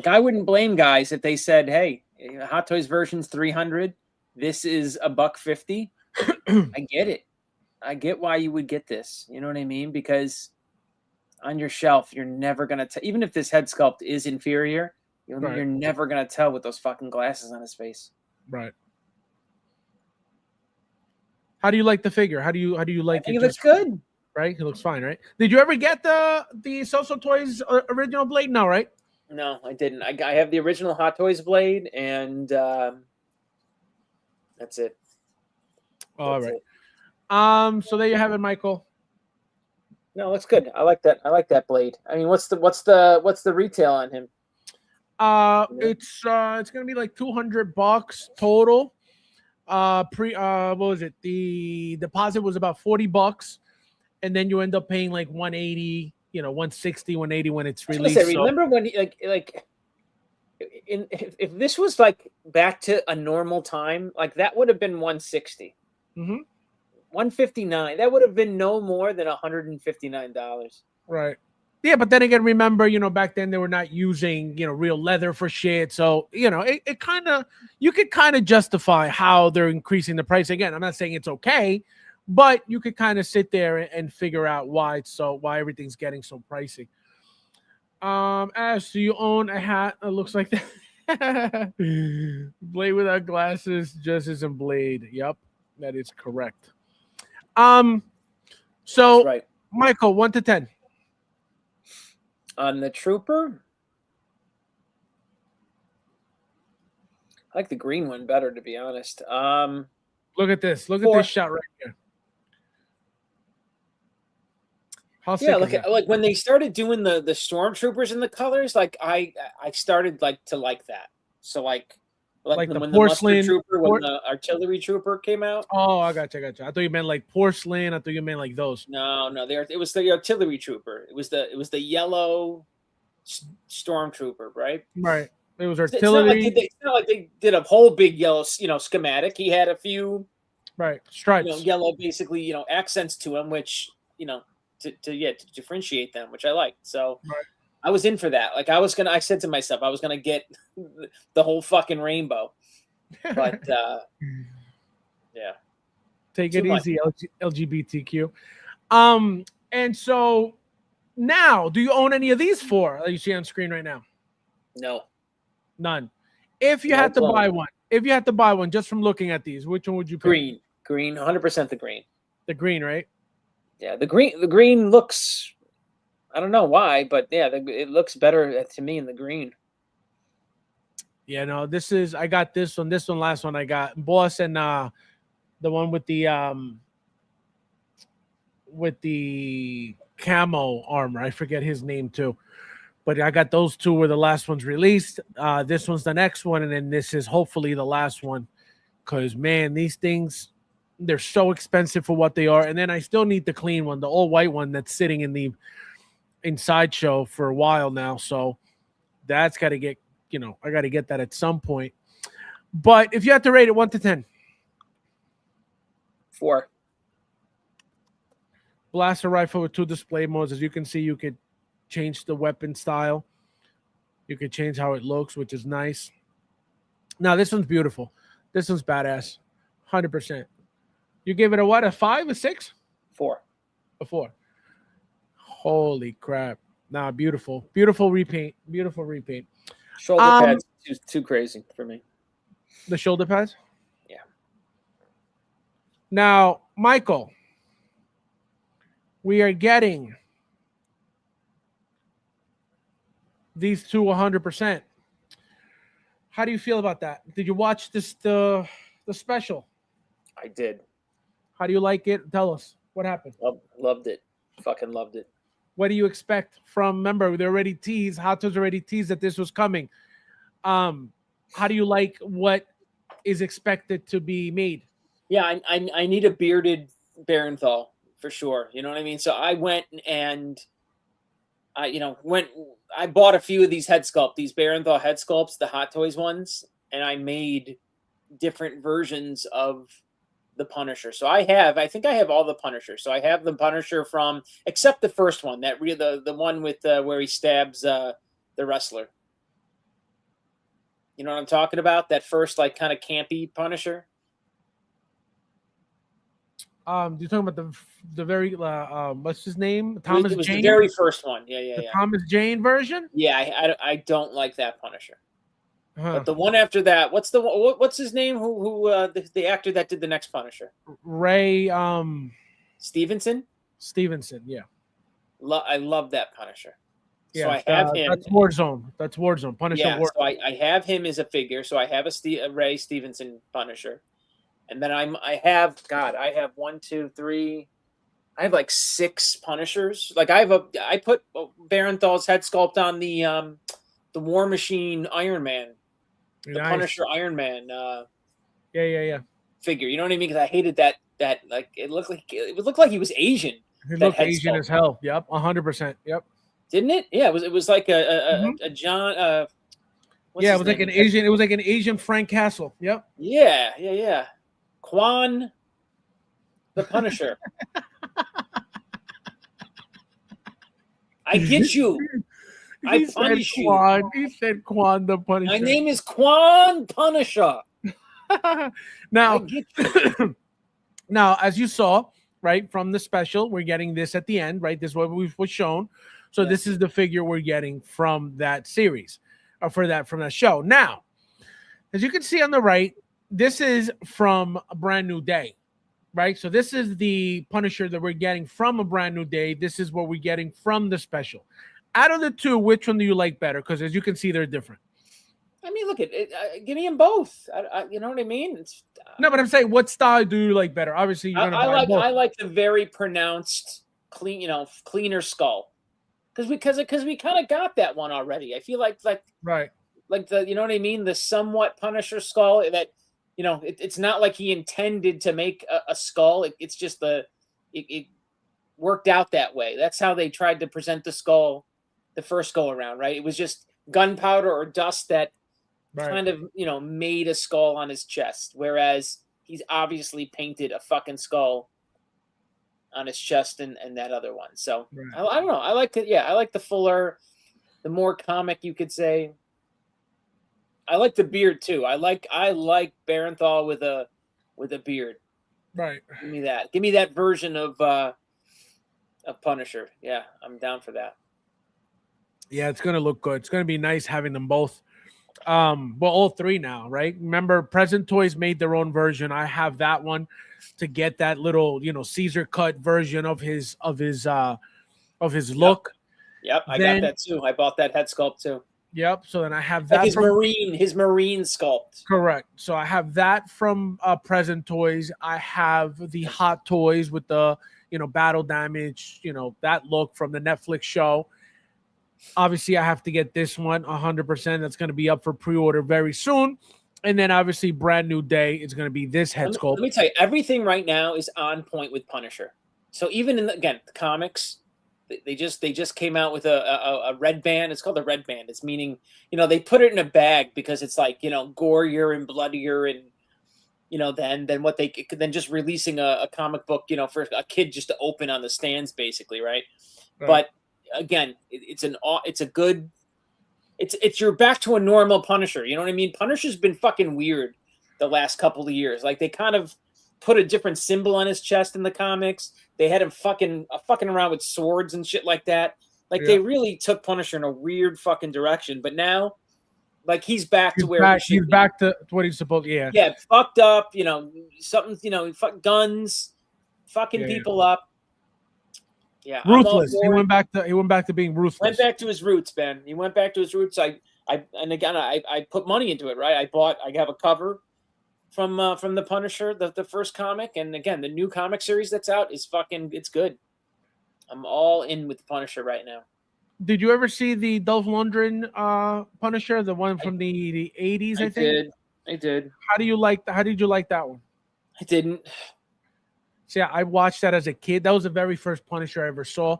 Speaker 5: I wouldn't blame guys if they said, "Hey, Hot Toys version's $300. This is $150." I get it. I get why you would get this. You know what I mean? Because on your shelf, you're never gonna even if this head sculpt is inferior, you're never gonna tell with those fucking glasses on his face.
Speaker 1: Right. How do you like the figure? How do you like
Speaker 5: I think
Speaker 1: it?
Speaker 5: It looks good.
Speaker 1: Right? He looks fine, right? Did you ever get the Soso Toys original Blade? No, right?
Speaker 5: No, I didn't. I have the original Hot Toys Blade, and that's it.
Speaker 1: All right. So there you have it, Michael.
Speaker 5: No, it looks good. I like that. I like that Blade. I mean, what's the retail on him?
Speaker 1: It's gonna be like $200 total. What was it? The deposit was about $40, and then you end up paying like 180, 160, 180 when it's released.
Speaker 5: Remember when if this was like back to a normal time, like that would have been 160. 159. That would have been no more than $159.
Speaker 1: Right. Yeah, but then again, remember, back then they were not using, real leather for shit. So, it kind of, you could kind of justify how they're increasing the price. Again, I'm not saying it's okay, but you could kind of sit there and figure out why everything's getting so pricey. Ash, do you own a hat that looks like that? Blade without glasses just isn't Blade. Yep, that is correct. So
Speaker 5: right.
Speaker 1: Michael, 1 to 10.
Speaker 5: On the Trooper, I like the green one better, to be honest.
Speaker 1: Look at this. Look at this shot right here. How sick is that?
Speaker 5: Like when they started doing the stormtroopers in the colors, like I started to like that. So like when the porcelain trooper, when the artillery trooper came out.
Speaker 1: Oh, I got you. I thought you meant like porcelain. I thought you meant like those.
Speaker 5: No, it was the artillery trooper. It was the yellow stormtrooper, right?
Speaker 1: Right. It was artillery.
Speaker 5: It's not like they did a whole big yellow, schematic. He had a few
Speaker 1: Right. Stripes.
Speaker 5: yellow basically, accents to them, which, to differentiate them, which I like. So
Speaker 1: Right.
Speaker 5: I was in for that. Like I said to myself, I was going to get the whole fucking rainbow, but yeah.
Speaker 1: Take
Speaker 5: Too
Speaker 1: it
Speaker 5: much.
Speaker 1: easy, LGBTQ. And so now, do you own any of these four that you see on screen right now?
Speaker 5: No.
Speaker 1: None. If you
Speaker 5: No
Speaker 1: had to
Speaker 5: clue.
Speaker 1: buy one just from looking at these, which one would you pick?
Speaker 5: Green, 100% the green.
Speaker 1: The green, right?
Speaker 5: Yeah, the green looks, I don't know why, but yeah, it looks better to me in the green.
Speaker 1: Yeah, no, I got this one, last one I got Boss, and the one with the camo armor. I forget his name too. But I got those two where the last one's released. This one's the next one, and then this is hopefully the last one. Because, man, these things, they're so expensive for what they are. And then I still need the clean one, the all-white one that's sitting in the inside show for a while now. So that's got to get, I got to get that at some point. But if you had to rate it 1 to 10.
Speaker 5: 4.
Speaker 1: Blaster rifle with 2 display modes. As you can see, you could change the weapon style. You could change how it looks, which is nice. Now, this one's beautiful. This one's badass. 100%. You give it a what? A 5? A 6?
Speaker 5: 4.
Speaker 1: A 4. Holy crap. Nah, beautiful. Beautiful repaint. Beautiful repaint.
Speaker 5: Shoulder pads, too crazy for me.
Speaker 1: The shoulder pads?
Speaker 5: Yeah.
Speaker 1: Now, Michael, we are getting these two 100%. How do you feel about that? Did you watch the special?
Speaker 5: I did.
Speaker 1: How do you like it? Tell us what happened.
Speaker 5: Loved it. Fucking loved it.
Speaker 1: What do you expect from? Remember, they already teased. Hot Tubs already teased that this was coming. How do you like what is expected to be made?
Speaker 5: Yeah, I need a bearded Barenthal for sure. You know what I mean? So I went and I bought a few of these these Barenthal head sculpts, the Hot Toys ones, and I made different versions of the Punisher. So I think I have all the Punisher. So I have the Punisher from, except the first one, the one with where he stabs the wrestler. You know what I'm talking about? That first kind of campy Punisher.
Speaker 1: You're talking about the very what's his name? Thomas
Speaker 5: It was
Speaker 1: Jane?
Speaker 5: the very first one. Yeah.
Speaker 1: Thomas Jane version?
Speaker 5: Yeah, I don't like that Punisher.
Speaker 1: Huh.
Speaker 5: But the one after that, what's his name? Who the actor that did the next Punisher?
Speaker 1: Ray
Speaker 5: Stevenson.
Speaker 1: Stevenson, yeah.
Speaker 5: I love that Punisher.
Speaker 1: Yeah,
Speaker 5: so I have him.
Speaker 1: That's Warzone. Punisher.
Speaker 5: Yeah,
Speaker 1: Warzone.
Speaker 5: so I have him as a figure. So I have a Ray Stevenson Punisher, and then I have 1, 2, 3. I have like 6 Punishers. Like I put Barenthal's head sculpt on the War Machine Iron Man, the Punisher Iron Man.
Speaker 1: Yeah.
Speaker 5: Figure. You know what I mean? Because I hated that like it looked like he was Asian.
Speaker 1: He looked Asian as hell. Yep, 100%. Yep.
Speaker 5: Didn't it? Yeah, it was like a John.
Speaker 1: It was like an Asian. It was like an Asian Frank Castle. Yep.
Speaker 5: Yeah. Quan, the Punisher. I get you. I punish you.
Speaker 1: He said Quan the Punisher.
Speaker 5: My name is Quan Punisher.
Speaker 1: Now, now, as you saw, right, from the special, we're getting this at the end, right? This is what was shown. So this is the figure we're getting from that series, or from that show. Now, as you can see on the right, this is from A Brand New Day, right? So this is the Punisher that we're getting from A Brand New Day. This is what we're getting from the special. Out of the two, which one do you like better? Because as you can see, they're different.
Speaker 5: I mean, look at it. Give me them both. You know what I mean?
Speaker 1: No, but I'm saying, what style do you like better? Obviously, you're gonna buy both.
Speaker 5: I like the very pronounced, cleaner skull. Because we kind of got that one already. I feel like
Speaker 1: right,
Speaker 5: like the, you know what I mean, the somewhat Punisher skull that, it's not like he intended to make a skull. It's just it worked out that way. That's how they tried to present the skull the first go around, right? It was just gunpowder or dust that kind of made a skull on his chest. Whereas he's obviously painted a fucking skull on his chest and that other one. So
Speaker 1: Right.
Speaker 5: I don't know. I like it. Yeah, I like the fuller, the more comic, you could say. I like the beard too. I like Barenthal with a beard.
Speaker 1: Right.
Speaker 5: Give me that. Give me that version of Punisher. Yeah, I'm down for that.
Speaker 1: Yeah, it's gonna look good. It's gonna be nice having them both. Well, all three now, right? Remember, Present Toys made their own version. I have that one to get that little, Caesar cut version of his look.
Speaker 5: Yep, I
Speaker 1: Then-
Speaker 5: got that too. I bought that head sculpt too.
Speaker 1: Yep. So then I have
Speaker 5: Like
Speaker 1: that
Speaker 5: his marine sculpt.
Speaker 1: correct. So I have that from Present Toys. I have the Hot Toys with the battle damage, that look from the Netflix show. Obviously, I have to get this one 100%. That's going to be up for pre-order very soon. And then obviously, brand new day is going to be this head sculpt.
Speaker 5: Let me tell you, everything right now is on point with Punisher. So even in the comics, they just came out with a red band. It's called a red band. It's meaning they put it in a bag because it's like gorier and bloodier and than what than just releasing a comic book for a kid just to open on the stands basically, right? But again, you're back to a normal Punisher. You know what I mean? Punisher's been fucking weird the last couple of years. Like they kind of put a different symbol on his chest in the comics. They had him fucking around with swords and shit like that. Like they really took Punisher in a weird fucking direction. But now, like he's back to where
Speaker 1: he's back to what he's supposed to.
Speaker 5: Yeah, fucked up. Something. Fuck guns, fucking people up. Yeah,
Speaker 1: ruthless. He went back to being ruthless.
Speaker 5: Went back to his roots, Ben. He went back to his roots. I put money into it, right? I have a cover from the Punisher, the first comic, and again, the new comic series that's out is it's good. I'm all in with the Punisher right now.
Speaker 1: Did you ever see the Dolph Lundgren Punisher, the one from the 80s? I think
Speaker 5: I did.
Speaker 1: How did you like that one?
Speaker 5: I didn't.
Speaker 1: See, I watched that as a kid. That was the very first Punisher I ever saw.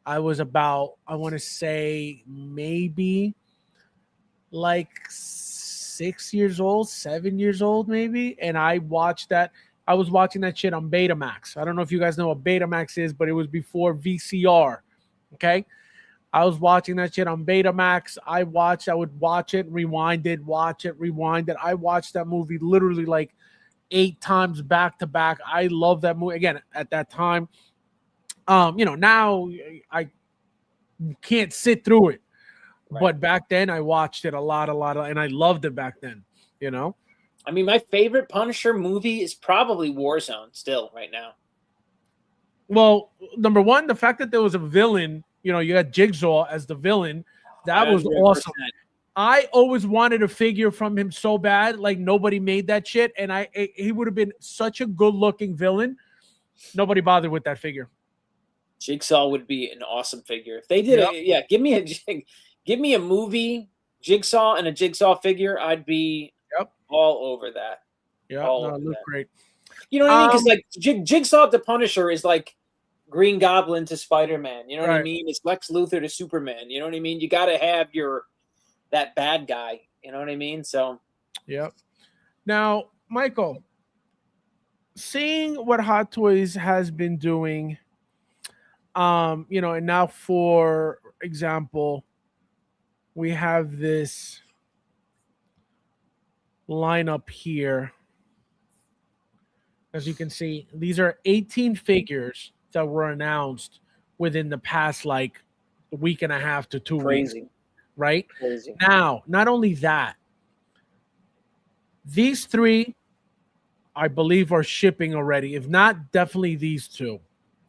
Speaker 1: I was about, I want to say, maybe like 6 years old, 7 years old, maybe. And I watched that. I was watching that shit on Betamax. I don't know if you guys know what Betamax is, but it was before VCR. Okay. I was watching that shit on Betamax. I would watch it, rewind it, watch it, rewind it. I watched that movie literally like 8 times back to back. I love that movie. Again, at that time, now I can't sit through it. Right. But back then I watched it a lot, and I loved it back then,
Speaker 5: I mean, my favorite Punisher movie is probably Warzone still right now.
Speaker 1: Well, number one, the fact that there was a villain, you got Jigsaw as the villain, that was awesome. I always wanted a figure from him so bad, like nobody made that shit, and he would have been such a good-looking villain. Nobody bothered with that figure.
Speaker 5: Jigsaw would be an awesome figure if they did it. Yeah, give me a movie Jigsaw and a Jigsaw figure. I'd be all over that.
Speaker 1: Yeah, look great.
Speaker 5: You know what I mean? Because like Jigsaw to Punisher is like Green Goblin to Spider-Man. You know what I mean? It's Lex Luthor to Superman. You know what I mean? You got to have that bad guy. You know what I mean? So,
Speaker 1: yep. Now, Michael, seeing what Hot Toys has been doing, and now, for example, we have this lineup here. As you can see, these are 18 figures that were announced within the past like a week and a half to 2 weeks. Right?
Speaker 5: Crazy.
Speaker 1: Now, not only that, these 3, I believe, are shipping already. If not, definitely these 2.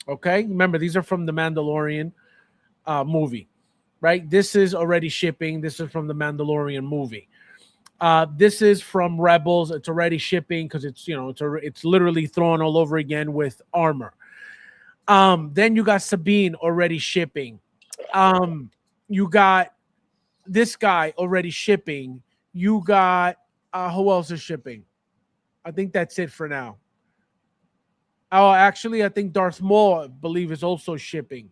Speaker 1: Okay? Remember, these are from the Mandalorian movie, right? This is already shipping. This is from the Mandalorian movie. This is from Rebels. It's already shipping because it's literally thrown all over again with armor. Then you got Sabine already shipping. You got this guy already shipping. You got who else is shipping? I think that's it for now. Oh, actually, I think Darth Maul, I believe, is also shipping.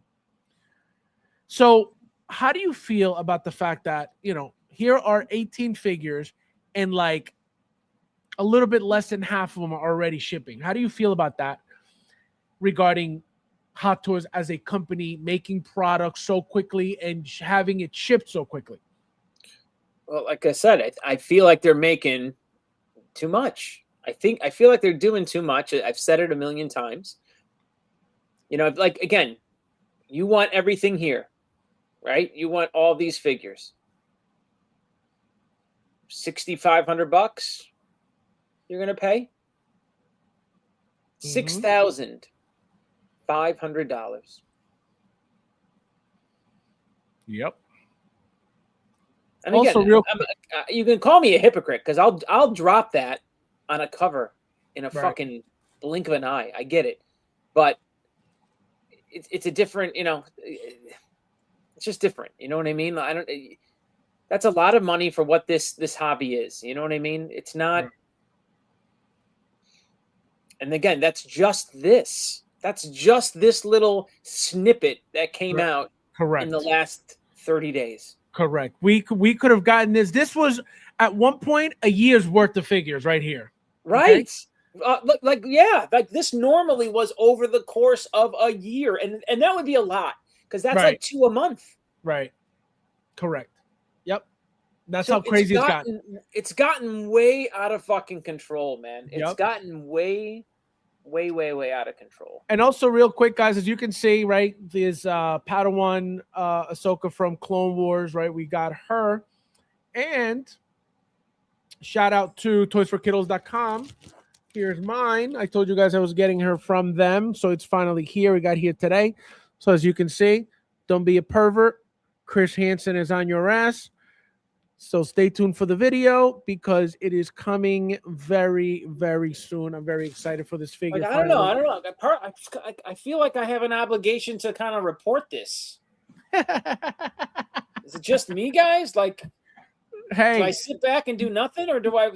Speaker 1: So how do you feel about the fact that, here are 18 figures and like a little bit less than half of them are already shipping. How do you feel about that regarding Hot Toys as a company making products so quickly and having it shipped so quickly?
Speaker 5: Well, like I said, I feel like they're making too much. I feel like they're doing too much. I've said it a million times. You know, like, again, you want everything here, right? You want all these figures. $6,500 you're gonna pay? $6,500.
Speaker 1: Yep.
Speaker 5: And
Speaker 1: Also,
Speaker 5: again, you can call me a hypocrite because I'll drop that on a cover in a fucking blink of an eye. I get it, but it's a different, you know, it's just different. You know what I mean? I don't. That's a lot of money for what this hobby is. You know what I mean? It's not. And again, that's just this. That's just this little snippet that came out in the last 30 days.
Speaker 1: Correct. We could have gotten this. This was at one point a year's worth of figures right here.
Speaker 5: Right. Okay? Like this normally was over the course of a year, and that would be a lot because that's like 2 a month.
Speaker 1: Right. Correct. Yep. That's how crazy it's gotten.
Speaker 5: It's gotten way out of fucking control, man. It's gotten way out of control.
Speaker 1: And also, real quick, guys, as you can see, right, there's Padawan Ahsoka from Clone Wars, right? We got her. And shout out to toysforkiddos.com. Here's mine. I told you guys I was getting her from them, so it's finally here. We got here today. So as you can see, don't be a pervert. Chris Hansen is on your ass. So stay tuned for the video because it is coming very, very soon. I'm very excited for this figure.
Speaker 5: Like, I don't know. I feel like I have an obligation to kind of report this. Is it just me, guys? Like,
Speaker 1: hey,
Speaker 5: do I sit back and do nothing, or do I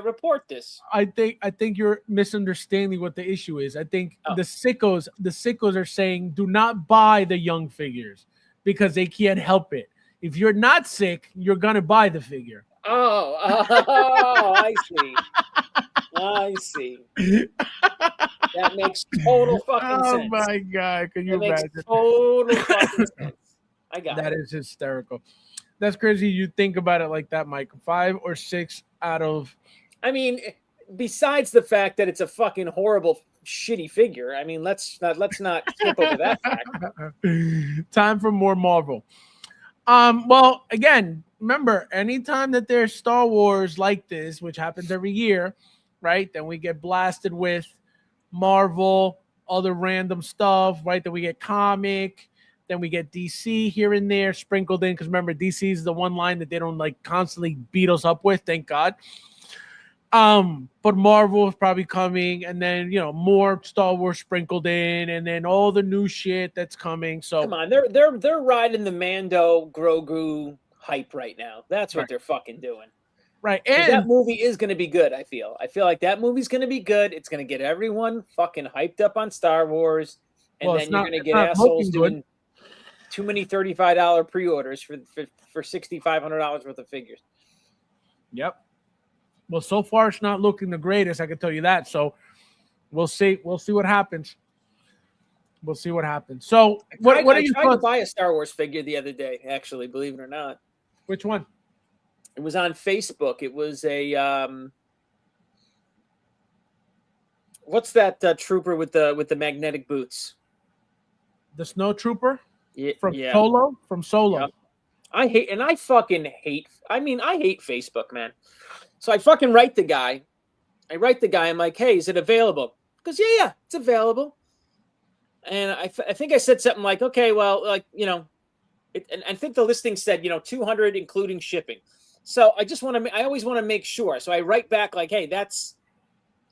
Speaker 5: report this?
Speaker 1: I think you're misunderstanding what the issue is. I think the sickos are saying do not buy the young figures because they can't help it. If you're not sick, you're gonna buy the figure.
Speaker 5: Oh, I see. I see. That makes total fucking sense.
Speaker 1: Oh my god, can you imagine?
Speaker 5: Makes total fucking sense. I got
Speaker 1: that. Is hysterical. That's crazy. You think about it like that, Mike. 5 or 6 out of.
Speaker 5: I mean, besides the fact that it's a fucking horrible, shitty figure. I mean, let's not skip over that fact.
Speaker 1: Time for more Marvel. Well, again, remember, anytime that there's Star Wars like this, which happens every year, right? Then we get blasted with Marvel, other random stuff, right? Then we get comic, then we get DC here and there sprinkled in. Because remember, DC is the one line that they don't like constantly beat us up with, thank God. But Marvel is probably coming, and then more Star Wars sprinkled in, and then all the new shit that's coming. So
Speaker 5: come on, they're riding the Mando Grogu hype right now. That's what they're fucking doing.
Speaker 1: Right, and
Speaker 5: that movie is going to be good. I feel like that movie's going to be good. It's going to get everyone fucking hyped up on Star Wars, and then you're going to get assholes doing too many $35 pre-orders for $6,500 worth of figures.
Speaker 1: Yep. Well, so far it's not looking the greatest, I can tell you that. So we'll see. We'll see what happens. We'll see what happens. So what are you
Speaker 5: trying to buy a Star Wars figure the other day, actually, believe it or not.
Speaker 1: Which one?
Speaker 5: It was on Facebook. It was a what's that trooper with the magnetic boots?
Speaker 1: The Snow Trooper? From
Speaker 5: yeah.
Speaker 1: Solo? From Solo.
Speaker 5: Yep. I hate Facebook, man. So I fucking write the guy. I'm like, hey, is it available? He goes, yeah, it's available. And I think I said something like, okay, well, like, and I think the listing said, $200 including shipping. So I always want to make sure. So I write back like, hey, that's,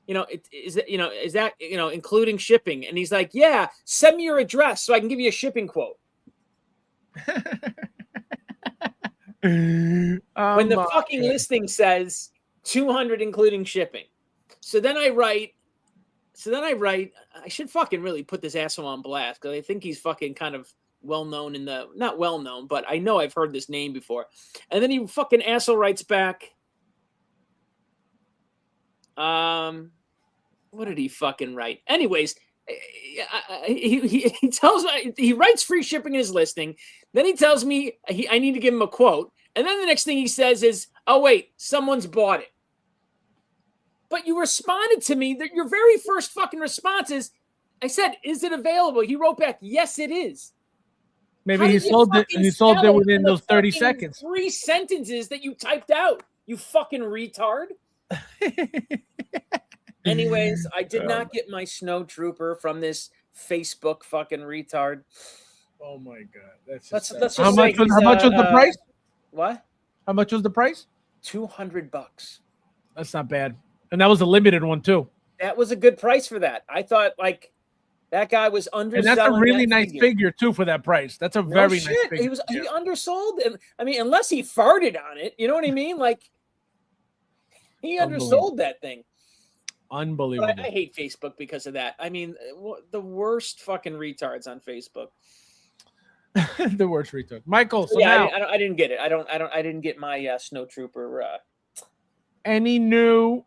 Speaker 5: is that including shipping? And he's like, yeah, send me your address so I can give you a shipping quote. When the fucking listing says $200 including shipping. So then I write, I should fucking really put this asshole on blast because I think he's fucking kind of well-known not well-known, but I know I've heard this name before. And then he fucking asshole writes back, What did he fucking write? Anyways, he tells me he writes free shipping in his listing. Then he tells me I need to give him a quote. And then the next thing he says is, oh, wait, someone's bought it. But you responded to me that your very first fucking response is, I said, is it available? He wrote back, yes, it is.
Speaker 1: Maybe he sold it. He sold it within those 30 seconds.
Speaker 5: 3 sentences that you typed out. You fucking retard. Anyways, I did not get my snow trooper from this Facebook fucking retard.
Speaker 1: Oh my god, that's
Speaker 5: let's just
Speaker 1: how much was the price?
Speaker 5: What?
Speaker 1: How much was the price?
Speaker 5: $200.
Speaker 1: That's not bad, and that was a limited one too.
Speaker 5: That was a good price for that. I thought like that guy was underselling.
Speaker 1: And that's a really nice figure too for that price. That's a very nice figure.
Speaker 5: He undersold, and I mean, unless he farted on it, you know what I mean? Like he undersold that thing.
Speaker 1: Unbelievable.
Speaker 5: But I hate Facebook because of that. I mean, the worst fucking retards on Facebook.
Speaker 1: The worst retard. Michael, so
Speaker 5: yeah,
Speaker 1: now,
Speaker 5: I didn't get it. I didn't get my snow trooper.
Speaker 1: Any new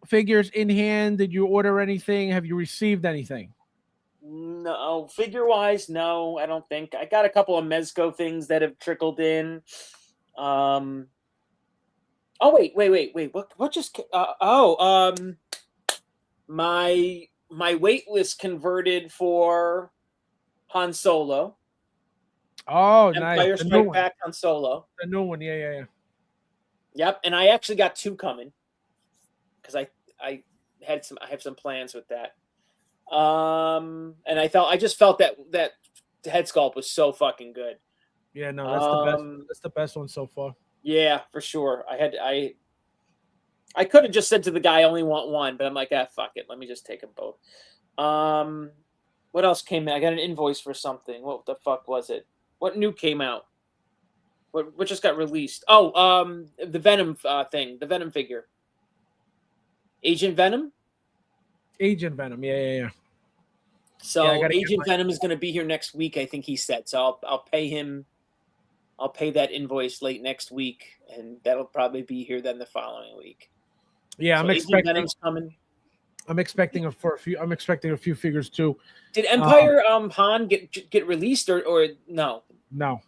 Speaker 1: figures in hand? Did you order anything? Have you received anything?
Speaker 5: No, figure wise, no, I don't think. I got a couple of Mezco things that have trickled in. Oh wait. What just? My wait list converted for Han Solo.
Speaker 1: Oh, nice.
Speaker 5: Empire Strike Back Han Solo.
Speaker 1: The new one, yeah.
Speaker 5: Yep, and I actually got 2 coming because I have some plans with that. And I just felt that head sculpt was so fucking good.
Speaker 1: Yeah, no, that's the best. That's the best one so far.
Speaker 5: Yeah, for sure. I could have just said to the guy, I only want one, but I'm like, fuck it. Let me just take them both. What else came in? I got an invoice for something. What the fuck was it? What new came out? What just got released? Oh, the Venom thing, the Venom figure. Agent Venom?
Speaker 1: Agent Venom, yeah.
Speaker 5: So Agent Venom is going to be here next week, I think he said. So I'll pay him. I'll pay that invoice late next week, and that'll probably be here then the following week.
Speaker 1: Yeah,
Speaker 5: so
Speaker 1: I'm expecting.
Speaker 5: Venom's coming.
Speaker 1: I'm expecting a few figures too.
Speaker 5: Did Empire Han get released or no?
Speaker 1: No.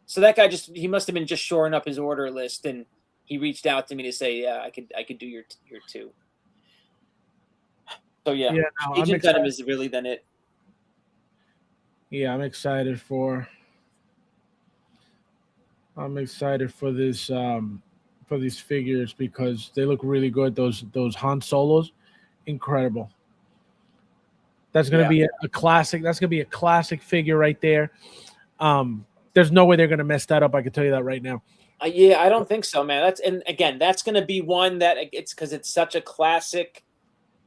Speaker 5: So that guy he must have been just shoring up his order list, and he reached out to me to say, yeah, I could do your 2. So yeah, no, Agent Venom is really then it.
Speaker 1: Yeah, I'm excited for this for these figures because they look really good. Those Han Solos, incredible. That's gonna be a classic. That's gonna be a classic figure right there. There's no way they're gonna mess that up. I can tell you that right now.
Speaker 5: Yeah, I don't think so, man. That's gonna be one that it's because it's such a classic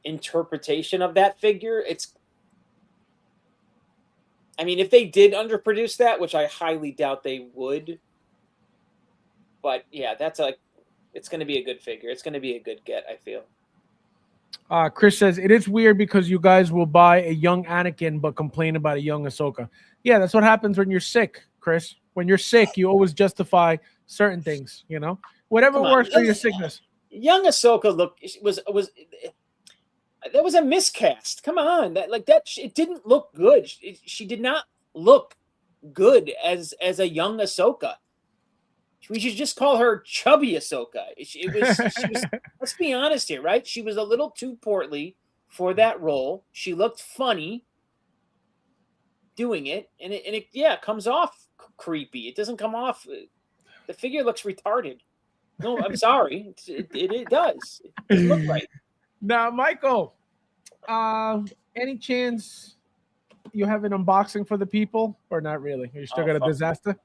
Speaker 5: interpretation of that figure. I mean, if they did underproduce that, which I highly doubt they would, but yeah, it's going to be a good figure. It's going to be a good get, I feel.
Speaker 1: Chris says it is weird because you guys will buy a young Anakin but complain about a young Ahsoka. Yeah, that's what happens when you're sick, Chris. When you're sick, you always justify certain things. You know, whatever works for your sickness.
Speaker 5: Young Ahsoka was that was a miscast. Come on, it didn't look good. She did not look good as a young Ahsoka. We should just call her chubby Ahsoka. She was let's be honest here, right? She was a little too portly for that role. She looked funny doing it, and it comes off creepy. It doesn't come off. The figure looks retarded. No, I'm sorry. It does. It doesn't look right.
Speaker 1: Now, Michael, any chance you have an unboxing for the people, or not really? Are you still got a disaster?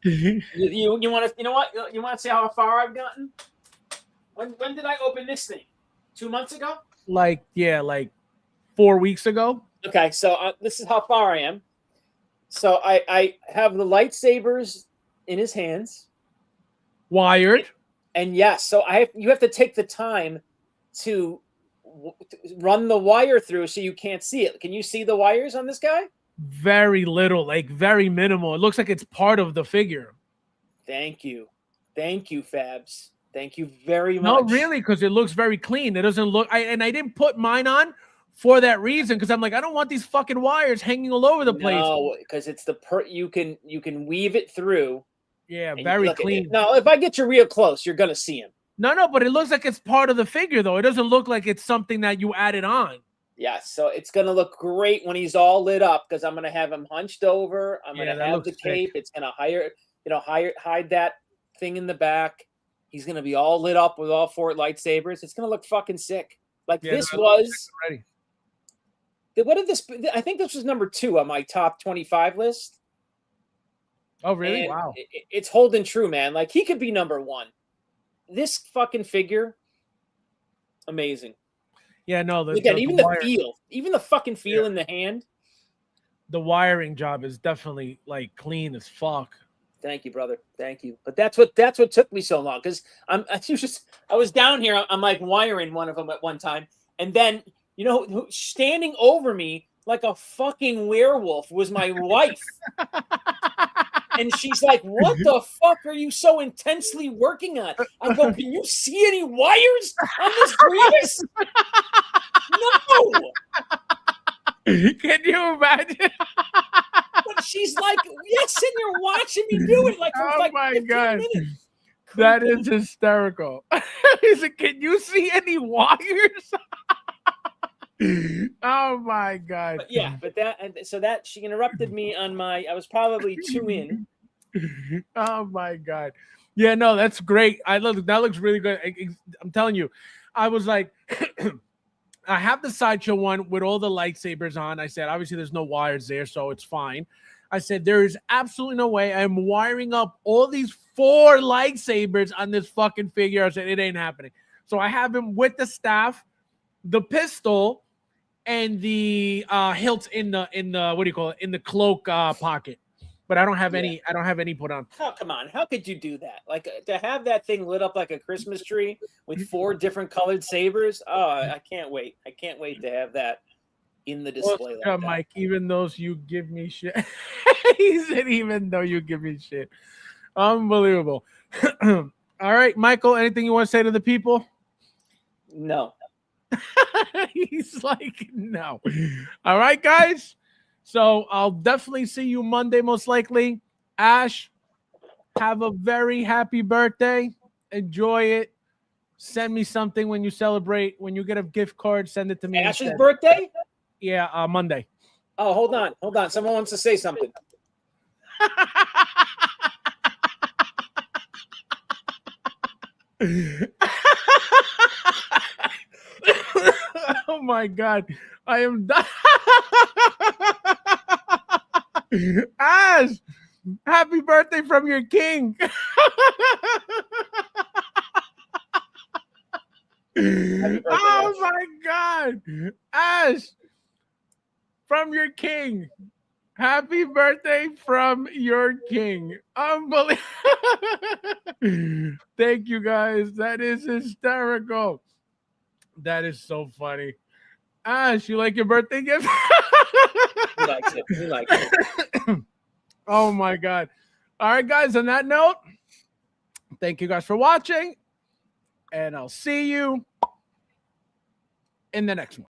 Speaker 5: You want to? You know what? You want to see how far I've gotten? When did I open this thing? 2 months ago?
Speaker 1: Like 4 weeks ago.
Speaker 5: Okay, so this is how far I am. So I have the lightsabers in his hands,
Speaker 1: wired,
Speaker 5: and yes, so you have to take the time to run the wire through so you can't see it. Can you see the wires on this guy?
Speaker 1: Very little, like very minimal. It looks like it's part of the figure.
Speaker 5: Thank you, Fabs. Thank you very much.
Speaker 1: No, really, because it looks very clean. It doesn't look. I didn't put mine on for that reason, because I'm like, I don't want these fucking wires hanging all over the place.
Speaker 5: No, because it's you can weave it through.
Speaker 1: Yeah, very clean.
Speaker 5: No, if I get you real close, you're gonna see him.
Speaker 1: No, but it looks like it's part of the figure, though. It doesn't look like it's something that you added on.
Speaker 5: Yeah, so it's gonna look great when he's all lit up, because I'm gonna have him hunched over. I'm gonna have the cape.
Speaker 1: Sick.
Speaker 5: It's gonna hide that thing in the back. He's gonna be all lit up with all 4 lightsabers. It's gonna look fucking sick. Like this was.
Speaker 1: Ready.
Speaker 5: What did this? I think this was number 2 on my top 25 list.
Speaker 1: Oh, really?
Speaker 5: And
Speaker 1: Wow.
Speaker 5: It's holding true, man. Like he could be number 1. This fucking figure, amazing.
Speaker 1: Yeah, no.
Speaker 5: Again, even the feel, even the fucking feel in the hand.
Speaker 1: The wiring job is definitely like clean as fuck.
Speaker 5: Thank you, brother. Thank you. But that's what took me so long, because I was down here. I'm like wiring one of them at one time, and then standing over me like a fucking werewolf was my wife. And she's like, "What the fuck are you so intensely working on?" I go, "Can you see any wires on this grease?" No.
Speaker 1: Can you imagine?
Speaker 5: But she's like, yes, and you're watching me do it like for like
Speaker 1: my
Speaker 5: 15
Speaker 1: God.
Speaker 5: minutes.
Speaker 1: That is hysterical. He's like, "Can you see any wires?" Oh my God.
Speaker 5: But yeah, that she interrupted me on I was probably 2 in.
Speaker 1: Oh my God. Yeah, no, that's great. That looks really good. I'm telling you, I was like, I have the sideshow one with all the lightsabers on. I said, obviously there's no wires there, so it's fine. I said, there is absolutely no way I'm wiring up all these 4 lightsabers on this fucking figure. I said, it ain't happening. So I have him with the staff, the pistol, and the hilt in the what do you call it, in the cloak pocket. But I don't have any. I don't have any put on.
Speaker 5: Oh, come on! How could you do that? Like to have that thing lit up like a Christmas tree with 4 different colored sabers. Oh, I can't wait! I can't wait to have that in the display.
Speaker 1: Well, Mike, even though you give me shit, he said, "Even though you give me shit," unbelievable. All right, Michael. Anything you want to say to the people?
Speaker 5: No.
Speaker 1: He's like, no. All right, guys. So I'll definitely see you Monday, most likely. Ash, have a very happy birthday. Enjoy it. Send me something when you celebrate. When you get a gift card, send it to me.
Speaker 5: Ash's birthday?
Speaker 1: Yeah, Monday.
Speaker 5: Oh, hold on. Someone wants to say something.
Speaker 1: Oh my God, I am done. Ash, happy birthday from your king. Oh my God, Ash, from your king. Happy birthday from your king. Unbelievable. Thank you, guys. That is hysterical. That is so funny. Ash, you like your birthday gift?
Speaker 5: He likes it. He likes it.
Speaker 1: Oh my God. All right, guys, on that note, thank you guys for watching, and I'll see you in the next one.